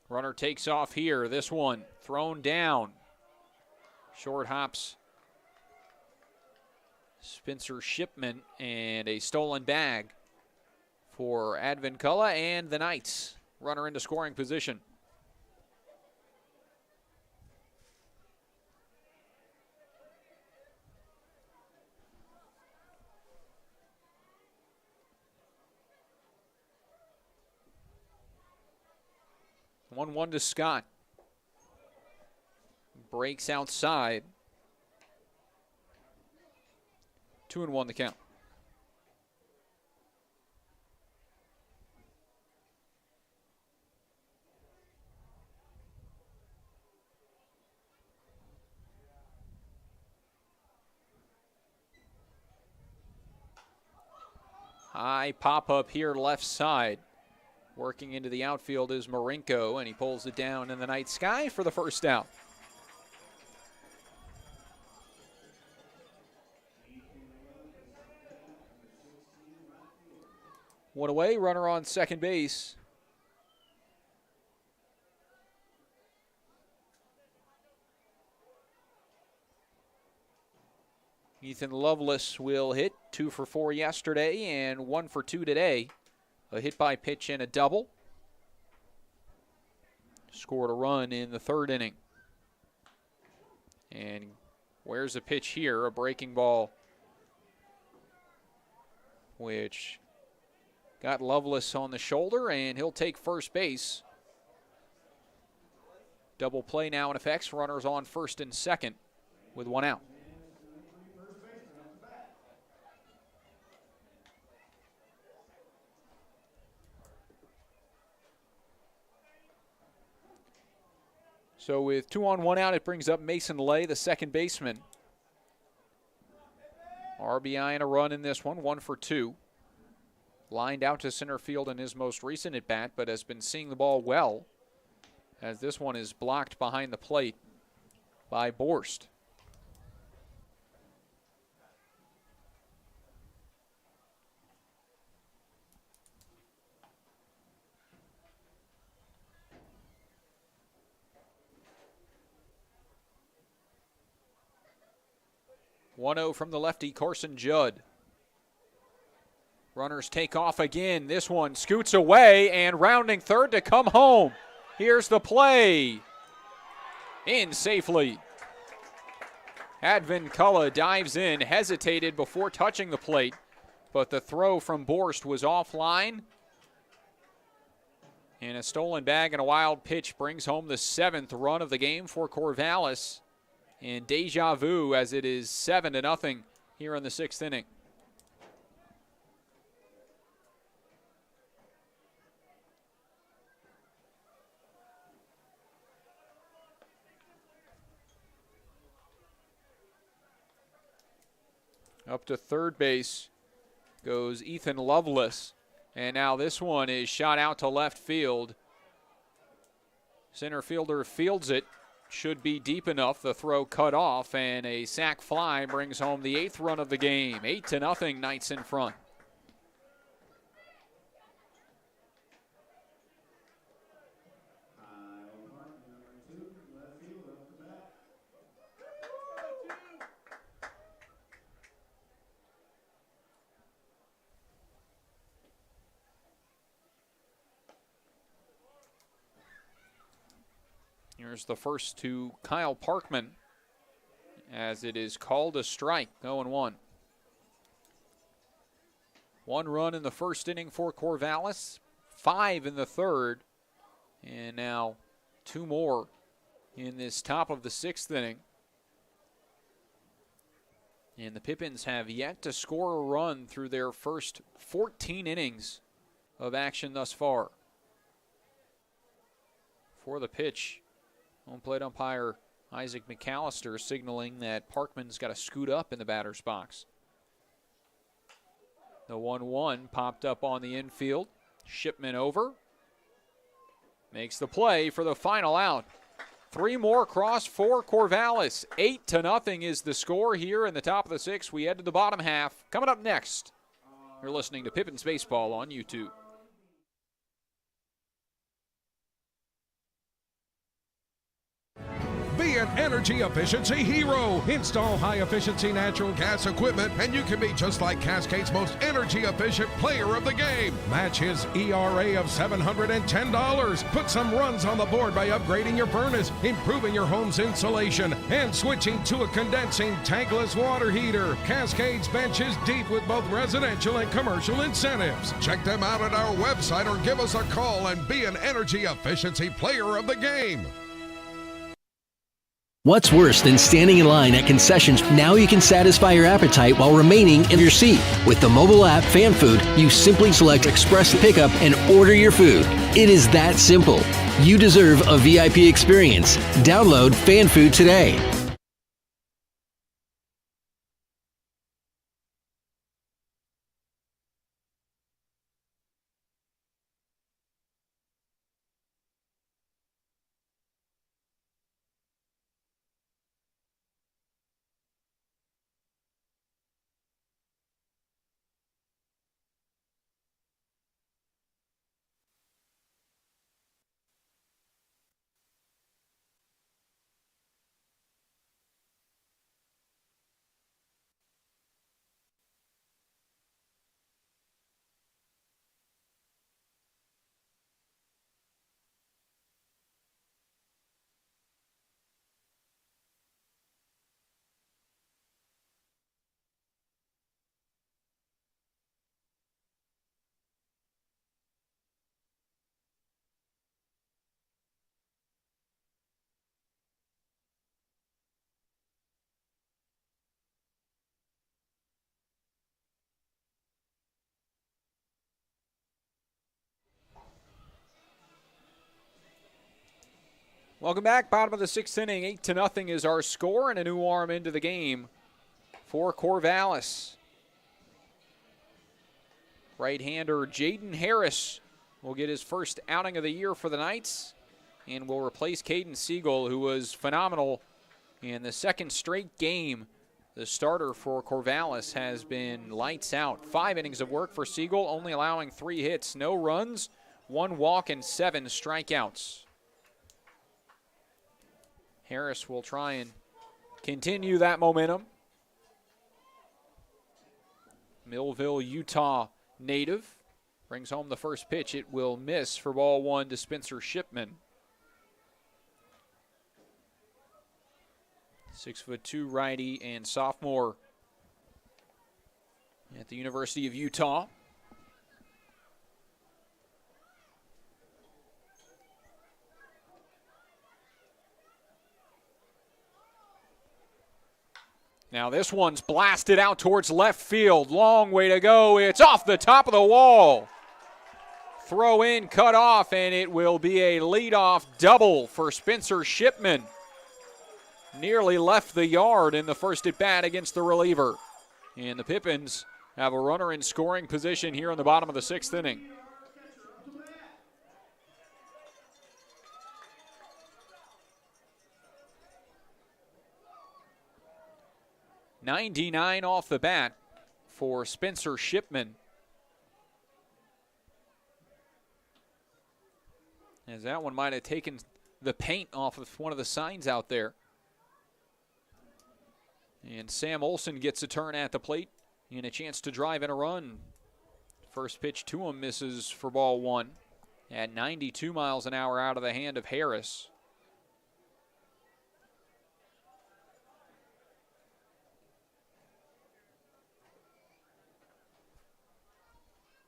[SPEAKER 9] Runner takes off here. This one thrown down. Short hops Spencer Shipman, and a stolen bag for Advinculla and the Knights. Runner into scoring position. One to Scott. Breaks outside. 2-1 the count. High pop-up here left side. Working into the outfield is Marinko, and he pulls it down in the night sky for the first out. One away, runner on second base. Ethan Lovelace will hit 2 for 4 yesterday and 1 for 2 today. A hit by pitch and a double. Scored a run in the third inning. And where's the pitch here? A breaking ball, which got Lovelace on the shoulder, and he'll take first base. Double play now in effect. Runners on first and second with 1 out. So with 2 on 1 out, it brings up Mason Lay, the second baseman. RBI and a run in this one, 1 for 2. Lined out to center field in his most recent at-bat, but has been seeing the ball well, as this one is blocked behind the plate by Borst. One-0 from the lefty, Carson Judd. Runners take off again. This one scoots away and rounding third to come home. Here's the play. In safely. Advincula dives in, hesitated before touching the plate, but the throw from Borst was offline. And a stolen bag and a wild pitch brings home the 7th run of the game for Corvallis. And deja vu as it is 7-0 here in the 6th inning. Up to third base goes Ethan Lovelace. And now this one is shot out to left field. Center fielder fields it. Should be deep enough. The throw cut off, and a sac fly brings home the 8th run of the game. 8-0, Knights in front. Here's the first to Kyle Parkman as it is called a strike, 0-1. 1 run in the first inning for Corvallis, 5 in the third, and now 2 more in this top of the 6th inning. And the Pippins have yet to score a run through their first 14 innings of action thus far. For the pitch, home plate umpire Isaac McAllister signaling that Parkman's got to scoot up in the batter's box. The 1-1 popped up on the infield. Shipman over. Makes the play for the final out. 3 more across for Corvallis. 8-0 is the score here in the top of the 6th. We head to the bottom half. Coming up next, you're listening to Pippins Baseball on YouTube.
[SPEAKER 19] Be an energy efficiency hero. Install high-efficiency natural gas equipment, and you can be just like Cascade's most energy-efficient player of the game. Match his ERA of $710. Put some runs on the board by upgrading your furnace, improving your home's insulation, and switching to a condensing tankless water heater. Cascade's bench is deep with both residential and commercial incentives. Check them out at our website or give us a call and be an energy efficiency player of the game.
[SPEAKER 20] What's worse than standing in line at concessions? Now you can satisfy your appetite while remaining in your seat. With the mobile app Fan Food, you simply select Express Pickup and order your food. It is that simple. You deserve a VIP experience. Download Fan Food today.
[SPEAKER 9] Welcome back. Bottom of the 6th inning. 8-0 is our score, and a new arm into the game for Corvallis. Right-hander Jaden Harris will get his first outing of the year for the Knights and will replace Caden Siegel, who was phenomenal in the second straight game. The starter for Corvallis has been lights out. 5 innings of work for Siegel, only allowing 3 hits, no runs, 1 walk, and 7 strikeouts. Harris will try and continue that momentum. Millville, Utah native. Brings home the first pitch. It will miss for ball 1 to Spencer Shipman. 6'2" righty and sophomore at the University of Utah. Now this one's blasted out towards left field. Long way to go. It's off the top of the wall. Throw in, cut off, and it will be a leadoff double for Spencer Shipman. Nearly left the yard in the first at bat against the reliever. And the Pippins have a runner in scoring position here in the bottom of the 6th inning. .99 off the bat for Spencer Shipman. As that one might have taken the paint off of one of the signs out there. And Sam Olson gets a turn at the plate and a chance to drive in a run. First pitch to him misses for ball 1 at 92 miles an hour out of the hand of Harris.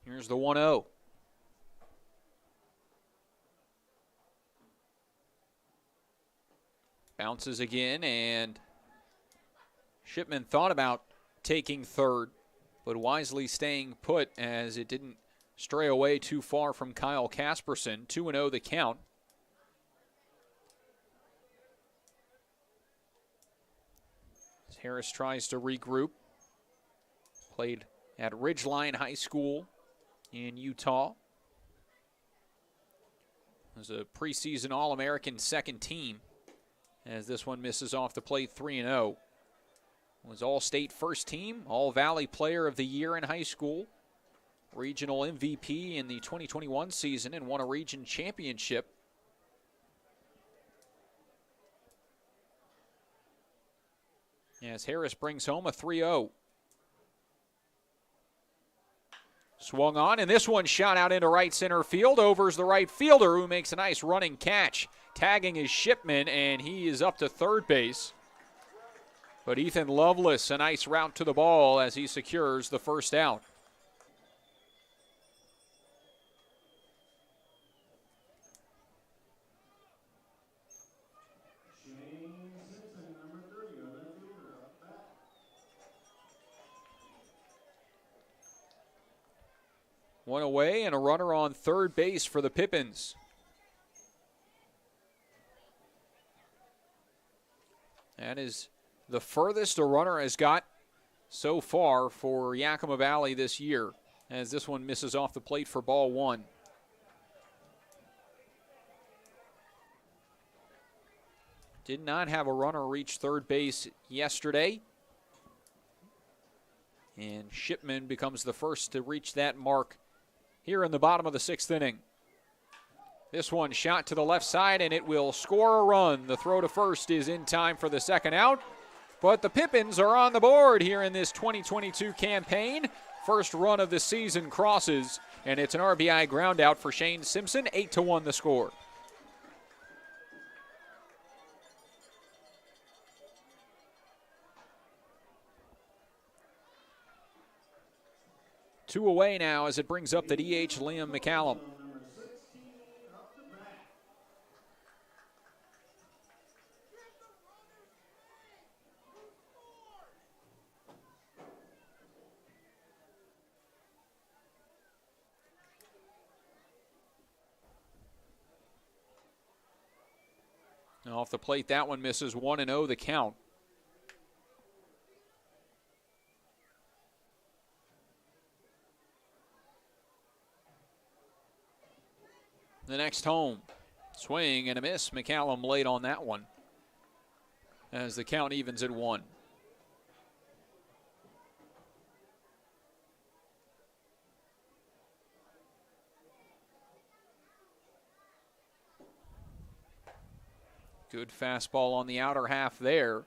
[SPEAKER 9] Here's the 1-0. Bounces again, and Shipman thought about taking third, but wisely staying put as it didn't stray away too far from Kyle Casperson. 2-0 the count. As Harris tries to regroup. Played at Ridgeline High School in Utah. Was a preseason All-American second team as this one misses off the plate. 3-0. Was All-State first team, All-Valley Player of the Year in high school, regional MVP in the 2021 season, and won a region championship. As Harris brings home a 3-0. Swung on, and this one shot out into right center field. Overs the right fielder, who makes a nice running catch. Tagging is Shipman, and he is up to third base. But Ethan Lovelace, a nice route to the ball as he secures the first out. One away and a runner on third base for the Pippins. That is the furthest a runner has got so far for Yakima Valley this year, as this one misses off the plate for ball 1. Did not have a runner reach third base yesterday. And Shipman becomes the first to reach that mark here in the bottom of the 6th inning. This one shot to the left side, and it will score a run. The throw to first is in time for the second out. But the Pippins are on the board here in this 2022 campaign. First run of the season crosses, and it's an RBI ground out for Shane Simpson. 8-1 the score. Two away now as it brings up the DH, Liam McCallum. Off the plate, that one misses. 1-0 the count. The next home. Swing and a miss. McCallum late on that one as the count evens at 1. Good fastball on the outer half there.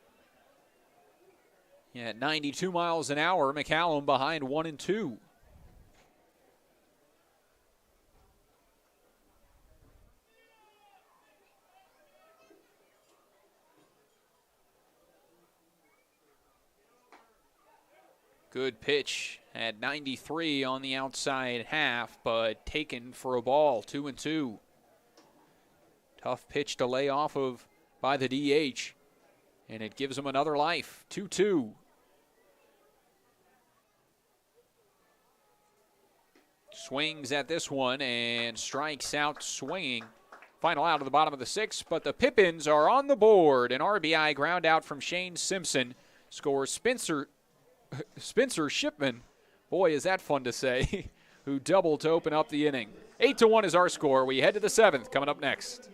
[SPEAKER 9] At 92 miles an hour, McCallum behind 1-2. Good pitch at 93 on the outside half, but taken for a ball, 2-2. Tough pitch to lay off of by the DH, and it gives him another life, 2-2. Swings at this one and strikes out swinging. Final out of the bottom of the 6th, but the Pippins are on the board. An RBI ground out from Shane Simpson scores Spencer Shipman, boy is that fun to say, who doubled to open up the inning. 8-1 is our score. We head to the 7th coming up next.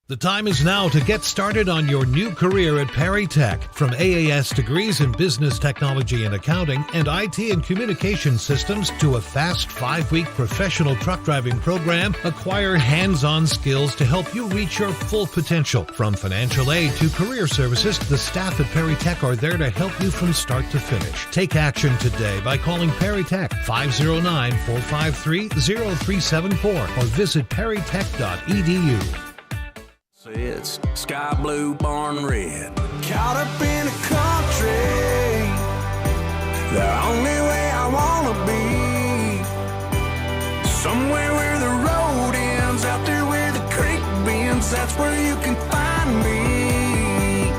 [SPEAKER 7] The time is now to get started on your new career at Perry Tech. From AAS degrees in business technology and accounting and IT and communication systems to a fast 5-week professional truck driving program, acquire hands-on skills to help you reach your full potential. From financial aid to career services, the staff at Perry Tech are there to help you from start to finish. Take action today by calling Perry Tech 509-453-0374 or visit perrytech.edu.
[SPEAKER 8] It's sky blue, barn red. Caught up in a country, the only way I wanna be. Somewhere where the road ends, out there where the creek bends, that's where you can find me.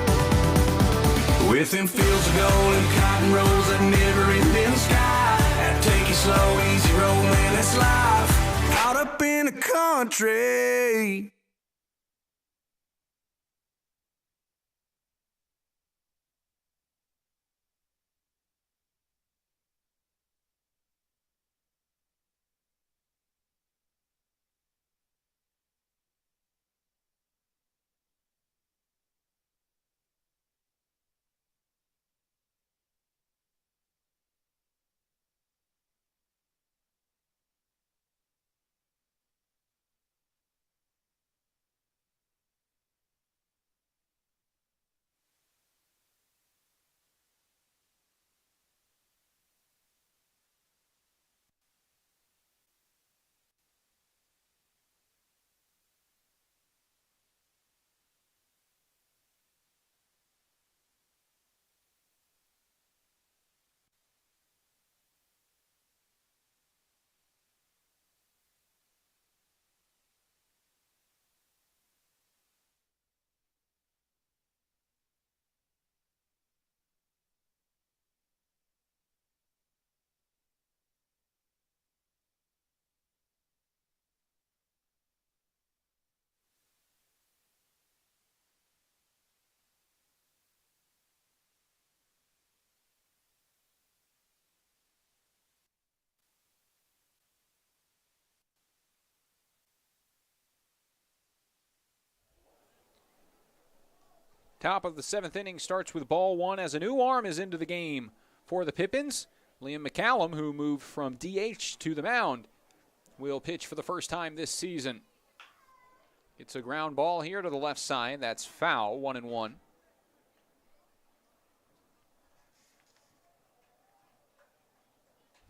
[SPEAKER 8] Within fields of gold and cotton rows that never end in the sky. And take it slow, easy road, man, that's life. Caught up in a country.
[SPEAKER 9] Top of the 7th inning starts with ball 1 as a new arm is into the game for the Pippins. Liam McCallum, who moved from DH to the mound, will pitch for the first time this season. It's a ground ball here to the left side. That's foul, 1-1.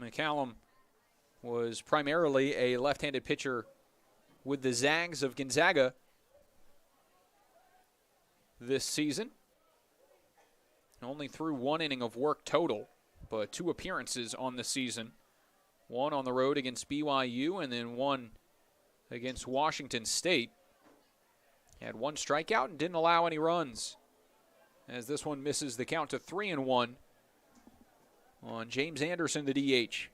[SPEAKER 9] McCallum was primarily a left-handed pitcher with the Zags of Gonzaga this season. Only threw 1 inning of work total, but 2 appearances on the season. 1 on the road against BYU and then 1 against Washington State. Had 1 strikeout and didn't allow any runs, as this one misses the count to 3-1 on James Anderson, the DH.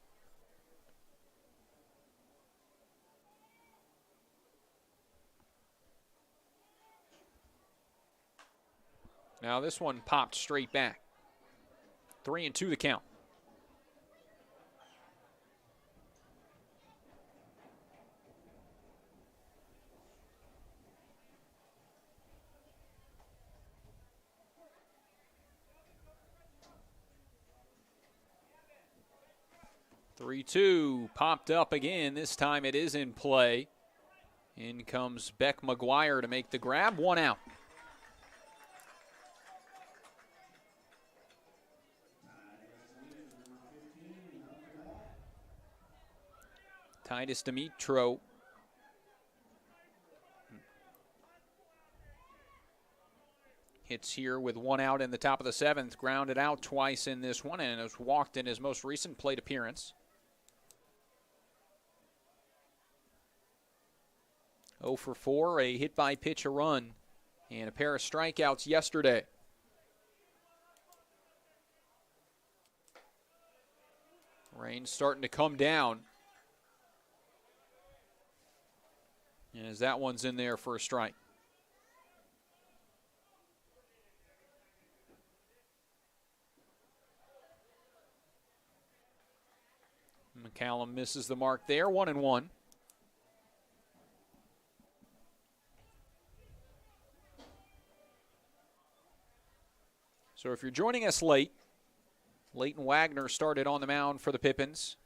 [SPEAKER 9] Now this one popped straight back. 3-2 the count. Three-two popped up again. This time it is in play. In comes Beck McGuire to make the grab. 1 out. Titus Dimitro. Hits here with 1 out in the top of the 7th. Grounded out twice in this one and has walked in his most recent plate appearance. 0 for 4, a hit by pitch, a run, and a pair of strikeouts yesterday. Rain starting to come down. As that one's in there for a strike. McCallum misses the mark there, 1-1. So if you're joining us late, Leighton Wagner started on the mound for the Pippins.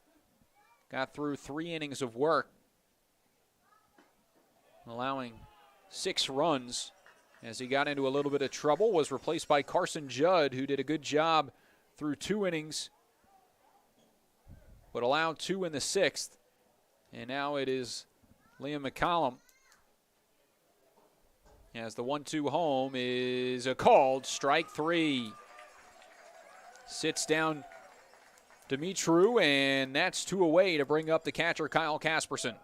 [SPEAKER 9] Got through 3 innings of work, allowing 6 runs as he got into a little bit of trouble. Was replaced by Carson Judd, who did a good job through 2 innings, but allowed 2 in the 6th. And now it is Liam McCallum. As the 1-2 home is a called strike 3. Sits down Dimitru, and that's 2 away to bring up the catcher, Kyle Casperson.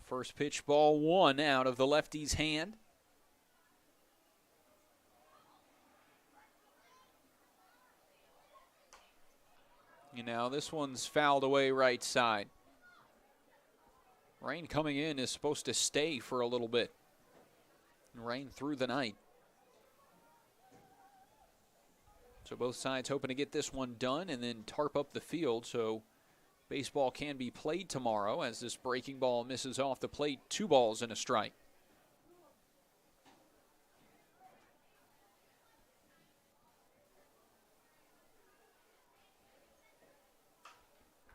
[SPEAKER 9] First pitch, ball 1 out of the lefty's hand. And now this one's fouled away right side. Rain coming in is supposed to stay for a little bit. Rain through the night. So both sides hoping to get this one done and then tarp up the field so baseball can be played tomorrow as this breaking ball misses off the plate. 2 balls and a strike.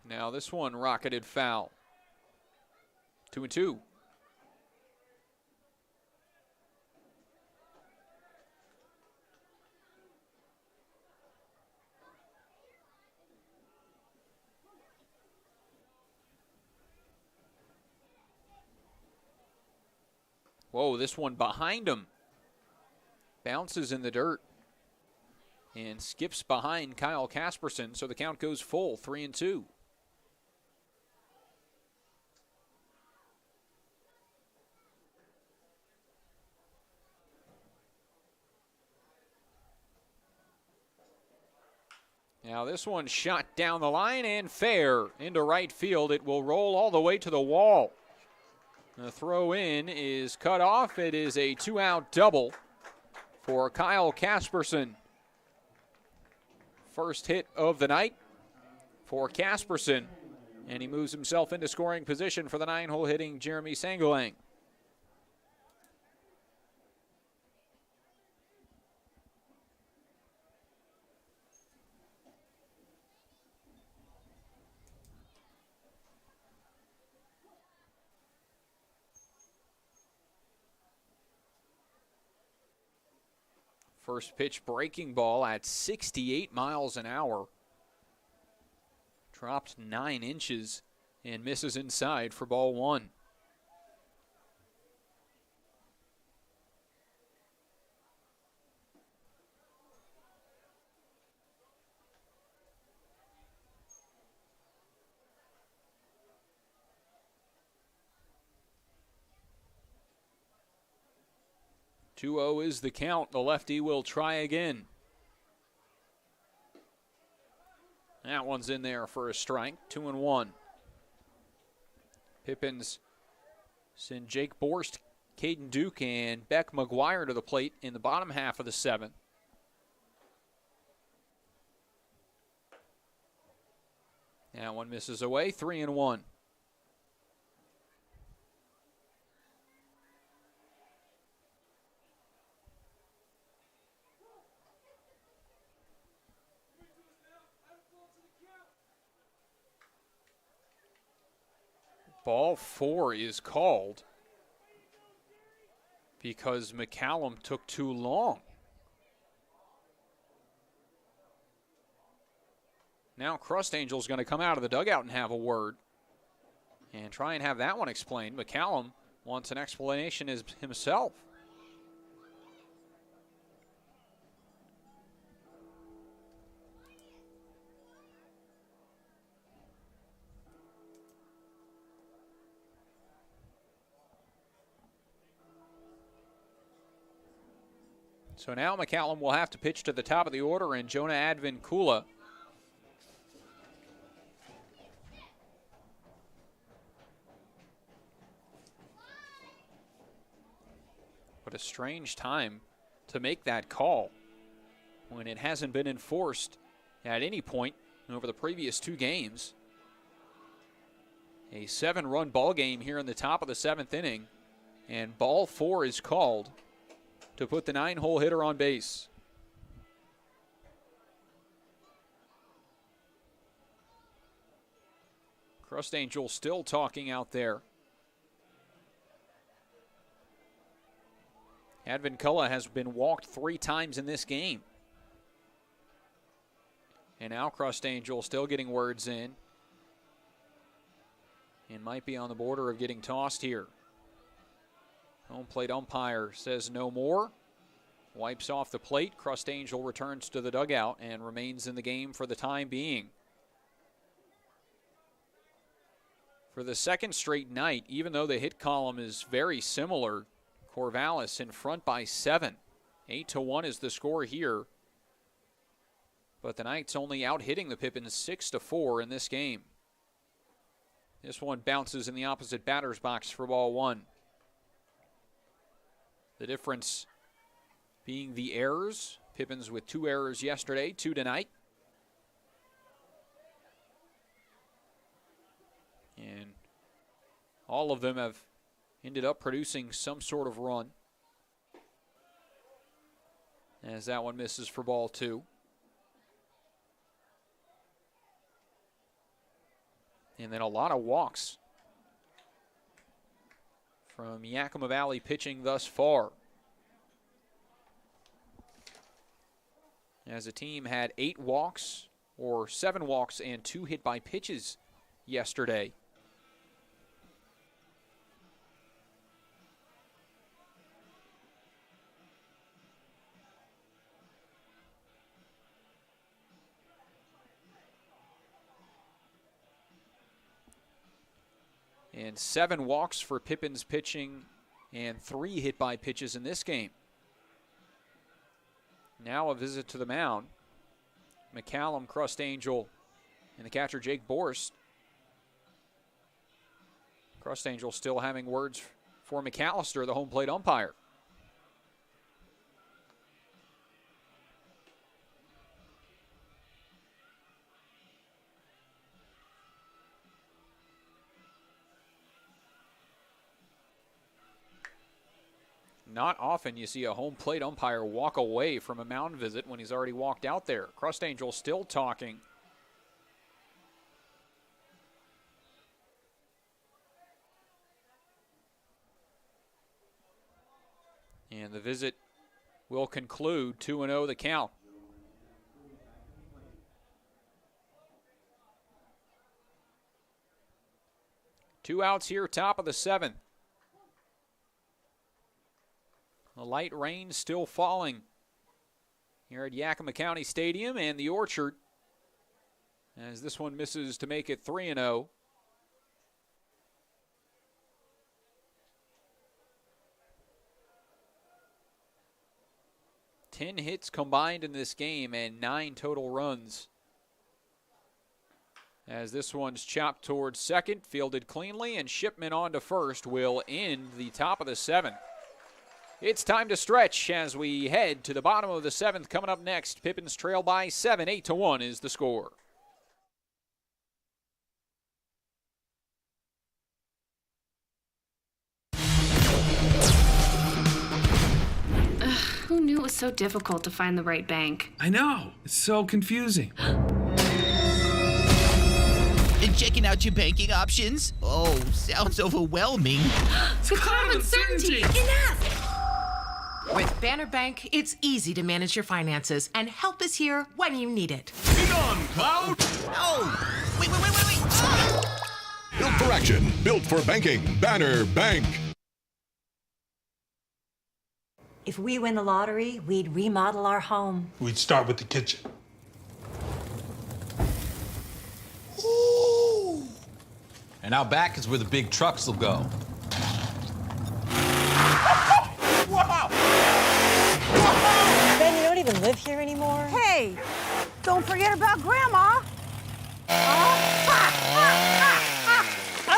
[SPEAKER 9] Now this one rocketed foul. 2-2. Whoa, this one behind him. Bounces in the dirt and skips behind Kyle Casperson, so the count goes full, 3-2. Now this one shot down the line and fair into right field. It will roll all the way to the wall. The throw in is cut off. It is a 2-out double for Kyle Casperson. First hit of the night for Casperson, and he moves himself into scoring position for the 9-hole hitting Jeremy Sangalang. First pitch breaking ball at 68 miles an hour. Dropped 9 inches and misses inside for ball 1. 2-0 is the count. The lefty will try again. That one's in there for a strike. 2-1. Pippins send Jake Borst, Caden Duke, and Beck McGuire to the plate in the bottom half of the seventh. That one misses away. 3-1. Ball 4 is called because McCallum took too long. Now Crust Angel's going to come out of the dugout and have a word and try and have that one explained. McCallum wants an explanation himself. So now McCallum will have to pitch to the top of the order, and Jonah Advin-Kula what a strange time to make that call when it hasn't been enforced at any point over the previous 2 games. A 7-run ball game here in the top of the 7th inning, and ball 4 is called to put the 9-hole hitter on base. Crust Angel still talking out there. Advin-Kula has been walked 3 times in this game. And now Crust Angel still getting words in and might be on the border of getting tossed here. Home plate umpire says no more. Wipes off the plate. Crust Angel returns to the dugout and remains in the game for the time being. For the second straight night, even though the hit column is very similar, Corvallis in front by 7. 8-1 is the score here. But the Knights only out hitting the Pippins 6-4 in this game. This one bounces in the opposite batter's box for ball 1. The difference being the errors. Pippins with 2 errors yesterday, 2 tonight. And all of them have ended up producing some sort of run. As that one misses for ball 2. And then a lot of walks from Yakima Valley pitching thus far. As a team had 8 walks, or 7 walks and 2 hit by pitches yesterday. And 7 walks for Pippins pitching and 3 hit by pitches in this game. Now a visit to the mound. McCallum, Crust Angel, and the catcher Jake Borst. Crust Angel still having words for McAllister, the home plate umpire. Not often you see a home plate umpire walk away from a mound visit when he's already walked out there. Crust Angel still talking. And the visit will conclude. 2-0 the count. Two outs here, top of the 7th. The light rain still falling here at Yakima County Stadium and the Orchard, as this one misses to make it 3-0. 10 hits combined in this game and 9 total runs. As this one's chopped towards second, fielded cleanly, and Shipman on to first will end the top of the 7th. It's time to stretch as we head to the bottom of the 7th. Coming up next, Pippins trail by 7, 8-1 is the score.
[SPEAKER 11] Who knew it was so difficult to find the right bank?
[SPEAKER 12] I know. It's so confusing.
[SPEAKER 13] And checking out your banking options? Oh, sounds overwhelming.
[SPEAKER 18] The cloud of uncertainty.
[SPEAKER 14] Enough! With Banner Bank, it's easy to manage your finances, and help is here when you need it.
[SPEAKER 15] Be gone, Cloud!
[SPEAKER 13] Oh! Wait!
[SPEAKER 15] Built for action, built for banking. Banner Bank.
[SPEAKER 16] If we win the lottery, we'd remodel our home.
[SPEAKER 21] We'd start with the kitchen.
[SPEAKER 17] And out back is where the big trucks will go.
[SPEAKER 16] Ben, you don't even live here anymore?
[SPEAKER 18] Hey, don't forget about Grandma.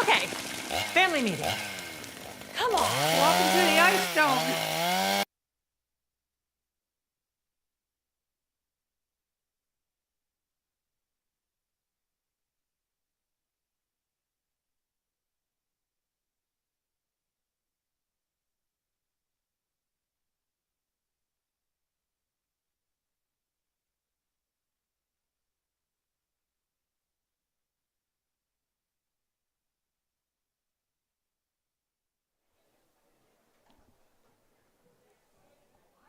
[SPEAKER 16] Okay, family meeting. Come on.
[SPEAKER 18] Welcome to the ice dome.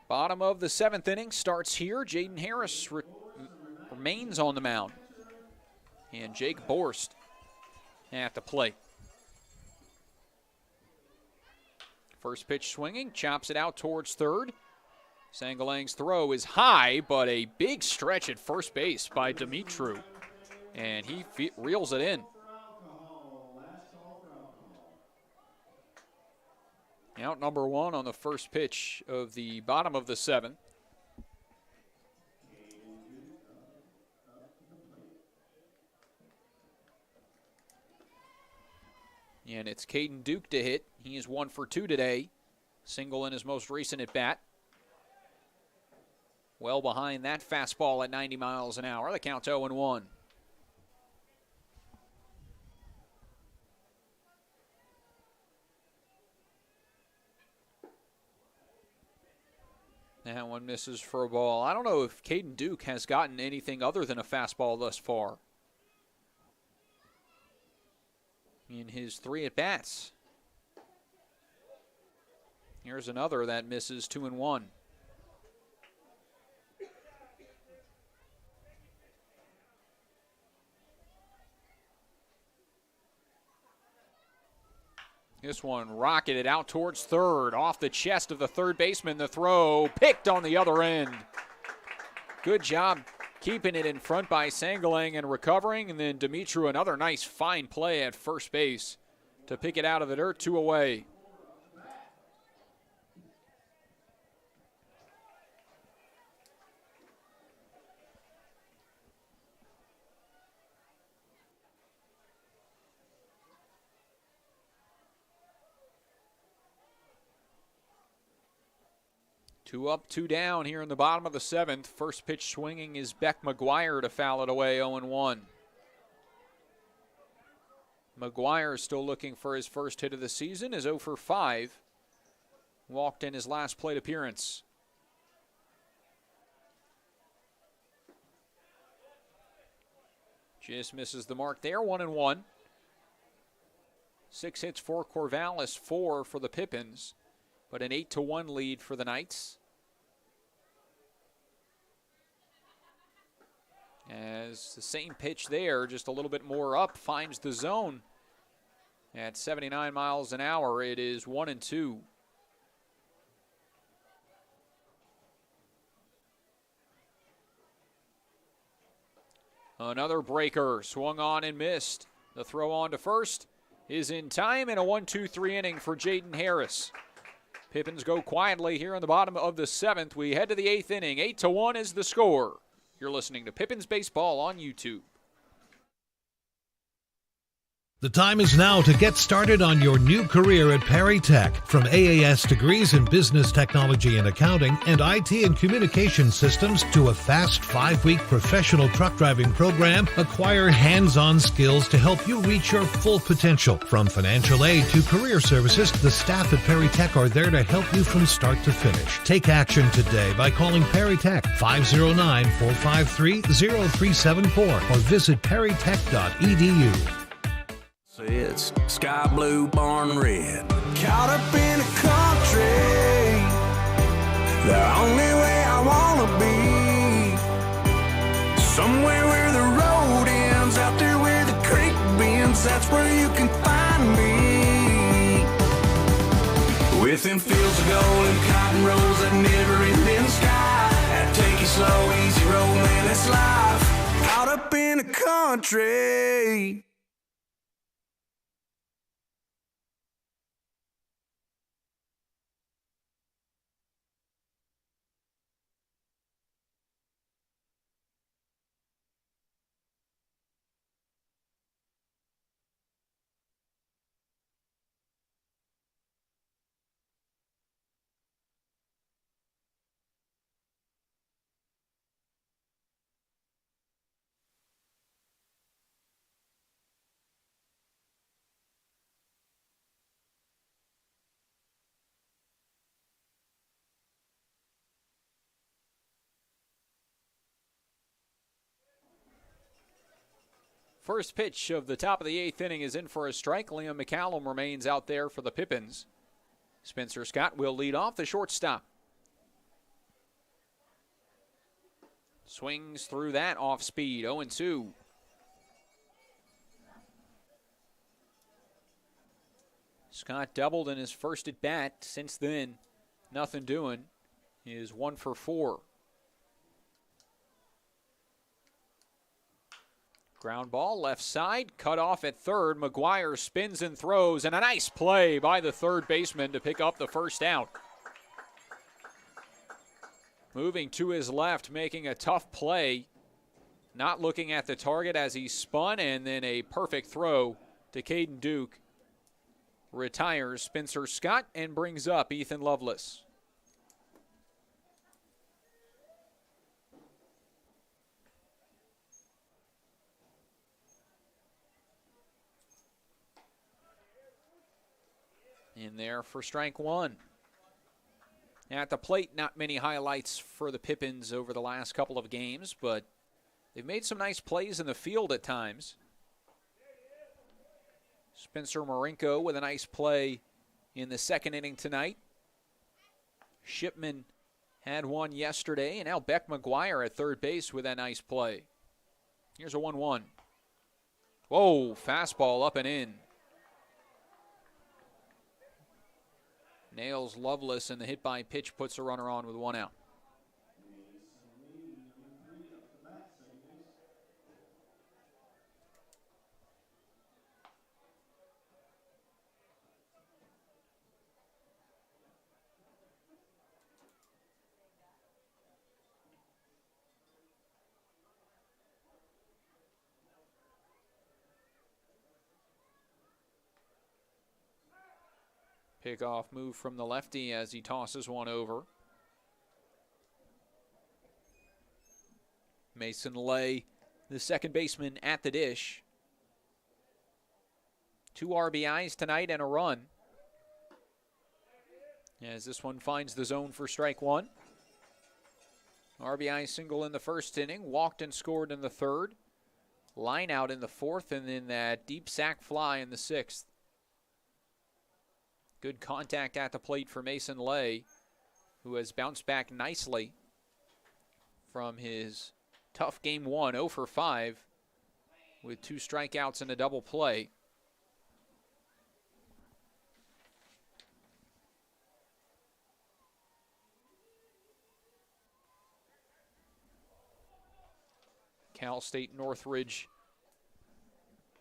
[SPEAKER 9] Bottom of the 7th inning starts here. Jaden Harris remains on the mound. And Jake Borst at the plate. First pitch swinging, chops it out towards third. Sangalang's throw is high, but a big stretch at first base by Dimitru. And he reels it in. Out number 1 on the first pitch of the bottom of the 7th. And it's Caden Duke to hit. He is 1 for 2 today. Single in his most recent at bat. Well behind that fastball at 90 miles an hour. The count's 0-1. That one misses for a ball. I don't know if Caden Duke has gotten anything other than a fastball thus far in his 3 at-bats. Here's another that misses, 2-1. This one rocketed out towards third, off the chest of the third baseman. The throw picked on the other end. Good job keeping it in front by Sangalang and recovering. And then Dimitru, another nice fine play at first base to pick it out of the dirt, 2 away. Two up, 2 down here in the bottom of the 7th. First pitch swinging is Beck McGuire to foul it away, 0-1. McGuire still looking for his first hit of the season, is 0 for 5. Walked in his last plate appearance. Just misses the mark there, 1-1. 6 hits for Corvallis, 4 for the Pippins, but an 8-1 lead for the Knights. As the same pitch there, just a little bit more up, finds the zone at 79 miles an hour. It is 1-2. Another breaker, swung on and missed. The throw on to first is in time, and a 1-2-3 inning for Jaden Harris. Pippins go quietly here in the bottom of the 7th. We head to the 8th inning. 8-1 is the score. You're listening to Pippins Baseball on YouTube.
[SPEAKER 7] The time is now to get started on your new career at Perry Tech. From AAS degrees in business technology and accounting and IT and communication systems to a fast 5-week professional truck driving program, acquire hands-on skills to help you reach your full potential. From financial aid to career services, the staff at Perry Tech are there to help you from start to finish. Take action today by calling Perry Tech 509-453-0374 or visit perrytech.edu.
[SPEAKER 8] It's sky blue, barn red. Caught up in a country, the only way I wanna be. Somewhere where the road ends, out there where the creek bends, that's where you can find me. With them fields of gold and cotton rows, that never-ending sky. That take it slow, easy road, man, that's life. Caught up in a country.
[SPEAKER 9] First pitch of the top of the 8th inning is in for a strike. Liam McCallum remains out there for the Pippins. Spencer Scott will lead off, the shortstop. Swings through that off speed, 0-2. Scott doubled in his first at bat. Since then, nothing doing. He is 1 for 4. Ground ball, left side, cut off at third. McGuire spins and throws, and a nice play by the third baseman to pick up the first out. Moving to his left, making a tough play. Not looking at the target as he spun, and then a perfect throw to Caden Duke. Retires Spencer Scott and brings up Ethan Lovelace. In there for strike one. At the plate, not many highlights for the Pippins over the last couple of games, but they've made some nice plays in the field at times. Spencer Marinko with a nice play in the second inning tonight. Shipman had one yesterday, and now Beck McGuire at third base with a nice play. Here's a 1-1. Whoa, fastball up and in. Nails Lovelace, and the hit by pitch puts a runner on with 1 out. Pickoff move from the lefty as he tosses one over. Mason Lay, the second baseman, at the dish. 2 RBIs tonight and a run. As this one finds the zone for strike one. RBI single in the first inning, walked and scored in the third. Line out in the fourth, and then that deep sac fly in the 6th. Good contact at the plate for Mason Lay, who has bounced back nicely from his tough game one, 0 for 5, with 2 strikeouts and a double play. Cal State Northridge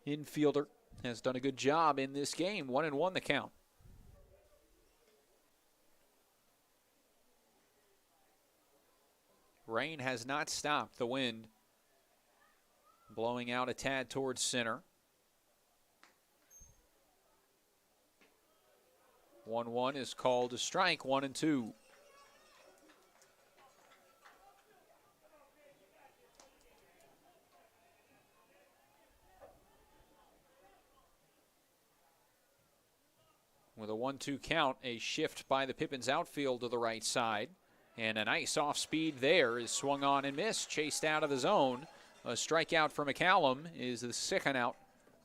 [SPEAKER 9] infielder has done a good job in this game. 1-1 the count. Rain has not stopped. The wind blowing out a tad towards center. 1-1 is called a strike, 1-2. With a 1-2 count, a shift by the Pippins outfield to the right side. And a nice off-speed there is swung on and missed, chased out of the zone. A strikeout for McCallum is the second out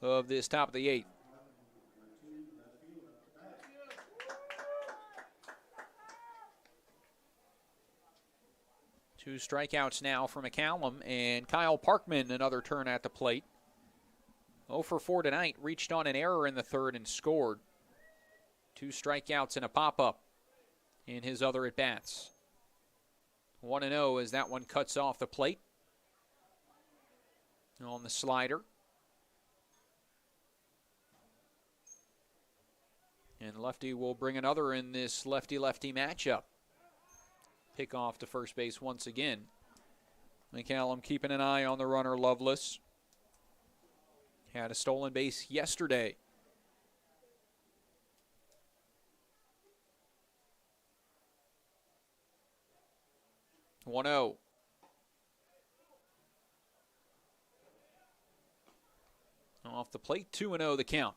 [SPEAKER 9] of this top of the 8th. Two strikeouts now for McCallum, and Kyle Parkman another turn at the plate. 0 for 4 tonight, reached on an error in the third and scored. 2 strikeouts and a pop-up in his other at-bats. 1-0 as that one cuts off the plate on the slider. And lefty will bring another in this lefty-lefty matchup. Pick off to first base once again. McCallum keeping an eye on the runner, Loveless. Had a stolen base yesterday. Off the plate, 2-0 the count.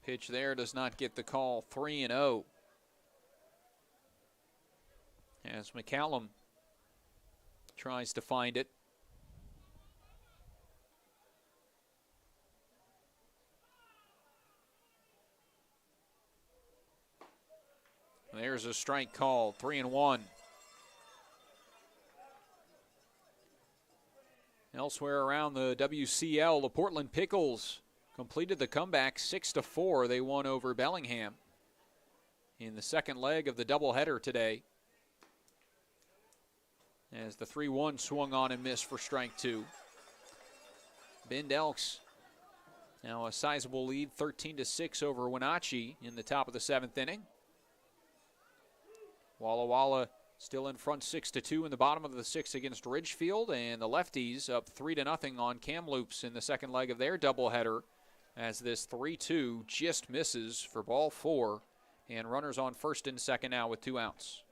[SPEAKER 9] Pitch there does not get the call, 3-0. As McCallum tries to find it. There's a strike call, 3-1. Elsewhere around the WCL, the Portland Pickles completed the comeback 6-4. They won over Bellingham in the second leg of the doubleheader today. As the 3-1 swung on and missed for strike 2. Bend Elks now a sizable lead, 13-6 over Wenatchee in the top of the 7th inning. Walla Walla still in front 6-2 in the bottom of the 6th against Ridgefield, and the lefties up 3-0 on Kamloops in the second leg of their doubleheader, as this 3-2 just misses for ball 4, and runners on first and second now with 2 outs.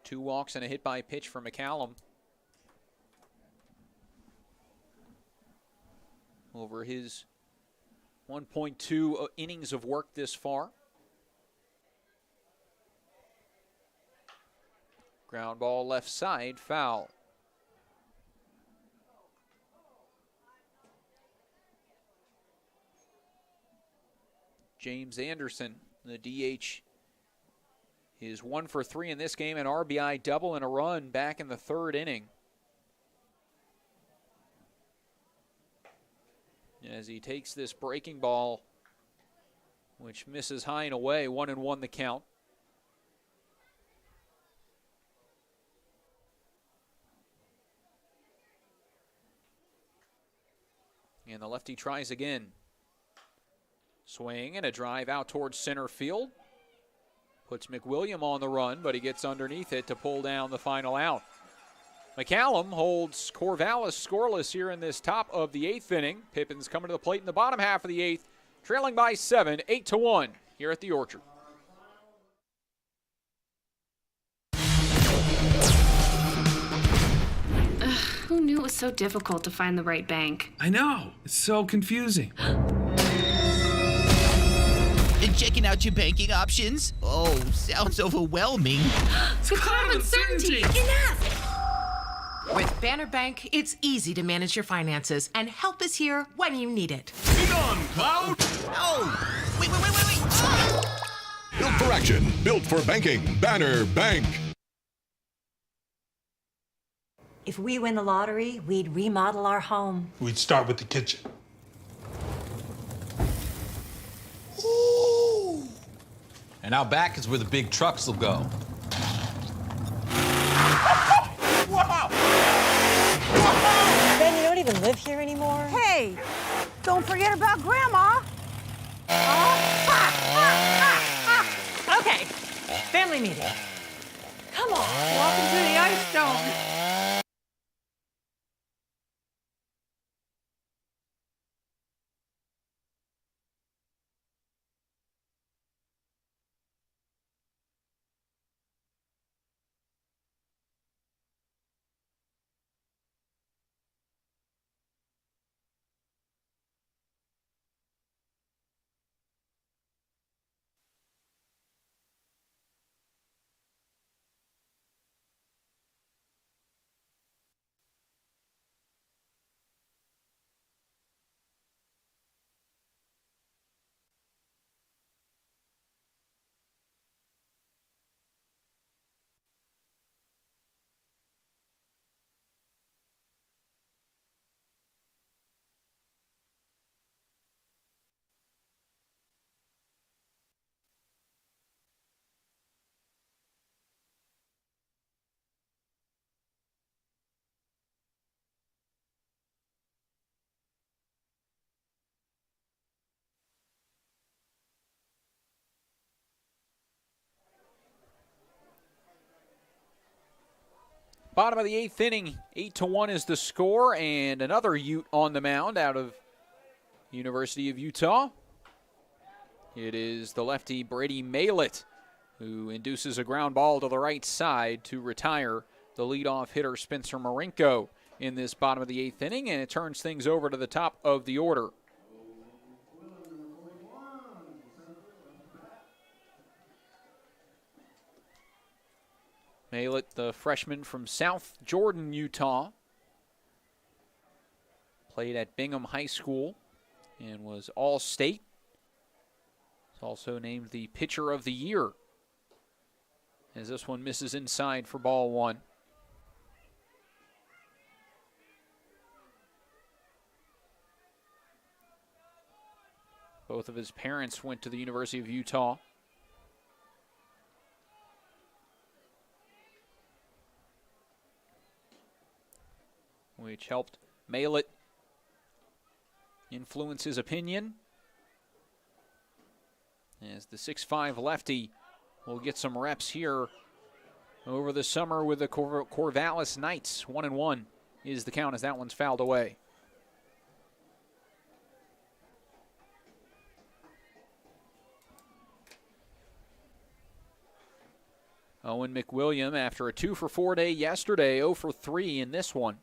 [SPEAKER 9] Two walks and a hit by pitch for McCallum. Over his 1.2 innings of work this far. Ground ball left side, foul. James Anderson, the DH, is 1 for 3 in this game, an RBI double and a run back in the 3rd inning. As he takes this breaking ball, which misses high and away, 1-1 the count. And the lefty tries again. Swing and a drive out towards center field. Puts McWilliam on the run, but he gets underneath it to pull down the final out. McCallum holds Corvallis scoreless here in this top of the 8th inning. Pippins coming to the plate in the bottom half of the 8th, trailing by 7, 8-1 here at the Orchard.
[SPEAKER 11] Who knew it was so difficult to find the right bank?
[SPEAKER 12] I know. It's so confusing.
[SPEAKER 13] And checking out your banking options? Oh, sounds overwhelming.
[SPEAKER 18] The cloud of uncertainty.
[SPEAKER 14] Enough! With Banner Bank, it's easy to manage your finances, and help is here when you need it.
[SPEAKER 15] Be gone, Cloud!
[SPEAKER 13] Oh, wait.
[SPEAKER 15] Built for action, built for banking. Banner Bank.
[SPEAKER 16] If we win the lottery, we'd remodel our home.
[SPEAKER 21] We'd start with the kitchen.
[SPEAKER 15] Ooh.
[SPEAKER 17] And out back is where the big trucks will go.
[SPEAKER 16] Ben, you don't even live here anymore?
[SPEAKER 18] Hey, don't forget about Grandma.
[SPEAKER 14] Okay, family meeting. Come on.
[SPEAKER 18] Welcome to the Ice Dome.
[SPEAKER 9] Bottom of the 8th inning, 8-1 is the score, and another Ute on the mound out of University of Utah. It is the lefty Brady Maylett who induces a ground ball to the right side to retire the leadoff hitter Spencer Marinko in this bottom of the 8th inning, and it turns things over to the top of the order. Maylett, the freshman from South Jordan, Utah, played at Bingham High School and was All-State. He's also named the Pitcher of the Year, as this one misses inside for ball one. Both of his parents went to the University of Utah. Which helped Maylett influence his opinion, as the 6'5" lefty will get some reps here over the summer with the Corvallis Knights. 1-1 is the count as that one's fouled away. Owen McWilliam, after a 2-for-4 day yesterday, 0-for-3 in this one.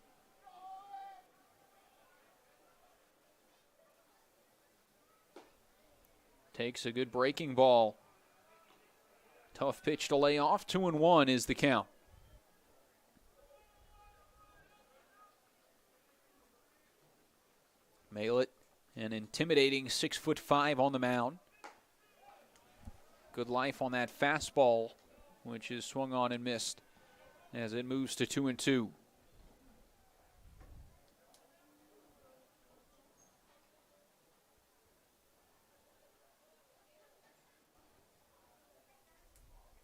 [SPEAKER 9] Takes a good breaking ball. Tough pitch to lay off. 2-1 is the count. Maylett, an intimidating 6'5" on the mound. Good life on that fastball, which is swung on and missed as it moves to 2-2.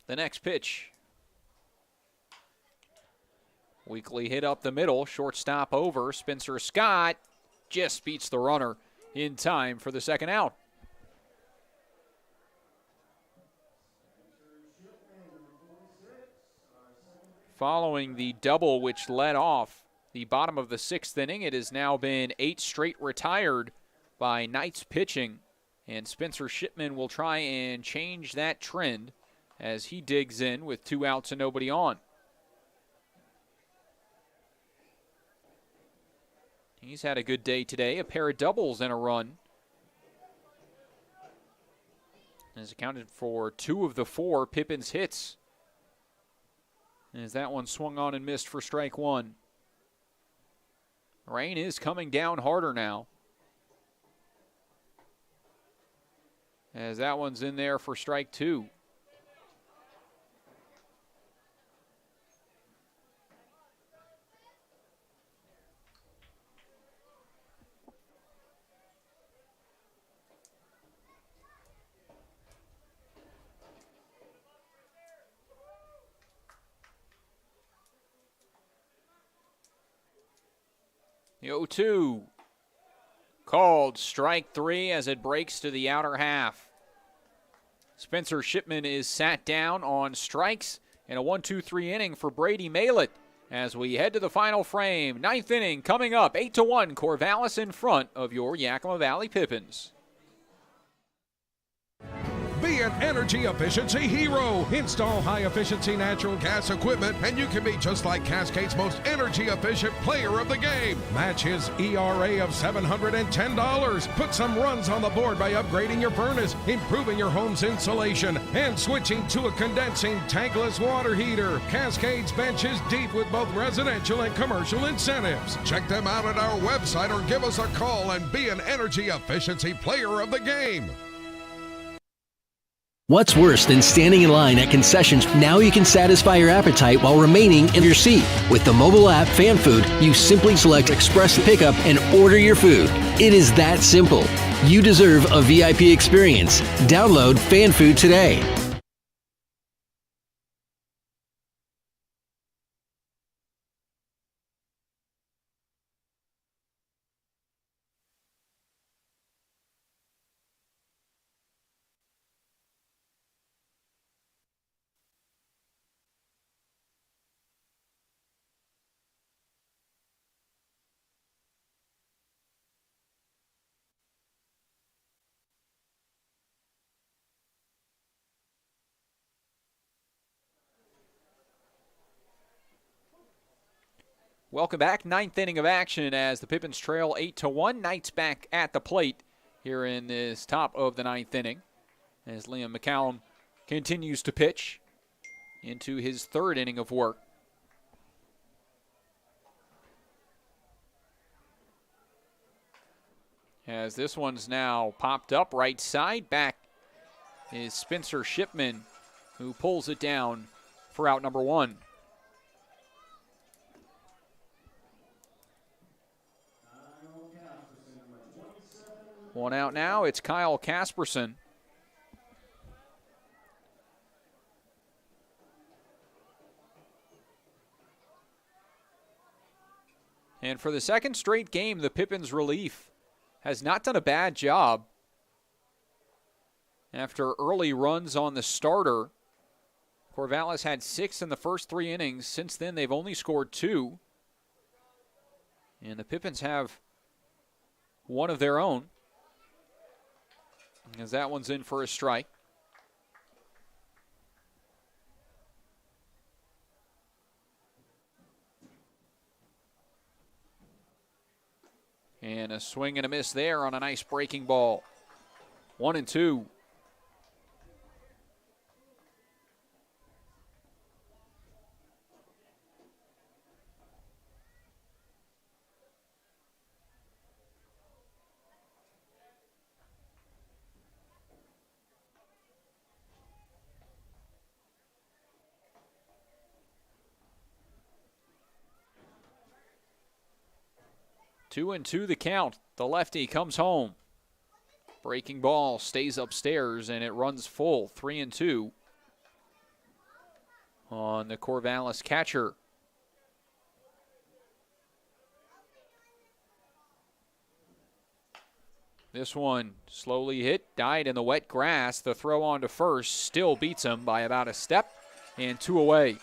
[SPEAKER 9] The next pitch. Weekly hit up the middle, shortstop over. Spencer Scott just beats the runner in time for the second out. Following the double which led off the bottom of the 6th inning, it has now been 8 straight retired by Knights pitching, and Spencer Shipman will try and change that trend as he digs in with 2 outs and nobody on. He's had a good day today, a pair of doubles and a run. Has accounted for 2 of the 4 Pippins hits, as that one swung on and missed for strike 1. Rain is coming down harder now, as that one's in there for strike 2. The 0-2. Called strike 3 as it breaks to the outer half. Spencer Shipman is sat down on strikes in a 1-2-3 inning for Brady Malett as we head to the final frame. 9th inning coming up, 8-1, Corvallis in front of your Yakima Valley Pippins.
[SPEAKER 19] Be an energy efficiency hero. Install high-efficiency natural gas equipment, and you can be just like Cascade's most energy-efficient player of the game. Match his ERA of $710. Put some runs on the board by upgrading your furnace, improving your home's insulation, and switching to a condensing tankless water heater. Cascade's bench is deep with both residential and commercial incentives. Check them out at our website or give us a call and be an energy efficiency player of the game.
[SPEAKER 20] What's worse than standing in line at concessions? Now you can satisfy your appetite while remaining in your seat. With the mobile app Fan Food, you simply select Express Pickup and order your food. It is that simple. You deserve a VIP experience. Download Fan Food today.
[SPEAKER 9] Welcome back. 9th inning of action as the Pippins trail 8-1. Knights back at the plate here in this top of the 9th inning as Liam McCallum continues to pitch into his 3rd inning of work. As this one's now popped up right side, back is Spencer Shipman, who pulls it down for out number 1. One out now, it's Kyle Casperson. And for the 2nd straight game, the Pippins relief has not done a bad job. After early runs on the starter, Corvallis had 6 in the first 3 innings. Since then, they've only scored 2. And the Pippins have one of their own, as that one's in for a strike. And a swing and a miss there on a nice breaking ball. 1-2. Two and two the count. The lefty comes home. Breaking ball stays upstairs and it runs full. 3-2 on the Corvallis catcher. This one slowly hit, died in the wet grass. The throw on to first still beats him by about a step, and 2 away.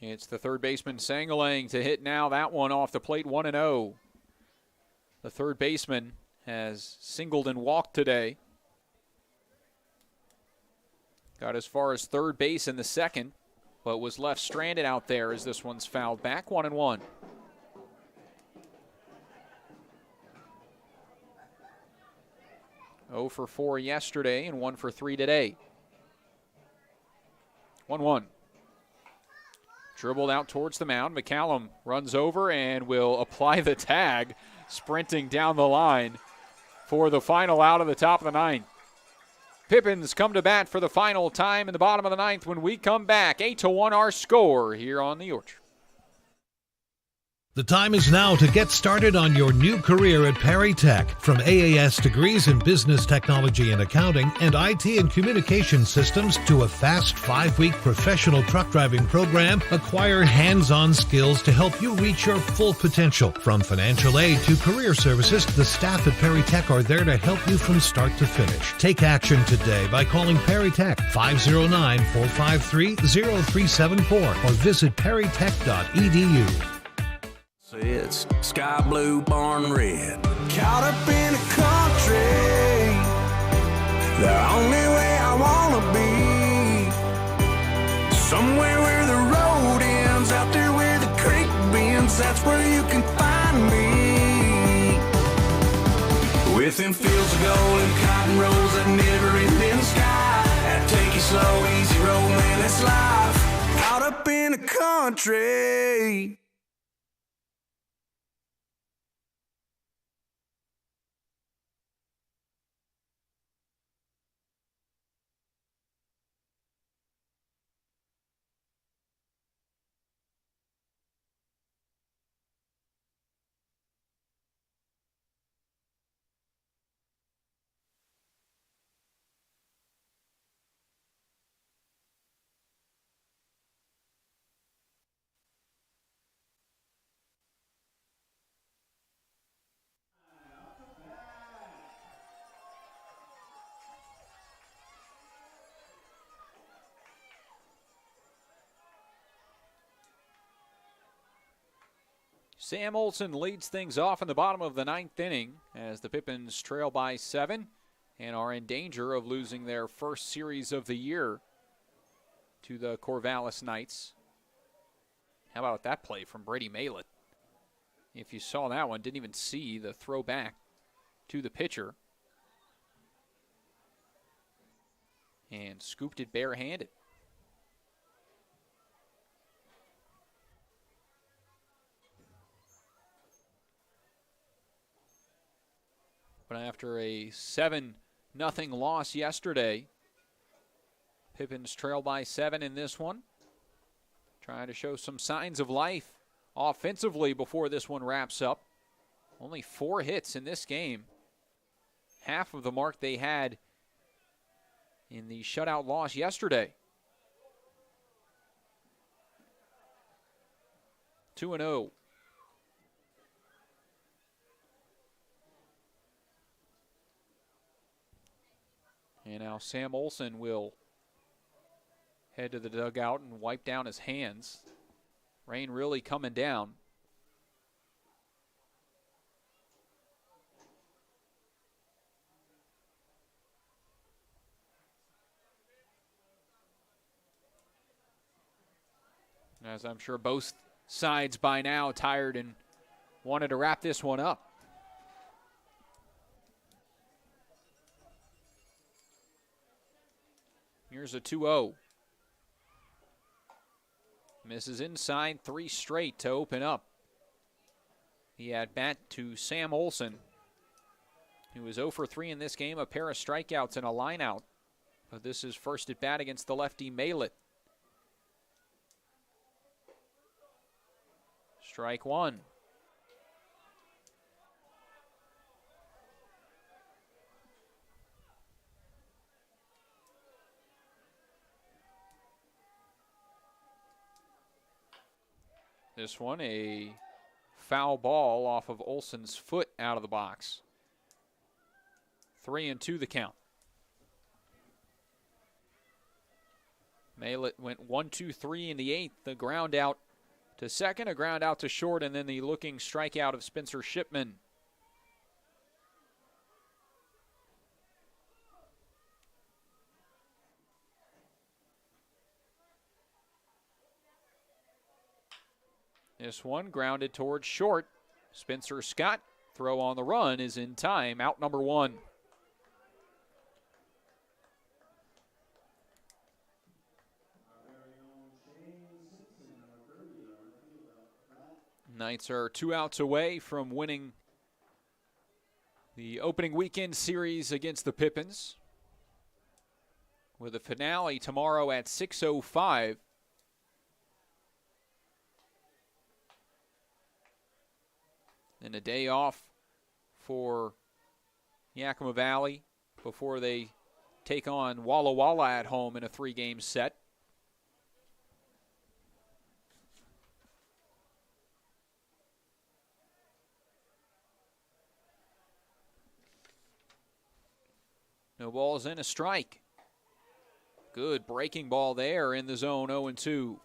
[SPEAKER 9] It's the third baseman Sangalang to hit now. That one off the plate, 1-0. The third baseman has singled and walked today. Got as far as third base in the second, but was left stranded out there as this one's fouled back. 1-1. Oh for 4 yesterday and 1 for 3 today. 1-1. Dribbled out towards the mound. McCallum runs over and will apply the tag, sprinting down the line for the final out of the top of the 9th. Pippins come to bat for the final time in the bottom of the ninth when we come back. 8-1 our score here on the Orchard.
[SPEAKER 7] The time is now to get started on your new career at Perry Tech. From AAS degrees in business technology and accounting and IT and communication systems to a fast 5-week professional truck driving program, acquire hands-on skills to help you reach your full potential. From financial aid to career services, the staff at Perry Tech are there to help you from start to finish. Take action today by calling Perry Tech 509-453-0374 or visit perrytech.edu.
[SPEAKER 8] It's sky blue, barn red. Caught up in a country, the only way I wanna be. Somewhere where the road ends, out there where the creek bends, that's where you can find me. Within fields of gold and cotton rows that never end in the sky. That take you slow, easy road, man, that's life. Caught up in a country.
[SPEAKER 9] Sam Olson leads things off in the bottom of the ninth inning as the Pippins trail by 7 and are in danger of losing their first series of the year to the Corvallis Knights. How about that play from Brady Malett? If you saw that one, didn't even see the throw back to the pitcher. And scooped it barehanded. But after a 7-0 loss yesterday, Pippins trail by 7 in this one. Trying to show some signs of life offensively before this one wraps up. Only 4 hits in this game. Half of the mark they had in the shutout loss yesterday. 2-0. And now Sam Olson will head to the dugout and wipe down his hands. Rain really coming down. As I'm sure both sides by now tired and wanted to wrap this one up. Here's a 2-0. Misses inside, 3 straight to open up. The at-bat to Sam Olson, who was 0 for 3 in this game, a pair of strikeouts and a line-out. But this is first at-bat against the lefty Malett. Strike 1. This one, a foul ball off of Olson's foot out of the box. 3-2 the count. Malett went 1-2-3 in the 8th. The ground out to second, a ground out to short, and then the looking strikeout of Spencer Shipman. This one grounded towards short. Spencer Scott, throw on the run, is in time. Out number 1. Knights are 2 outs away from winning the opening weekend series against the Pippins. with a finale tomorrow at 6:05. And a day off for Yakima Valley before they take on Walla Walla at home in a 3-game set. No balls in, a strike. Good breaking ball there in the zone, 0-2.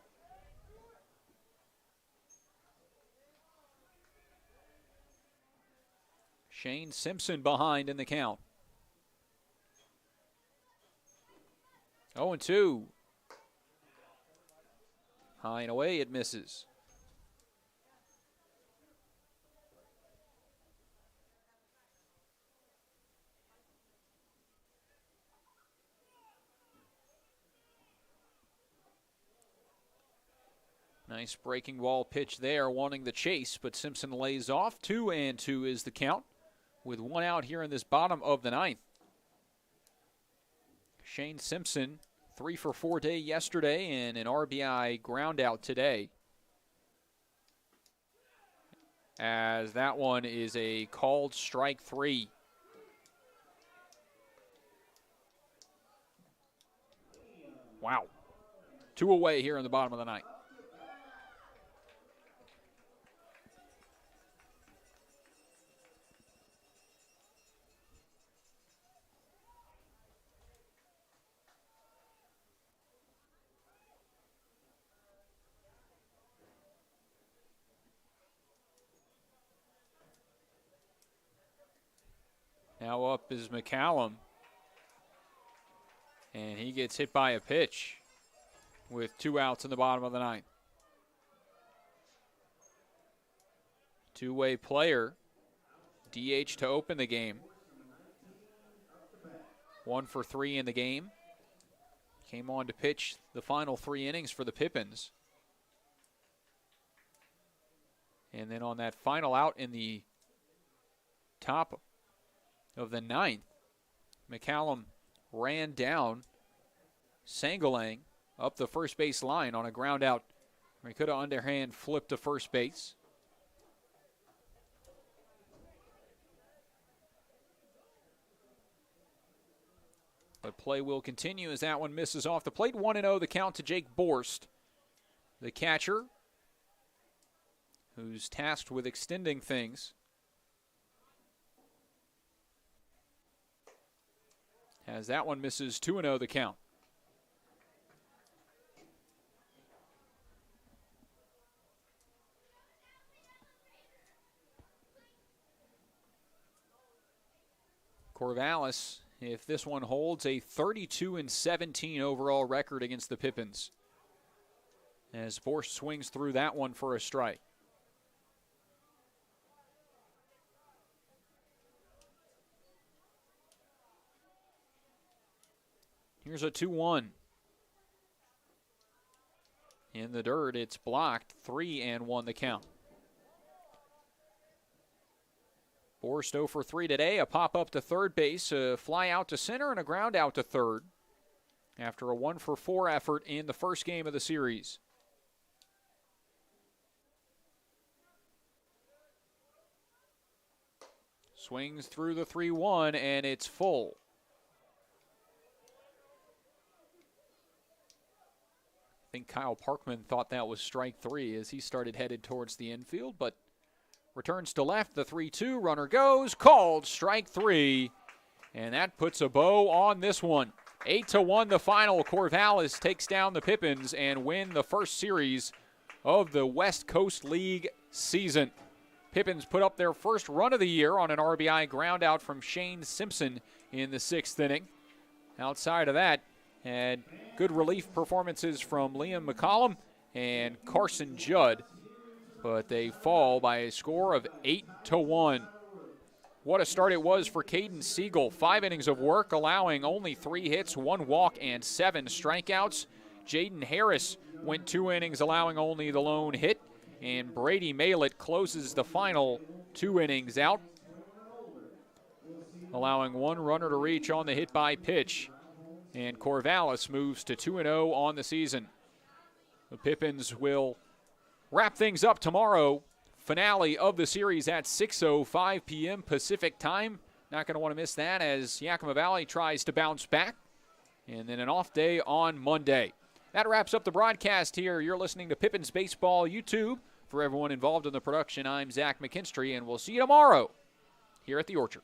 [SPEAKER 9] Shane Simpson behind in the count. 0-2. High and away, it misses. Nice breaking ball pitch there, wanting the chase, but Simpson lays off. 2-2 is the count, with 1 out here in this bottom of the 9th. Shane Simpson, 3 for 4 day yesterday and an RBI ground out today. As that one is a called strike 3. Wow. 2 away here in the bottom of the 9th. Now up is McCallum. And he gets hit by a pitch with 2 outs in the bottom of the 9th. Two-way player. DH to open the game. 1 for 3 in the game. Came on to pitch the final 3 innings for the Pippins. And then on that final out in the top of the 9th, McCallum ran down Sangalang up the first base line on a ground out. He could have underhand flipped to first base. But play will continue as that one misses off the plate. 1-0 the count to Jake Borst, the catcher, who's tasked with extending things. As that one misses, 2-0 the count. Corvallis, if this one holds, a 32-17 overall record against the Pippins, as Borst swings through that one for a strike. Here's a 2-1. In the dirt, it's blocked. 3-1 the count. Borst 0 for 3 today. A pop up to third base, a fly out to center, and a ground out to third after a 1 for 4 effort in the first game of the series. Swings through the 3-1, and it's full. I think Kyle Parkman thought that was strike 3 as he started headed towards the infield, but returns to left, the 3-2, runner goes, called strike 3, and that puts a bow on this one. 8-1 the final. Corvallis takes down the Pippins and win the first series of the West Coast League season. Pippins put up their first run of the year on an RBI ground out from Shane Simpson in the 6th inning. Outside of that, and good relief performances from Liam McCollum and Carson Judd, but they fall by a score of 8-1. What a start it was for Caden Siegel. 5 innings of work, allowing only 3 hits, 1 walk, and 7 strikeouts. Jaden Harris went 2 innings, allowing only the lone hit, and Brady Malett closes the final 2 innings out, allowing 1 runner to reach on the hit by pitch. And Corvallis moves to 2-0 on the season. The Pippins will wrap things up tomorrow. Finale of the series at 6:05 p.m. Pacific time. Not going to want to miss that as Yakima Valley tries to bounce back. And then an off day on Monday. That wraps up the broadcast here. You're listening to Pippins Baseball YouTube. For everyone involved in the production, I'm Zach McKinstry, and we'll see you tomorrow here at the Orchard.